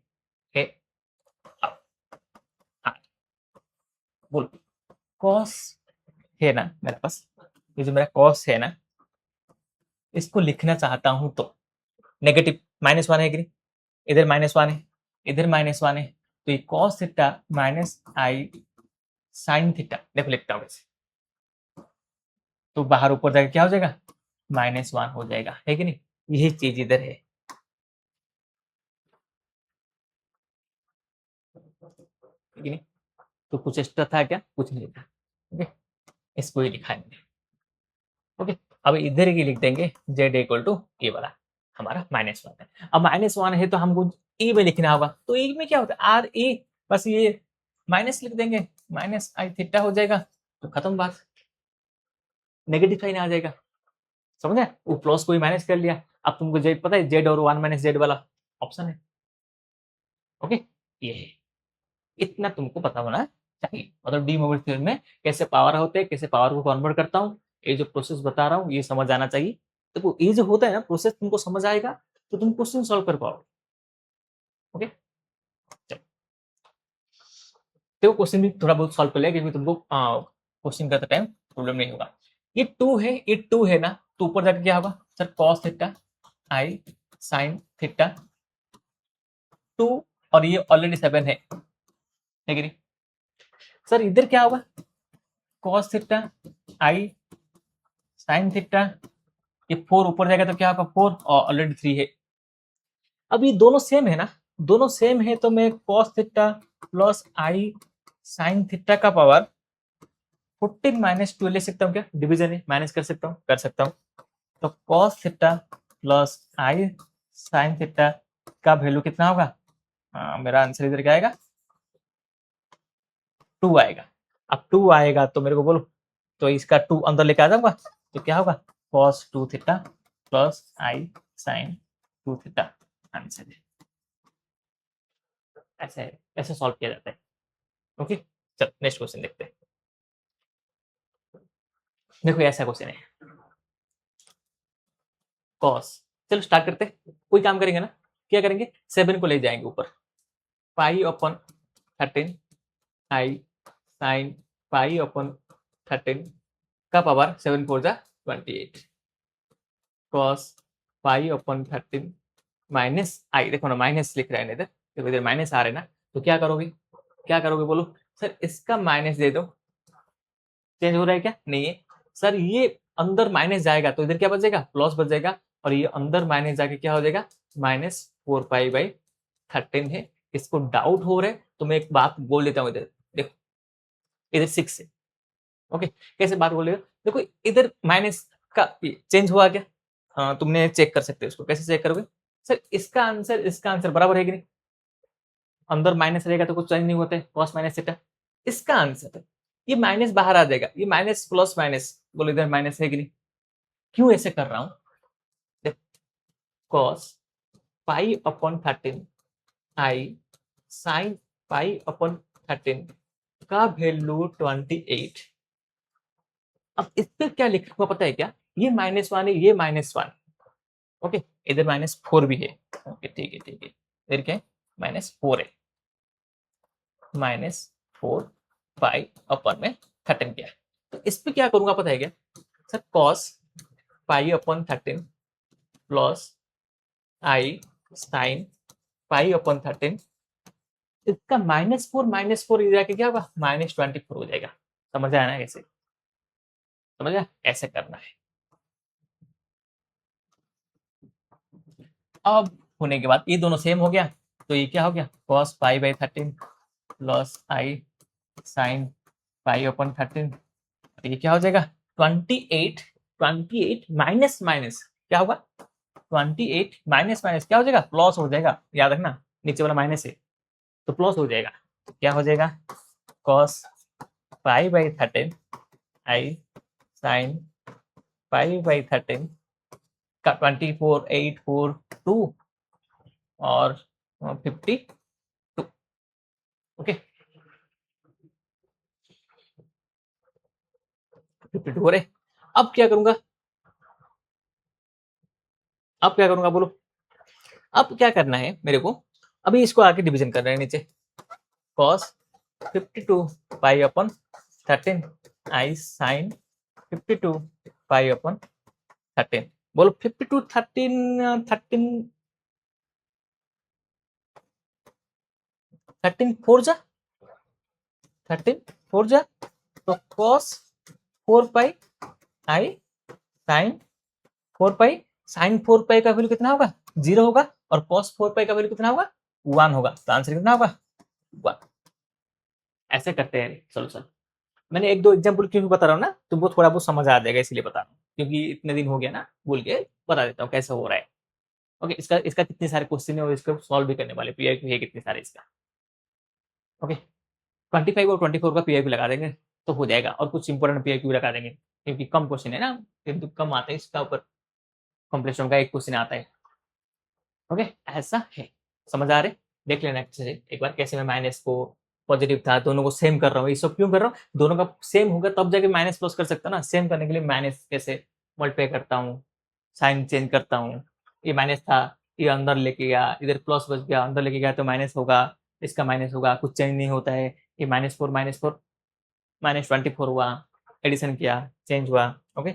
है। अब, हाँ, बोलो कॉस है ना मेरे पास, ये जो मेरा कॉस है ना, इसको लिखना चाहता हूं तो नेगेटिव माइनस वन है कि नहीं, इधर माइनस वन है, इधर माइनस वन है, तो ये cos theta minus i sine theta, देखो लिखता हूं वैसे, तो बाहर ऊपर जाकर क्या हो जाएगा, माइनस वन हो जाएगा, है कि नहीं, यही चीज इधर है, है कि नहीं, तो कुछ एक्स्ट्रा था क्या, कुछ नहीं था, ओके, इसको ही लिखा है, ओके। अब इधर ही लिख देंगे जेड इक्वल टू ए वाला, हमारा माइनस वन है, अब माइनस वन है तो हमको ए में लिखना होगा, तो ए में क्या होता है आर ए, बस ये माइनस लिख देंगे, माइनस आई थीटा हो जाएगा, तो खत्म बात, नेगेटिव साइन आ जाएगा, समझे, वो प्लस को ही माइनस कर लिया, अब तुमको जेड पता है, जेड और वन माइनस जेड वाला ऑप्शन है, ओके, ये है, इतना तुमको पता होना चाहिए, मतलब डी मोबाइल थ्योरम में कैसे पावर होते हैं, कैसे पावर को कन्वर्ट करता हूँ, ये जो प्रोसेस बता रहा हूँ ये समझ आना चाहिए, देखो ये जो होता है ना प्रोसेस तुमको समझ आएगा तो तुम क्वेश्चन सॉल्व कर पाओगे, ओके। चलो देखो क्वेश्चन भी थोड़ा बहुत सॉल्व कर लिया, क्योंकि तुमको क्वेश्चन करते टाइम प्रॉब्लम नहीं होगा, ये टू है ना, तो ऊपर जाकर क्या होगा sir, cos theta i sine theta two, और ये ऑलरेडी 7 है कि नहीं, सर इधर क्या होगा, cos theta i sine theta, ये 4 ऊपर जाएगा तो क्या होगा 4, और ऑलरेडी 3 है, अब ये दोनों सेम है ना, दोनों सेम है तो मैं cos theta plus i sine theta का पावर 14 माइनस 2 ले सकता हूँ क्या, डिवीजन है माइनस कर सकता हूँ, कर सकता हूँ, तो cos theta plus i sine theta का वैल्यू कितना होगा, मेरा आंसर इधर क्या आएगा, 2 आएगा, अब 2 आएगा तो मेरे को बोलो, तो इसका 2 अंदर लेके आ जाऊंगा, तो क्या होगा cos 2 theta plus i sine 2 theta, answer है, ऐसे ऐसे सॉल्व किया जाता है, ओके। चल नेक्स्ट क्वेश्चन देखते हैं। देखो ऐसा क्वेश्चन है, कॉस, चलो स्टार्ट करते हैं। कोई काम करेंगे ना, क्या करेंगे, 7 को ले जाएंगे ऊपर, पाई अपन 13 आई साइन पाई अपन 13 का पावर 7 4 जा 28 कॉस पाई अपन 13 माइनस आई, देखो ना माइनस लिख रहा है इधर, देखो इधर माइनस आ रहे ना, तो क्या करोगे, क्या करोगे बोलो, सर इसका माइनस दे दो, चेंज हो रहा है क्या, नहीं है सर, ये अंदर माइनस जाएगा तो इधर क्या बचेगा, प्लस बच जाएगा, और ये अंदर माइनस जाके क्या हो जाएगा, -4 पाई/13 है। इसको डाउट हो रहा है तो मैं एक बात बोल देता हूँ, इधर देखो, इधर 6 है, ओके, कैसे बात बोल रहे हो, देखो इधर माइनस का चेंज हुआ क्या, हाँ तुमने चेक कर सकते हो इसको, कैसे चेक करोगे, सर इसका आंसर बराबर है कि नहीं, अंदर माइनस रहेगा तो कुछ चेंज नहीं होता है, कॉस माइनस थीटा, इसका आंसर है, ये माइनस बाहर आ जाएगा, ये माइनस प्लस माइनस, बोलो इधर माइनस है कि नहीं, क्यों ऐसे कर रहा हूं, कॉस पाई अपॉन 13 आई साइन पाई अपॉन 13 का वैल्यू 28, अब इस पे क्या लिखा पता है क्या, ये -1 है, ये -1, ओके, इधर -4 भी है, ओके ठीक है ठीक है, इधर क्या है, -4 है, -4 पाई अपन में 13 क्या है, तो इस पे क्या करूंगा पता है क्या, sir cos pi upon 13 plus i sine पाई अपन 13, इसका -4 जाके क्या होगा, -24 हो जाएगा, समझ आया ना कैसे, समझ आया, ऐसे करना है। अब होने के बाद ये दोनों सेम हो गया, तो ये क्या हो गया, cos पाई/13 प्लस आई साइन पाई अपन 13, ये क्या हो जाएगा, 28 28 माइनस माइनस क्या होगा, 28 माइनस माइनस क्या हो जाएगा, प्लस हो जाएगा, याद रखना नीचे वाला माइनस है तो प्लस हो जाएगा, तो क्या हो जाएगा, cos पाई/13 आई साइन पाई/13 का 24 8 4 2 और 52, ओके 52 हो रहे, अब क्या करूंगा, अब क्या करूंगा बोलो, अब क्या करना है मेरे को, अभी इसको आके डिवीजन करना है नीचे, cos 52 पाई अपन 13 आई साइन 52 पाई अपन 13, बोलो 52 13 13 13 4 जा 13 4 जा, तो cos 4 पाई आई साइन 4 पाई, साइन 4 पाई का वैल्यू कितना होगा, 0 होगा, और cos 4 पाई का वैल्यू कितना होगा, 1 होगा, तो आंसर कितना होगा, 1। ऐसे करते हैं सोल्यूशन, मैंने एक दो एग्जाम्पल क्यों बता रहा हूँ ना, तुमको थोड़ा बहुत समझ आ जाएगा इसलिए बता रहा हूँ, क्योंकि इतने दिन हो गया ना, भूल के बता देता हूँ कैसे हो रहा है, ओके, इसका इसका कितने सारे क्वेश्चन है और इसको सॉल्व भी करने वाले पीआईक्यू है कितने सारे इसका, ओके, 25 और 24 का पीआईक्यू लगा देंगे तो हो जाएगा, और कुछ इंपॉर्टेंट पीआईक्यू लगा देंगे, क्योंकि कम क्वेश्चन है ना, किंतु कम आता है इसका ऊपर, कॉम्प्लेक्स का एक क्वेश्चन आता है, ओके, ऐसा है, समझ आ रहे, देख लेना अच्छे से एक बार, कैसे मैं माइनस को पॉजिटिव था, दोनों को सेम कर रहा हूँ, ये सब क्यों कर रहा हूँ, दोनों का सेम होगा तब जाके माइनस प्लस कर सकता ना, सेम करने के लिए माइनस कैसे मल्टीप्लाई करता हूँ, साइन चेंज करता हूँ, ये माइनस था, ये अंदर लेके गया, इधर प्लस बच गया, अंदर लेके गया तो माइनस होगा, इसका माइनस होगा, कुछ चेंज नहीं होता है, ये -4 -24 हुआ, एडिशन किया, चेंज हुआ, ओके,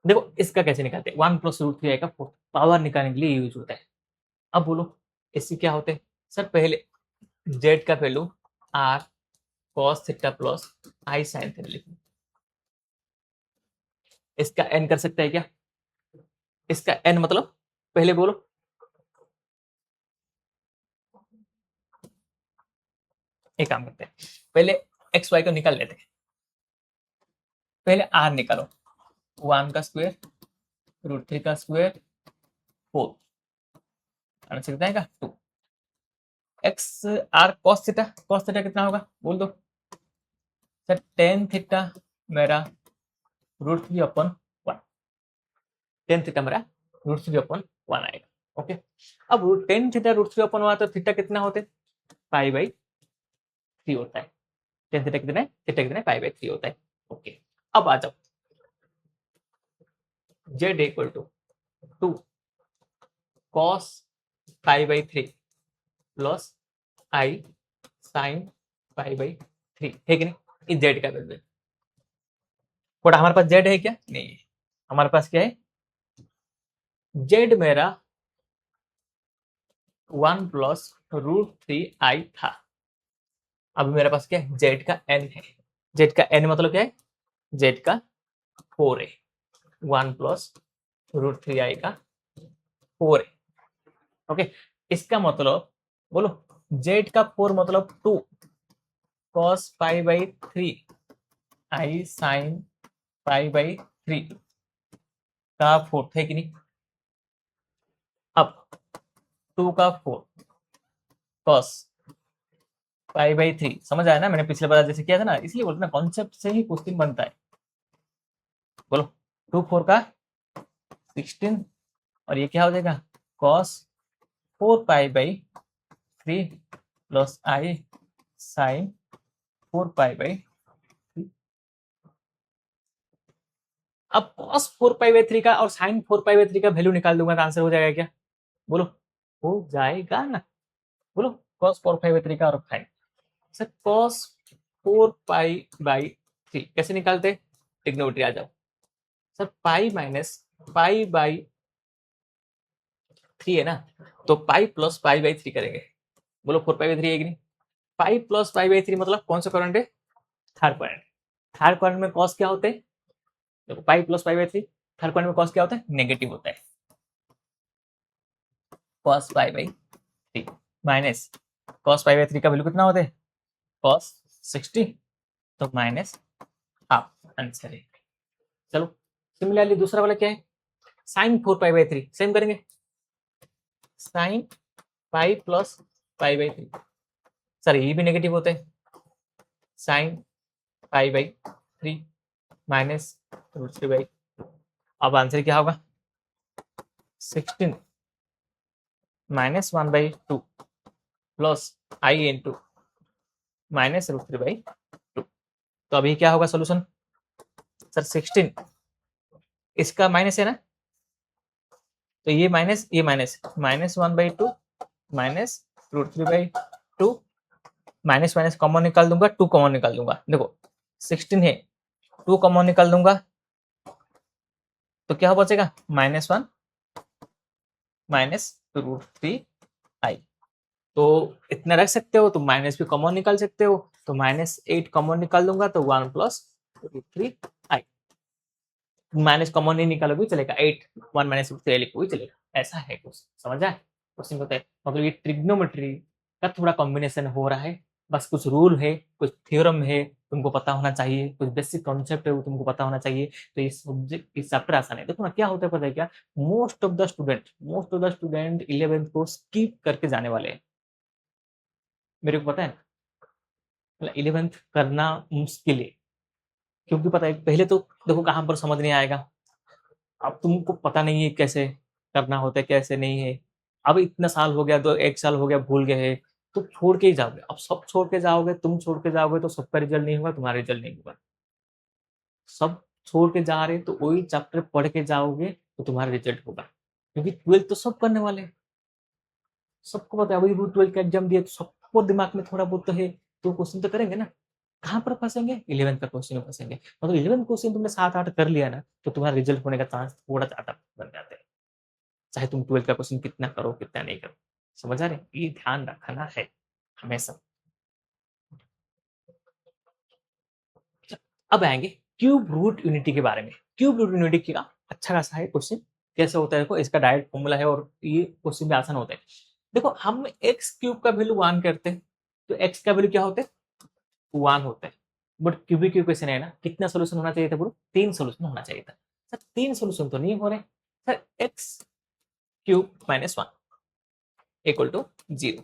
देखो इसका कैसे निकालते हैं, 1 + √3 का पावर निकालने के लिए यूज होता है, अब बोलो इससे क्या होते हैं, सर पहले जेड का value r cos theta plus i sine theta लिखो, इसका एन कर सकता है क्या, इसका एन मतलब पहले बोलो, एक काम करते हैं, पहले एक्स वाई को निकाल लेते हैं, पहले आर निकालो, 1 का स्क्वायर √3 का स्क्वायर 4 आंसर कितना आएगा 2, एक्स आर कॉस थीटा कितना होगा बोल दो, सर टेन थीटा मेरा √3/1, टेन थीटा मेरा √3/1 आएगा, ओके, अब टेन थीटा √3/1 तो थीटा कितना होते, पाई/3 होता है, टेन थीटा कितना है, थीटा कितना है, पाई बाई 3 होता है। ओके, अब आ जाओ, Z equal to 2 cos pi by 3 plus i sine pi by 3 है कि नहीं, इस जेड का वैल्यू। बट हमारे पास जेड है क्या, नहीं है। हमारे पास क्या है, जेड मेरा 1 प्लस रूट 3 आई था। अब मेरे पास क्या है, जेड का एन है। जेड का एन मतलब क्या है, जेड का 4 है। 1 प्लस रूट 3 आई का 4 है। ओके, इसका मतलब बोलो, जेड का 4 मतलब 2 cos pi by 3 I sine pi by 3 का 4 है कि नहीं। अब 2 का 4 कॉस पाई बाई 3 समझ आया ना, मैंने पिछले बार जैसे किया था ना, इसलिए बोलते ना कॉन्सेप्ट से ही क्वेश्चन बनता है। बोलो 2 4 का 16 और ये क्या हो जाएगा, cos 4 pi by 3 plus i sine 4 pi by 3। अब कॉस 4 पाई बाई 3 का और साइन 4 पाई बाई 3 का वैल्यू निकाल दूंगा तो आंसर हो जाएगा क्या, बोलो हो जाएगा ना। बोलो कॉस 4 पाई बाई 3 का और sine, sir cos 4 pi by 3 कैसे निकालते, टिग्नोमेट्री आ जाओ। Sir pi minus pi by 3 है ना, तो पाई प्लस पाई बाई 3 करेंगे। बोलो 4 पाई बाई 3 है कि नहीं, पाई प्लस पाई बाई 3 मतलब कौन सा करंट है, थर्ड क्वाड्रेंट। थर्ड क्वाड्रेंट में कॉस क्या होते हैं, देखो पाई plus pi by 3, third quadrant में कॉस क्या होता है, नेगेटिव होता है। Cos pi by 3 minus cos pi by 3 का वैल्यू कितना होता है, कॉस 60, तो माइनस हाफ, आंसर है। चलो सिमिलरली दूसरा वाला क्या है, साइन 4 पाई बाई 3 सेम करेंगे, sine pi plus pi by 3, sir ये भी नेगेटिव होता है, sine pi by 3 minus root 3 by, अब आंसर क्या होगा, 16 minus 1 by 2 plus i into minus root 3 by 2। तो अभी क्या होगा सोल्यूशन, सर 16 इसका माइनस है ना, तो ये minus minus 1 by 2 minus root 3 by 2, minus minus common निकाल दूंगा, 2 कॉमन निकाल दूंगा, देखो 16 है, 2 कॉमन निकाल दूंगा तो क्या बचेगा, -1 माइनस रूट 3 आई। तो इतना रख सकते हो, तो माइनस भी कॉमन निकाल सकते हो, तो -8 कॉमन निकाल दूंगा तो 1 प्लस रूट 3 आई। माइनस कॉमन नहीं निकालोगे चलेगा, 8 1 माइनस रूट 3 लिखोगे चलेगा, ऐसा है कुछ, समझ आए क्वेश्चन होता है। मतलब ये ट्रिग्नोमेट्री का थोड़ा कॉम्बिनेशन हो रहा है, बस कुछ रूल है, कुछ थ्योरम है, तुमको पता होना चाहिए, कुछ बेसिक कॉन्सेप्ट है वो तुमको पता होना चाहिए, तो ये सब्जेक्ट इस चैप्टर आसान है। देखो ना क्या होता है पता है क्या, most of the student 11th को स्किप करके जाने वाले हैं, मेरे को पता है, मतलब 11th करना मुश्किल है, क्योंकि पता है पहले तो देखो कहाँ पर समझ नहीं आएगा, अब तुमको पता नहीं है कैसे करना होता है कैसे नहीं है, अब इतना साल हो गया, 1 साल हो गया भूल गए हैं, तो छोड़ के ही जाओगे, अब सब छोड़ के जाओगे, तुम छोड़ के जाओगे तो सबका रिजल्ट नहीं होगा, तुम्हारा रिजल्ट नहीं होगा। सब छोड़ के जा रहे तो वही चैप्टर पढ़ के जाओगे तो तुम्हारा रिजल्ट होगा, क्योंकि 12th तो सब करने वाले हैं, सबको पता है, अभी 12th का एग्जाम दिया तो सबको दिमाग में थोड़ा बहुत तो है, तो क्वेश्चन तो करेंगे ना। कहाँ पर फंसेंगे, 11th का क्वेश्चन में फंसेंगे, मतलब 11th क्वेश्चन तुमने 7 8 कर लिया ना, तो तुम्हारा रिजल्ट होने का चांस थोड़ा ज्यादा बन जाते हैं, चाहे तुम 12th का क्वेश्चन कितना करो कितना नहीं करो, समझ आ रहे, ये ध्यान रखना है हमेशा। अब आएंगे क्यूब रूट यूनिटी के बारे में। क्यूब रूट यूनिटी का अच्छा खासा है क्वेश्चन, कैसे होता है देखो, इसका डायरेक्ट फॉर्मूला है और ये क्वेश्चन भी आसान होता है। देखो हम एक्स क्यूब का वैल्यू 1 करते हैं, तो एक्स का वैल्यू क्या होता है, 1 होता है, बट क्यूबिक क्वेश्चन है ना, कितना सोल्यूशन होना चाहिए था बोलो, 3 सोल्यूशन होना चाहिए था। सर 3 सोल्यूशन तो नहीं हो रहे, sir X cube -1 equal to 0,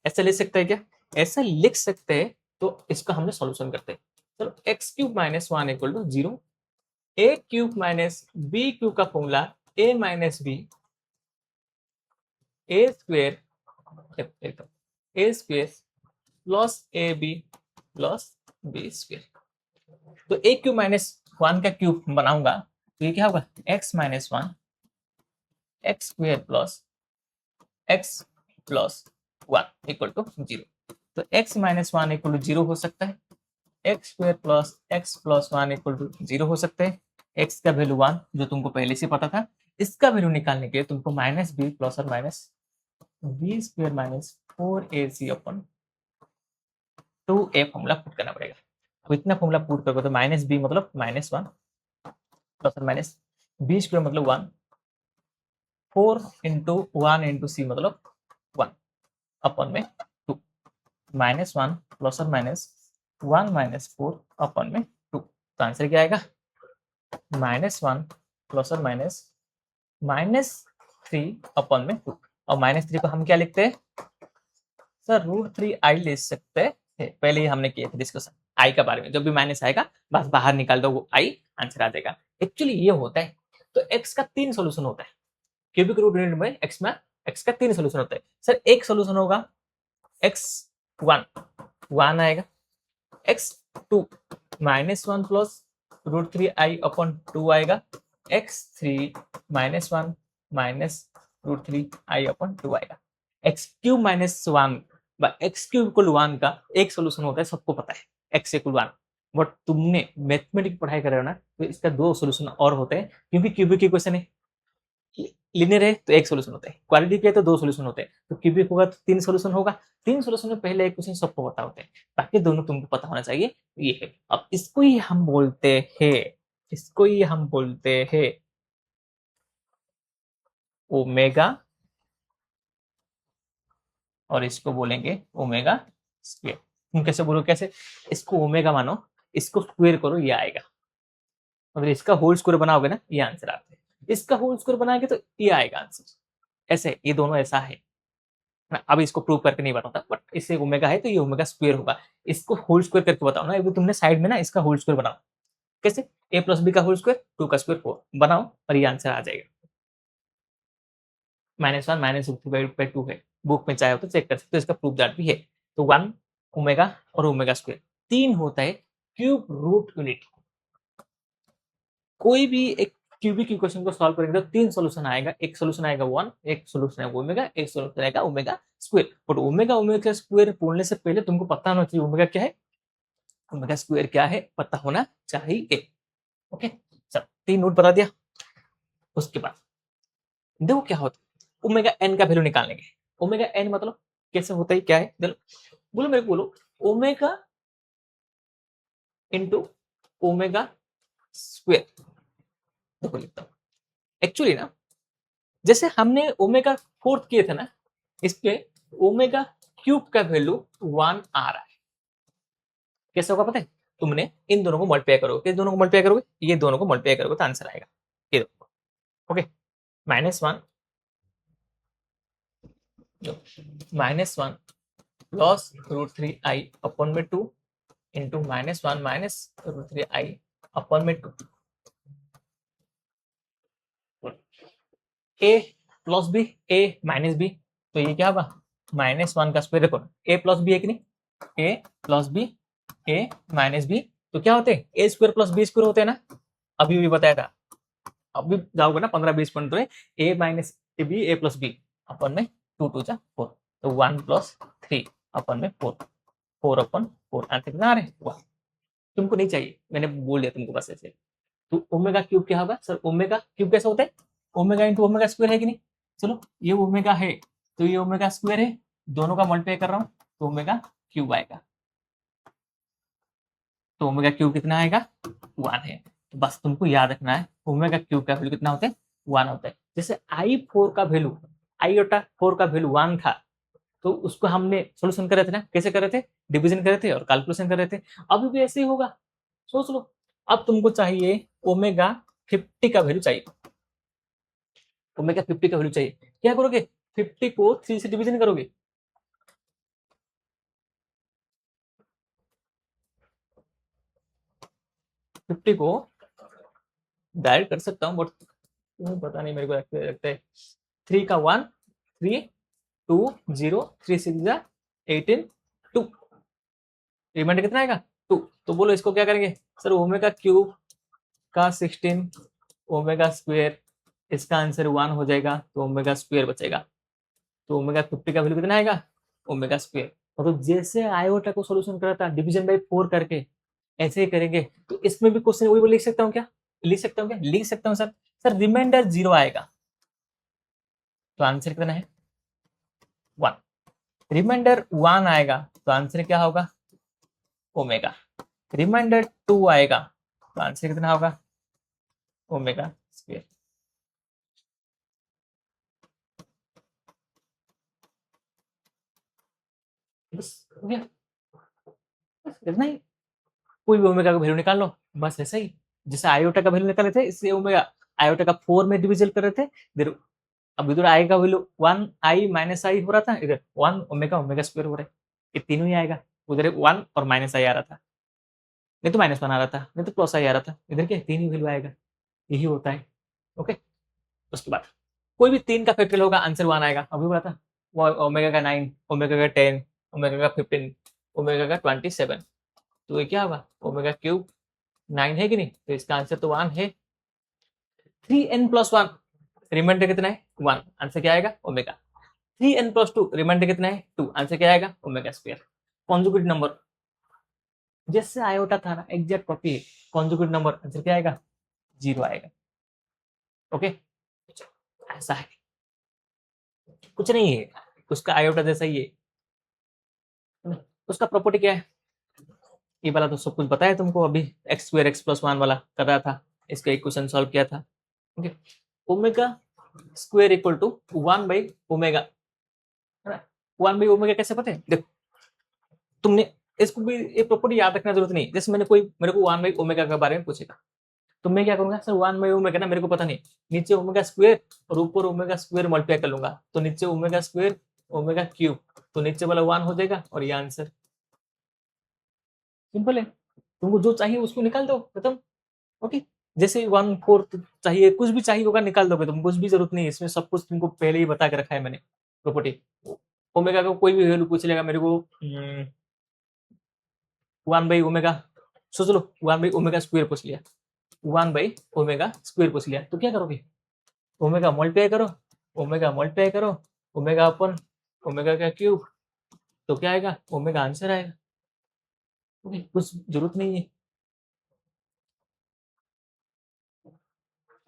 ऐसा लिख सकते हैं क्या, ऐसा लिख सकते हैं, तो इसका हमने सॉल्यूशन करते हैं। चलो x cube -1 equal to 0, a cube minus B cube का formula a minus b a square plus a b plus b square. तो ए क्यूब माइनस वन का क्यूब बनाऊंगा तो ये क्या होगा, x minus one x square plus x plus one equal to zero. तो x minus one equal to zero हो सकता है, x square plus x plus one equal to zero हो सकते हैं। एक्स का वैल्यू वन जो तुमको पहले से पता था, इसका वैल्यू निकालने के लिए तुमको माइनस बी प्लस और minus b square minus four a c upon two a formula put करना पड़ेगा। तो इतना फॉर्मूला पुट करोगे तो माइनस बी मतलब माइनस वन प्लस और माइनस बी स्क्वेयर मतलब one, four into one into c मतलब वन अपन में टू, माइनस वन प्लस और minus one minus four upon में टू। तो आंसर क्या आएगा, माइनस वन प्लस और माइनस माइनस थ्री अपन में टू। और माइनस थ्री को हम क्या लिखते हैं सर, रूट थ्री आई ले सकते हैं। पहले ही हमने किया था डिस्कशन आई का बारे में, जब भी माइनस आएगा बस बाहर निकाल दो, वो आई आंसर आ जाएगा। एक्चुअली ये होता है। तो एक्स का तीन सोल्यूशन होता है क्यूबिक रूट यूनिट में, एक्स का तीन सोल्यूशन होता है सर। एक सोल्यूशन होगा एक्स वन वन आएगा, x two minus one plus root three i upon two आएगा, x three minus one minus root three i upon two आएगा। X cube minus one x cube equal one का एक solution होता है, सबको पता है एक्स इक्वल वन। बट तुमने मैथमेटिक्स पढ़ाई कर रहे हो ना, तो इसका दो सोल्यूशन और होते हैं, क्योंकि क्यूबिक इक्वेशन है, लिनियर है तो एक सोल्यूशन होता है, क्वाड्रेटिक है तो दो सोल्यूशन होते हैं, तो क्यूबिक होगा तो तीन सोल्यूशन होगा। तीन सोल्यूशन में पहले एक क्वेश्चन सबको पता होते हैं, बाकी दोनों तुमको पता होना चाहिए। ये है, अब इसको ही हम बोलते हैं, इसको ही हम बोलते हैं ओमेगा, और इसको बोलेंगे ओमेगा स्क्वायर। तुम कैसे बोलो, कैसे, इसको ओमेगा मानो, इसको स्क्वायर करो, ये आएगा। अगर इसका होल स्क्वायर बनाओगे ना, ये आंसर आता है। इसका होल स्क्वायर बनाएंगे तो ये आएगा आंसर। ऐसे ये दोनों ऐसा है। अब इसको प्रूव करके नहीं बताता, बट इससे ओमेगा है तो ये ओमेगा स्क्वायर होगा। इसको होल स्क्वायर करके बताओ ना, तुमने साइड में ना इसका होल स्क्वायर बनाओ। कैसे, ए प्लस बी का होल स्क्वायर, टू का स्क्वायर फोर बनाओ, और ये आंसर आ जाएगा। Minus one minus by two है, बुक में चाहे हो तो चेक कर सकते हो, इसका प्रूफ दैट भी है। तो वन ओमेगा और ओमेगा स्क्वायर तीन होता है क्यूब रूट यूनिट। कोई भी एक क्यूबिक इक्वेशन को सॉल्व करेंगे तो तीन सोल्यूशन आएगा, एक सोल्यूशन आएगा वन, एक सोल्यूशन आएगा ओमेगा, एक सोल्यूशन आएगा omega square. But omega omega square बोलने से पहले तुमको पता होना चाहिए ओमेगा क्या है, ओमेगा स्क्वायर क्या है पता होना चाहिए। ओके, चल तीन नोट बता दिया। उसके बाद देखो क्या होता है, ओमेगा एन का वैल्यू निकालने के। ओमेगा एन मतलब कैसे होता है, क्या है, बोलो मेरे को, बोलो ओमेगा इंटू ओमेगा स्क्वायर। देखो लिखता हूं, एक्चुअली ना जैसे हमने ओमेगा फोर्थ किए थे ना, इस पे ओमेगा क्यूब का वैल्यू वन आ रहा है। कैसे होगा पता है, तुमने इन दोनों को मल्टीप्लाई करोगे, किस दोनों को मल्टीप्लाई करोगे, ये दोनों को मल्टीप्लाई करोगे तो आंसर आएगा ये दो। Okay, minus one minus one plus root three i upon में two into minus one minus root three i upon में टू। ए प्लस बी, ए माइनस बी, तो ये क्या होगा माइनस वन का स्क्वायर। देखो ए प्लस बी है कि नहीं, ए प्लस बी, ए माइनस बी, तो क्या होते हैं ए स्क्वायर प्लस बी स्क्वायर होते हैं ना, अभी भी बताया था। अभी जाओगे ना 15-20 मिनट में, ए minus b A plus B अपन में टू टू जा फोर, तो वन प्लस थ्री अपन में फोर, फोर अपन फोर, आंसर कितना आ रहे हैं, तुमको नहीं चाहिए, मैंने बोल दिया तुमको बस ऐसे। तो ओमेगा क्यूब क्या होगा सर, ओमेगा क्यूब कैसे होता है, ओमेगा इंटू ओमेगा स्क्वायर है कि नहीं। चलो ये ओमेगा है तो ये ओमेगा स्क्वायर है, दोनों का मल्टीप्लाई कर रहा हूं तो ओमेगा क्यूब आएगा। तो ओमेगा क्यूब कितना आएगा, वन है। तो बस तुमको याद रखना है ओमेगा क्यूब का वैल्यू कितना होता है, वन होता है। जैसे आई फोर का वैल्यू, आईओटा फोर का वैल्यू वन था, तो उसको हमने सोल्यूशन करे थे ना, कैसे करे थे, डिवीजन करे थे और कैलकुलेशन करे थे। अभी भी ऐसे ही होगा, सोच लो। अब तुमको चाहिए ओमेगा 50 का वैल्यू चाहिए, ओमेगा 50 का वैल्यू चाहिए, क्या करोगे 50 को 3 से डिवीजन करोगे, फिफ्टी को डायरेक्ट कर सकता हूँ, बट पता नहीं मेरे को लगता है थ्री का one, three two zero, three six जा 18 टू, रिमाइंडर कितना आएगा 2। तो बोलो इसको क्या करेंगे सर, ओमेगा क्यूब का 16 ओमेगा स्क्वायर, इसका आंसर 1 हो जाएगा, तो ओमेगा स्क्वायर बचेगा। तो ओमेगा 50 का वैल्यू कितना आएगा ओमेगा स्क्वायर। मतलब जैसे आयोटा को सॉल्यूशन करा था डिवीजन बाय 4 करके, ऐसे ही करेंगे। तो इसमें भी क्वेश्चन वही लिख सकता हूँ क्या, लिख सकता हूँ क्या, लिख सकता हूँ सर। सर रिमाइंडर 0 आएगा, तो आंसर कितना है 1। रिमाइंडर 1 आएगा, तो आंसर क्या होगा ओमेगा। रिमाइंडर 2 आएगा, तो आंसर कितना होगा ओमेगा स्क्वायर। बस हो गया, बस इतना ही। कोई भी ओमेगा का वैल्यू निकाल लो, बस ऐसा ही। जैसे आयोटा का वैल्यू निकाले थे, इससे ओमेगा आयोटा का 4 में डिविजन कर रहे थे। इधर अब इधर आई का वैल्यू 1 आई माइनस आई हो रहा था, इधर 1 ओमेगा ओमेगा स्क्वायर हो रहा है। ये तीनों ही आएगा, उधर 1 और माइनस आई आ रहा था, नहीं तो माइनस 1 आ रहा था, नहीं तो प्लस आई आ रहा था, इधर क्या तीन ही वैल्यू आएगा, यही होता है। ओके, उसके बाद कोई भी 3 का फैक्टरियल होगा, आंसर 1 आएगा। अभी बोला था ओमेगा का 9, ओमेगा का 10, ओमेगा का 15, ओमेगा का 27, तो ये क्या होगा ओमेगा क्यूब 9 है कि नहीं, तो इसका आंसर तो 1 है। 3n+1 रिमाइंडर कितना है 1, आंसर क्या आएगा ओमेगा। 3n+2 रिमाइंडर कितना है 2, आंसर क्या आएगा ओमेगा स्क्वायर। कॉन्जुगेट नंबर जैसे आयोटा था ना, एग्जैक्ट कॉपी है। कॉन्जुगेट नंबर आंसर क्या आएगा 0 आएगा। ओके, ऐसा है, कुछ नहीं है, उसका आयोटा जैसा ही है। उसका प्रॉपर्टी क्या है, ये वाला तो सब कुछ बताया तुमको अभी, x2 x+1 वाला कर रहा था, इसका इक्वेशन सॉल्व किया था। Okay, omega square equal to 1/ओमेगा, है ना। 1/ओमेगा कैसे पता है, देखो तुमने इसको भी ये प्रॉपर्टी याद रखना जरूरत नहीं। जैसे मैंने कोई मेरे को 1/ओमेगा के बारे में पूछेगा, तो मैं क्या करूंगा सर 1/ओमेगा ना मेरे को पता नहीं, नीचे ओमेगा स्क्वायर और ऊपर ओमेगा स्क्वायर मल्टीप्लाई कर लूंगा, तो नीचे ओमेगा स्क्वायर ओमेगा क्यूब, तो नीचे वाला 1 हो जाएगा और ये आंसर। सिंपल है, तुमको जो चाहिए उसको निकाल दो, खत्म। ओके, जैसे 1/4 चाहिए, कुछ भी चाहिए होगा निकाल दोगे तुम, कुछ भी जरूरत नहीं है इसमें, सब कुछ तुमको पहले ही बता के रखा है मैंने प्रॉपर्टी। ओमेगा का कोई भी वैल्यू पूछ लेगा मेरे को, 1/ओमेगा, सोच लो 1/ओमेगा स्क्वायर पूछ लिया, 1/ओमेगा स्क्वायर पूछ लिया, तो क्या करोगे ओमेगा मल्टीप्लाई करो, ओमेगा मल्टीप्लाई करो, ओमेगा अपन ओमेगा का क्यूब, तो क्या आएगा ओमेगा आंसर आएगा। ओके, कुछ जरूरत नहीं है।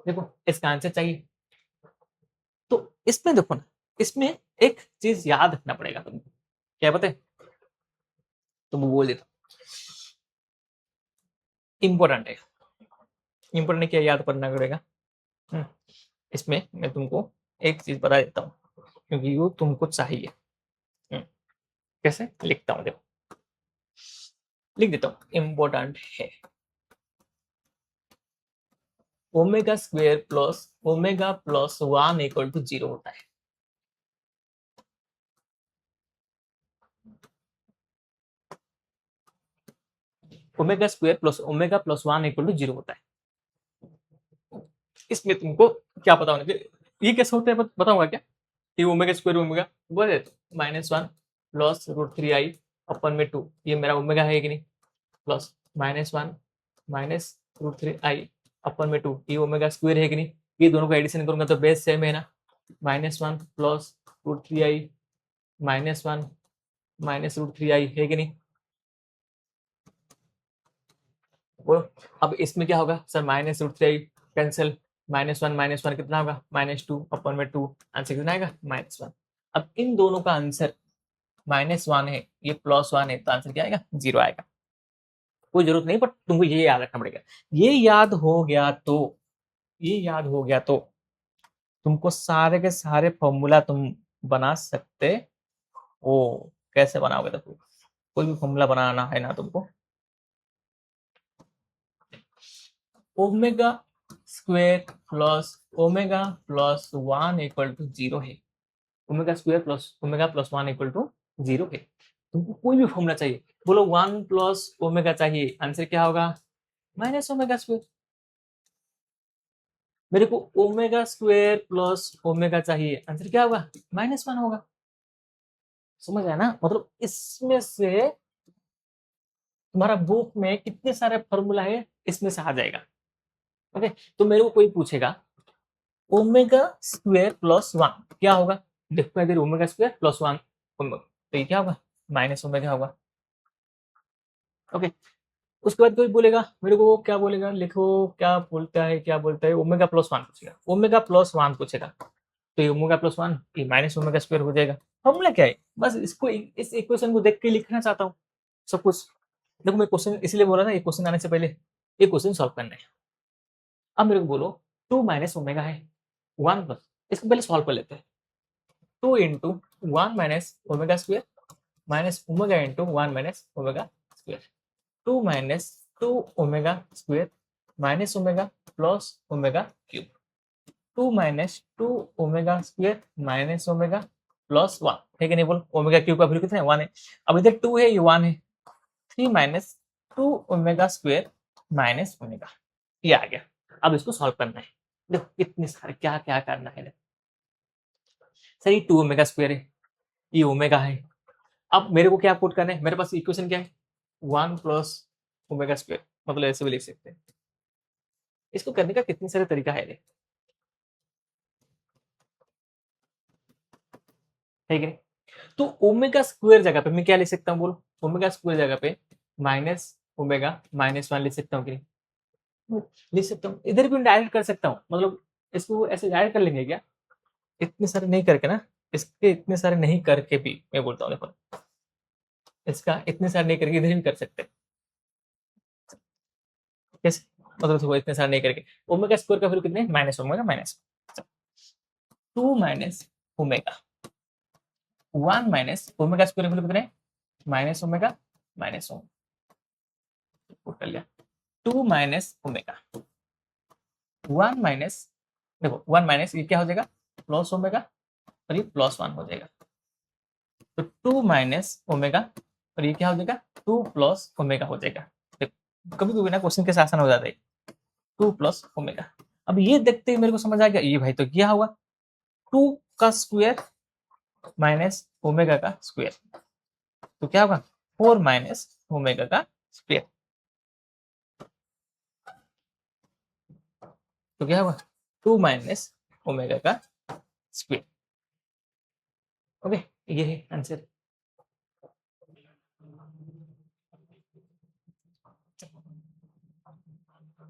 देखो इसका आंसर चाहिए, तो इसमें देखो ना, इसमें एक चीज याद रखना पड़ेगा तुमको, क्या पता है, तुमको बोल देता, इंपॉर्टेंट है, इंपॉर्टेंट है, क्या याद करना पड़ेगा। हम्म, इसमें मैं तुमको एक चीज बता देता हूँ, क्योंकि वो तुमको चाहिए। हम्म, कैसे लिखता हूँ देखो, लिख देता हूँ, इंपॉर्टेंट है। Omega square plus omega plus 1 equal to 0 होता है। Omega square plus omega plus 1 equal to 0 होता है। इसमें तुमको क्या पता होना चाहिए, ये कैसे होता है बताऊंगा क्या, कि ओमेगा स्क्वायर ओमेगा बोले -1 प्लस √3i अपन में 2, ये मेरा ओमेगा है कि नहीं, प्लस -1 माइनस √3i अपन में 2, ये ओमेगा स्क्वायर है कि नहीं, ये दोनों को एडिशन करूंगा तो बेस सेम है ना, -1 प्लस √3i -1 माइनस √3i है कि नहीं, बोलो। अब इसमें क्या होगा सर, -√3i कैंसिल, -1 कितना होगा -2 अपन में 2, आंसर कितना आएगा -1। अब इन दोनों का आंसर -1 है, ये +1 है, तो आंसर क्या आएगा 0 आएगा। कोई जरूरत नहीं, पर तुमको ये याद रखना पड़ेगा। ये याद हो गया तो, ये याद हो गया तो तुमको सारे के सारे फॉर्मूला तुम बना सकते हो। कैसे बनाओगे, तो कोई भी फॉर्मूला बनाना है ना तुमको, omega square plus omega plus 1 equal to 0 है, omega square plus omega plus 1 equal to 0 है। तुमको कोई भी फॉर्मूला चाहिए, बोलो 1 प्लस ओमेगा चाहिए, आंसर क्या होगा माइनस ओमेगा स्क्वायर। मेरे को ओमेगा स्क्वायर प्लस ओमेगा चाहिए, आंसर क्या होगा -1 होगा। समझ आया ना, मतलब इसमें से तुम्हारा बुक में कितने सारे फॉर्मूला है, इसमें से आ जाएगा। ओके, तो मेरे को कोई पूछेगा ओमेगा स्क्वायर प्लस वन क्या होगा, देखो इधर ओमेगा स्क्वायर प्लस वन, तो ये क्या होगा, माइनस ओमेगा होगा। ओके, उसके बाद कोई बोलेगा मेरे को, क्या बोलेगा, लिखो क्या बोलता है, क्या बोलता है, ओमेगा प्लस वन पूछेगा, ओमेगा प्लस वन पूछेगा, तो ये ओमेगा प्लस वन ये माइनस ओमेगा स्क्वायर हो जाएगा। फॉर्मूला क्या है, बस इसको इस इक्वेशन को देख के लिखना चाहता हूँ सब कुछ। देखो मैं क्वेश्चन इसलिए बोला ना, ये क्वेश्चन आने से पहले ये क्वेश्चन सॉल्व करना है। अब मेरे को बोलो टू माइनस ओमेगा है वन प्लस, इसको पहले सॉल्व कर लेते हैं। Two into one minus omega square minus omega into one minus omega square, two minus two omega square minus omega plus omega cube, two minus two omega square minus omega plus one, ठीक है नहीं बोल, omega cube का value कितना है, one है। अब इधर टू है, ये वन है, three minus two omega square minus omega, ये आ गया। अब इसको सॉल्व करना है, देखो कितने सारे क्या क्या करना है। सर ये टू ओमेगा स्क्वायर है, ये ओमेगा है। अब मेरे को क्या पुट करना है, मेरे पास इक्वेशन क्या है, वन प्लस ओमेगा स्क्वायर, मतलब ऐसे भी लिख सकते हैं। इसको करने का कितने सारे तरीका है, ठीक है। तो ओमेगा स्क्वायर जगह पे मैं क्या लिख सकता हूँ बोलो, ओमेगा स्क्वायर जगह पे माइनस ओमेगा माइनस वन लिख सकता हूँ कि नहीं, लिख सकता हूँ। इधर भी डायरेक्ट कर सकता हूँ, मतलब इसको ऐसे डायरेक्ट कर लेंगे क्या, इतने सारे नहीं करके ना, इसके इतने सारे नहीं करके भी मैं बोलता हूँ, देखो इसका इतने सारे नहीं करके इधर भी कर सकते हैं। कैसे, मतलब देखो इतने सारे नहीं करके, ओमेगा स्क्वायर का वैल्यू कितने, minus omega minus two minus omega one minus omega square का वैल्यू कितने, माइनस ओमेगा माइनस ओमेगा कर लिया, two minus omega one minus, देखो वन माइनस ये क्या हो जाएगा, प्लस ओमेगा, और ये प्लस वन हो जाएगा, तो टू माइनस ओमेगा, और ये क्या हो जाएगा, टू प्लस ओमेगा हो जाएगा। देखो कभी कभी ना क्वेश्चन कैसे आसान हो जाता है, टू प्लस ओमेगा। अब ये देखते ही मेरे को समझ आ गया, ये भाई तो क्या होगा, टू का स्क्वायर माइनस ओमेगा का स्क्वायर, तो क्या होगा, फोर माइनस ओमेगा का स्क्वायर, तो क्या होगा, टू माइनस ओमेगा का स्क्वायर। ओके, ये है आंसर।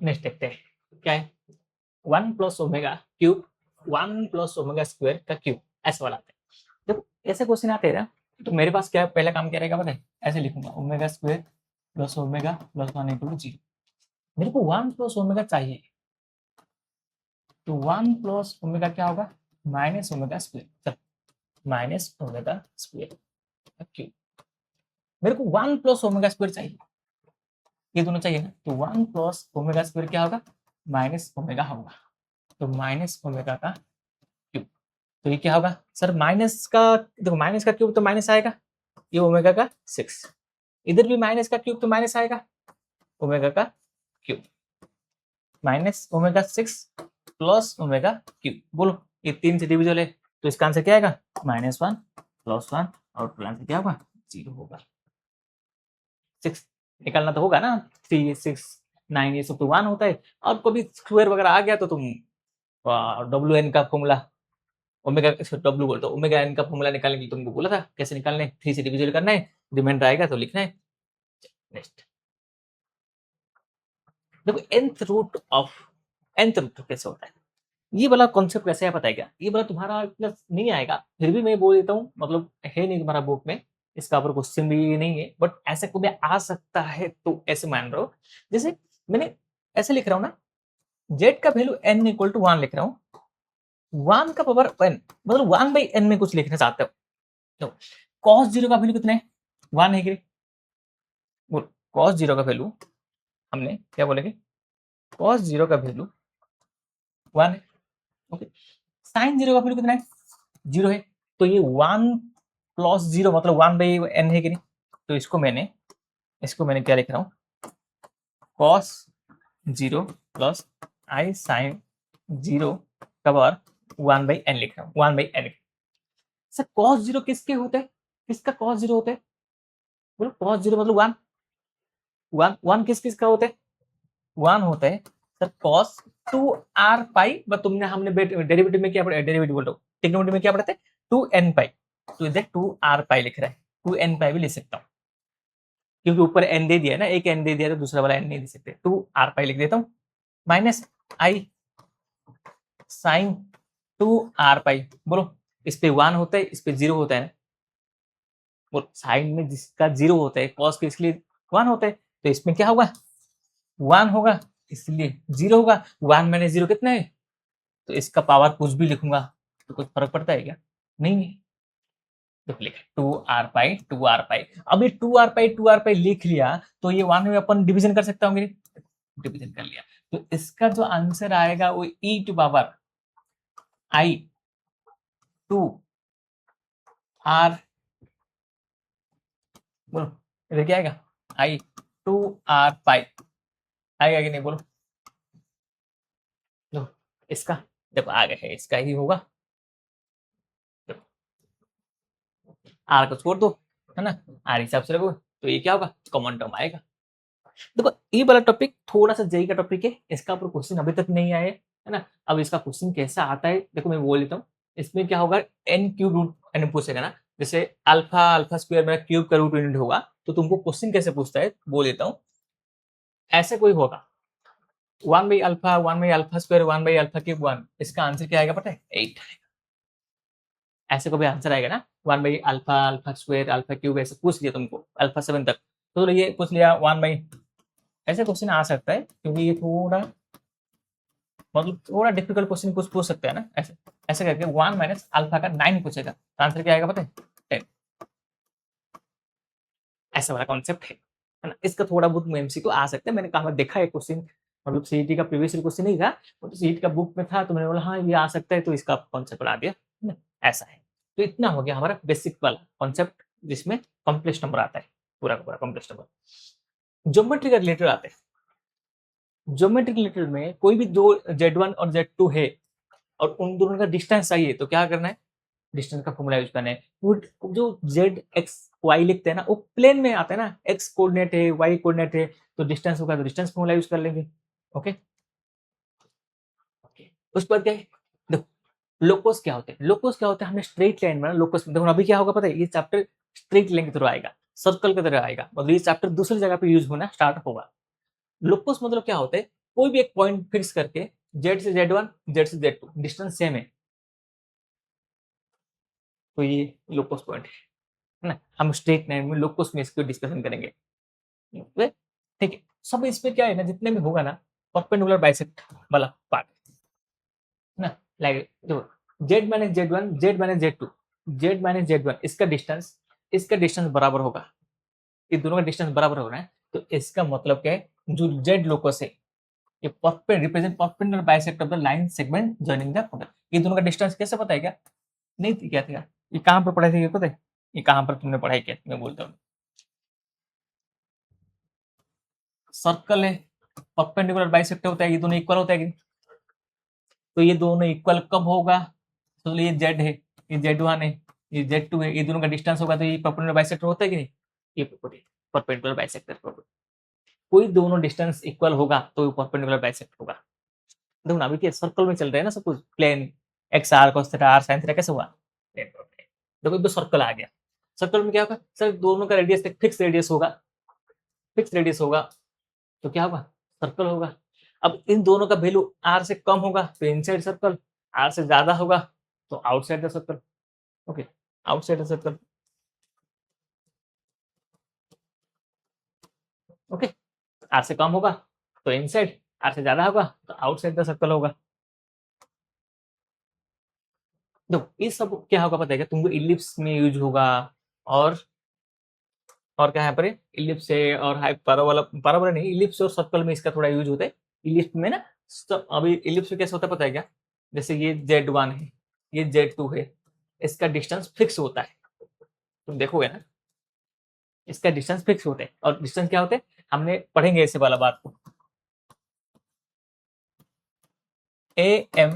नेक्स्ट देखते हैं क्या है, one plus omega cube one plus omega square का क्यूब, ऐसे वाला आता है। देखो ऐसे क्वेश्चन आते हैं ना, तो मेरे पास क्या पहला काम क्या रहेगा पता है, ऐसे लिखूंगा omega square plus omega plus one equal to zero. मेरे को वन प्लस ओमेगा चाहिए, तो वन प्लस ओमेगा क्या होगा, minus omega square, minus omega square cube. मेरे को वन प्लस ओमेगा स्क्वायर चाहिए, ये दोनों चाहिए ना, तो वन प्लस ओमेगा स्क्वायर क्या होगा, माइनस ओमेगा होगा, तो माइनस ओमेगा का क्यूब, तो ये क्या होगा सर, माइनस का, देखो माइनस का क्यूब तो माइनस आएगा, ये ओमेगा का सिक्स, इधर भी माइनस का क्यूब तो माइनस आएगा, ओमेगा का cube, minus omega six plus omega cube, बोलो ये तीन से डिविजल है, तो इसका आंसर क्या आएगा, माइनस वन प्लस वन, और आंसर क्या होगा, जीरो होगा। सिक्स निकालना तो होगा ना, थ्री सिक्स नाइन ये सब तो वन होता है, और कभी स्क्वायर वगैरह आ गया तो तुम डब्ल्यू एन का फॉर्मूला, ओमेगा डब्ल्यू बोलते ओमेगा एन का फॉर्मूला निकालने के लिए तुमको बोला था कैसे निकालना है, थ्री से डिविजन करना है, रिमाइंडर आएगा तो लिखना है। नेक्स्ट देखो nth रूट कैसे होता है, ये वाला कॉन्सेप्ट कैसे है पता है क्या, ये वाला तुम्हारा इतना नहीं आएगा, फिर भी मैं बोल देता हूँ, मतलब है नहीं तुम्हारा बुक में, इसका ऊपर क्वेश्चन भी नहीं है, बट ऐसे कभी आ सकता है, तो ऐसे मान रहा हूँ, जैसे मैंने ऐसे लिख रहा हूँ ना, जेड का value n equal to one लिख रहा हूँ, वन का पावर n, मतलब वन बाई एन में कुछ लिखना चाहते हो, तो कॉस जीरो का वैल्यू कितना है, वन है कि बोल, कॉस जीरो का वैल्यू हमने क्या बोलेंगे, कॉस जीरो का वैल्यू वन है, ओके, साइन जीरो का वैल्यू कितना है, जीरो है, तो ये वन प्लस जीरो मतलब वन बाई एन है कि नहीं, तो इसको मैंने क्या लिख रहा हूँ, cos zero plus i sine zero का पावर वन बाई एन लिख रहा हूँ, one by N. Sir cos zero किसके होते हैं, किसका कॉस जीरो होता है, बोलो कॉस जीरो मतलब वन, वन वन किस किस का होता है? वन होता है sir cos 2r pi, but तुमने हमने डेरिवेटिव में क्या पढ़ा, डेरिवेटिव बोल रहा हूँ, ट्रिग्नोमेट्री में क्या पढ़ाते हैं? 2n पाई, तो इधर 2r पाई लिख रहा है, 2n पाई भी लिख सकता हूँ क्योंकि ऊपर n दे दिया है ना, एक n दे दिया तो दूसरा वाला n नहीं दे सकते, 2r पाई लिख देता हूँ माइनस आई साइन 2r पाई। बोलो इस पे 1 होता है, इस पे 0 होता है ना, बोलो साइन में जिसका 0 होता है कॉस के इसलिए 1 होता है, तो इसमें क्या होगा? 1 होगा, इसलिए 0 होगा। 1 माइनस 0 कितना है? तो इसका पावर कुछ भी लिखूंगा तो कुछ फर्क पड़ता है क्या? नहीं है। तो लिखा 2r पाई। अब ये 2r पाई लिख लिया तो ये 1 में अपन डिवीजन कर सकता हूँ, डिवीजन कर लिया, तो इसका जो आंसर आएगा वो e to power I 2r, बोलो इधर क्या आएगा? आई 2r पाई आएगा कि नहीं? बोलो लो इसका, देखो आ गया है, इसका ही होगा, आर को छोड़ दो, है ना, आर हिसाब से रखो, तो ये क्या होगा? कॉमन टर्म आएगा। देखो ये वाला टॉपिक थोड़ा सा जेई का टॉपिक है, इसका ऊपर क्वेश्चन अभी तक नहीं आया है ना। अब इसका क्वेश्चन कैसा आता है देखो, मैं बोल देता हूँ। इसमें क्या होगा, एन क्यूब रूट एन पूछेगा ना, जैसे अल्फा अल्फा स्क्वायर मेरा क्यूब का रूट यूनिट होगा, तो तुमको क्वेश्चन कैसे पूछता है बोल देता हूँ। ऐसे कोई होगा 1/अल्फा 1/अल्फा स्क्वायर 1/अल्फा क्यूब 1, इसका आंसर क्या आएगा पता है? 8। ऐसे को भी आंसर आएगा ना, 1/अल्फा अल्फा स्क्वायर अल्फा क्यूब, ऐसे पूछ लिया तुमको अल्फा 7 तक, तो ये पूछ लिया 1/, ऐसे क्वेश्चन आ सकता है क्योंकि ये थोड़ा मतलब थोड़ा डिफिकल्ट क्वेश्चन कुछ पूछ सकता है ना, ऐसे ऐसे करके 1 माइनस अल्फा का 9 पूछेगा, तो आंसर क्या आएगा पता है? 10। ऐसा वाला कॉन्सेप्ट है ना। इसका थोड़ा बहुत एमसीक्यू आ सकता है, मैंने कहा देखा है क्वेश्चन, मतलब सीईटी का प्रीवियस क्वेश्चन नहीं था, वो तो सीईटी का बुक में था, तो मैंने बोला हाँ ये आ सकता है, तो इसका कॉन्सेप्ट बना दिया है ना। ऐसा है, तो इतना हो गया हमारा बेसिक वाला कॉन्सेप्ट, जिसमें कॉम्प्लेक्स नंबर आता है, पूरा का पूरा कॉम्प्लेक्स नंबर। ज्योमेट्री का रिलेटेड आते हैं। ज्योमेट्री रिलेटेड में कोई भी दो Z1 और Z2 है और उन दोनों का डिस्टेंस चाहिए, तो क्या करना है? डिस्टेंस का फॉर्मूला यूज करना है। वो जो जेड एक्स वाई लिखते हैं ना, वो प्लेन में आता है ना, एक्स कोऑर्डिनेट है वाई कोऑर्डिनेट है, तो डिस्टेंस होगा तो डिस्टेंस फॉर्मूला यूज कर लेंगे। ओके, उसके बाद क्या है, देखो लोकस क्या होते हैं, लोकस क्या होते हैं, हमने स्ट्रेट लाइन में लोकस, देखो अभी क्या होगा पता है, ये चैप्टर स्ट्रेट लाइन की तरह आएगा, सर्कल की तरह आएगा, मतलब ये चैप्टर दूसरी जगह पे यूज होना स्टार्ट होगा। लोकस मतलब क्या होता है, कोई भी एक पॉइंट फिक्स करके जेड से Z1 जेड से Z2 डिस्टेंस सेम है, तो ये लोकस पॉइंट है ना। हम स्ट्रेट लाइन में लोकस में इसको डिस्कशन करेंगे। ठीक है, सब इसमें क्या है ना, जितने भी होगा ना परपेंडिकुलर बाइसेक्ट वाला पार्ट ना, लाइक देखो Z-Z1 इसका डिस्टेंस बराबर होगा, ये दोनों का डिस्टेंस बराबर हो रहा है, तो इसका मतलब क्या है, जो जेड लोकस है ये represent perpendicular bisect of the line segment joining the point. ये दोनों का डिस्टेंस कैसे पता है क्या? नहीं थी क्या था, ये कहां पर पढ़ाई थी ये पता है? ये कहां पर तुमने पढ़ाई किया, मैं बोलता हूँ। सर्कल है, परपेंडिकुलर बाइसेक्टर होता है, ये दोनों इक्वल होता है कि, तो ये दोनों इक्वल कब होगा? तो ये जेड है, ये Z1 है, ये Z2 है, ये दोनों का डिस्टेंस होगा तो ये परपेंडिकुलर बाइसेक्टर होता है कि नहीं? ये प्रॉपर्टी परपेंडिकुलर बाइसेक्टर प्रॉपर्टी, कोई दोनों डिस्टेंस इक्वल होगा तो परपेंडिकुलर बाइसेक्टर होगा। देखो ना अभी क्या सर्कल में चल रहे हैं ना सब कुछ, plane X R cos theta R sin theta कैसे हुआ? देखो एक तो सर्कल आ गया, सर्कल में क्या होगा सर, दोनों का रेडियस फिक्स रेडियस होगा, तो क्या होगा? सर्कल होगा। अब इन दोनों का वैल्यू आर से कम होगा तो इनसाइड सर्कल, आर से ज्यादा होगा तो outside the circle. Okay, outside the circle. Okay, R से कम होगा तो इनसाइड, आर से ज्यादा होगा तो आउटसाइड द सर्कल होगा। देखो ये सब क्या होगा पता है क्या तुमको, इलिप्स में यूज होगा, और क्या यहाँ पर इलिप्स है, और पैराबोला नहीं, इलिप्स और सर्कल में इसका थोड़ा यूज होता है। इलिप्स में ना अभी इलिप्स में कैसे होता है पता है क्या, जैसे ये Z1 है, ये Z2 है, इसका डिस्टेंस फिक्स होता है, तुम देखोगे ना, इसका डिस्टेंस फिक्स होता है, और डिस्टेंस क्या होते हैं हमने पढ़ेंगे ऐसे वाला बात को, AM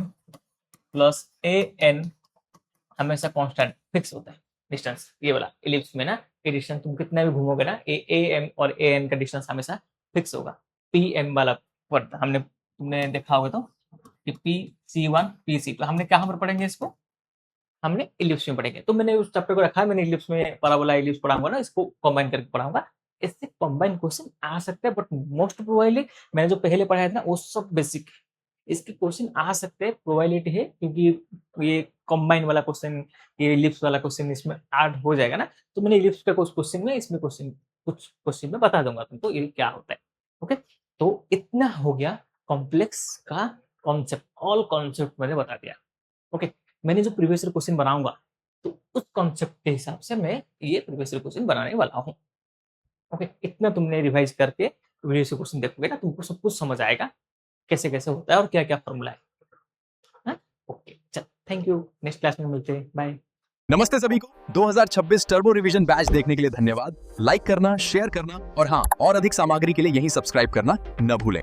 प्लस AN हमेशा कांस्टेंट फिक्स होता है डिस्टेंस, ये वाला इलिप्स में ना ये डिस्टेंस तुम कितना भी घूमोगे ना, ए एम और ए एन का डिस्टेंस हमेशा फिक्स होगा। पी एम वाला वर्ड हमने तुमने देखा होगा तो कि P C one P C, तो हमने कहाँ पर पढ़ेंगे इसको, हमने इलिप्स में पढ़ेंगे। तो मैंने उस चैप्टर को रखा है, मैंने इलिप्स में पैराबोला इलिप्स पढ़ाऊंगा ना, इसको कंबाइन करके पढ़ाऊंगा। इससे कंबाइन क्वेश्चन आ सकते हैं, बट मोस्ट प्रोबेबली मैंने जो पहले पढ़ाया था ना वो सब बेसिक है। इसके क्वेश्चन आ सकते हैं, प्रोबेबिलिटी है, क्योंकि ये कंबाइन वाला क्वेश्चन, ये इलिप्स वाला क्वेश्चन इसमें ऐड हो जाएगा ना, तो मैंने इलिप्स का कुछ क्वेश्चन में, इसमें क्वेश्चन कुछ क्वेश्चन में बता दूंगा तुमको ये क्या होता है। ओके, तो इतना हो गया कॉम्प्लेक्स का कॉन्सेप्ट, ऑल कॉन्सेप्ट मैंने बता दिया। ओके, मैंने जो प्रीवियस ईयर क्वेश्चन बनाऊंगा तो उस कॉन्सेप्ट के हिसाब से मैं ये प्रीवियस ईयर क्वेश्चन बनाने वाला हूँ। ओके, इतना तुमने रिवाइज करके प्रीवियस ईयर क्वेश्चन देखोगे ना, तुमको सब कुछ समझ आएगा कैसे कैसे होता है और क्या क्या फॉर्मूला है। हाँ? ओके, चल, थैंक यू, नेक्स्ट क्लास में मिलते हैं, बाय। नमस्ते सभी को 2026 टर्बो रिवीजन बैच देखने के लिए धन्यवाद। लाइक करना, शेयर करना और हाँ, और अधिक सामग्री के लिए यहीं सब्सक्राइब करना न भूलें।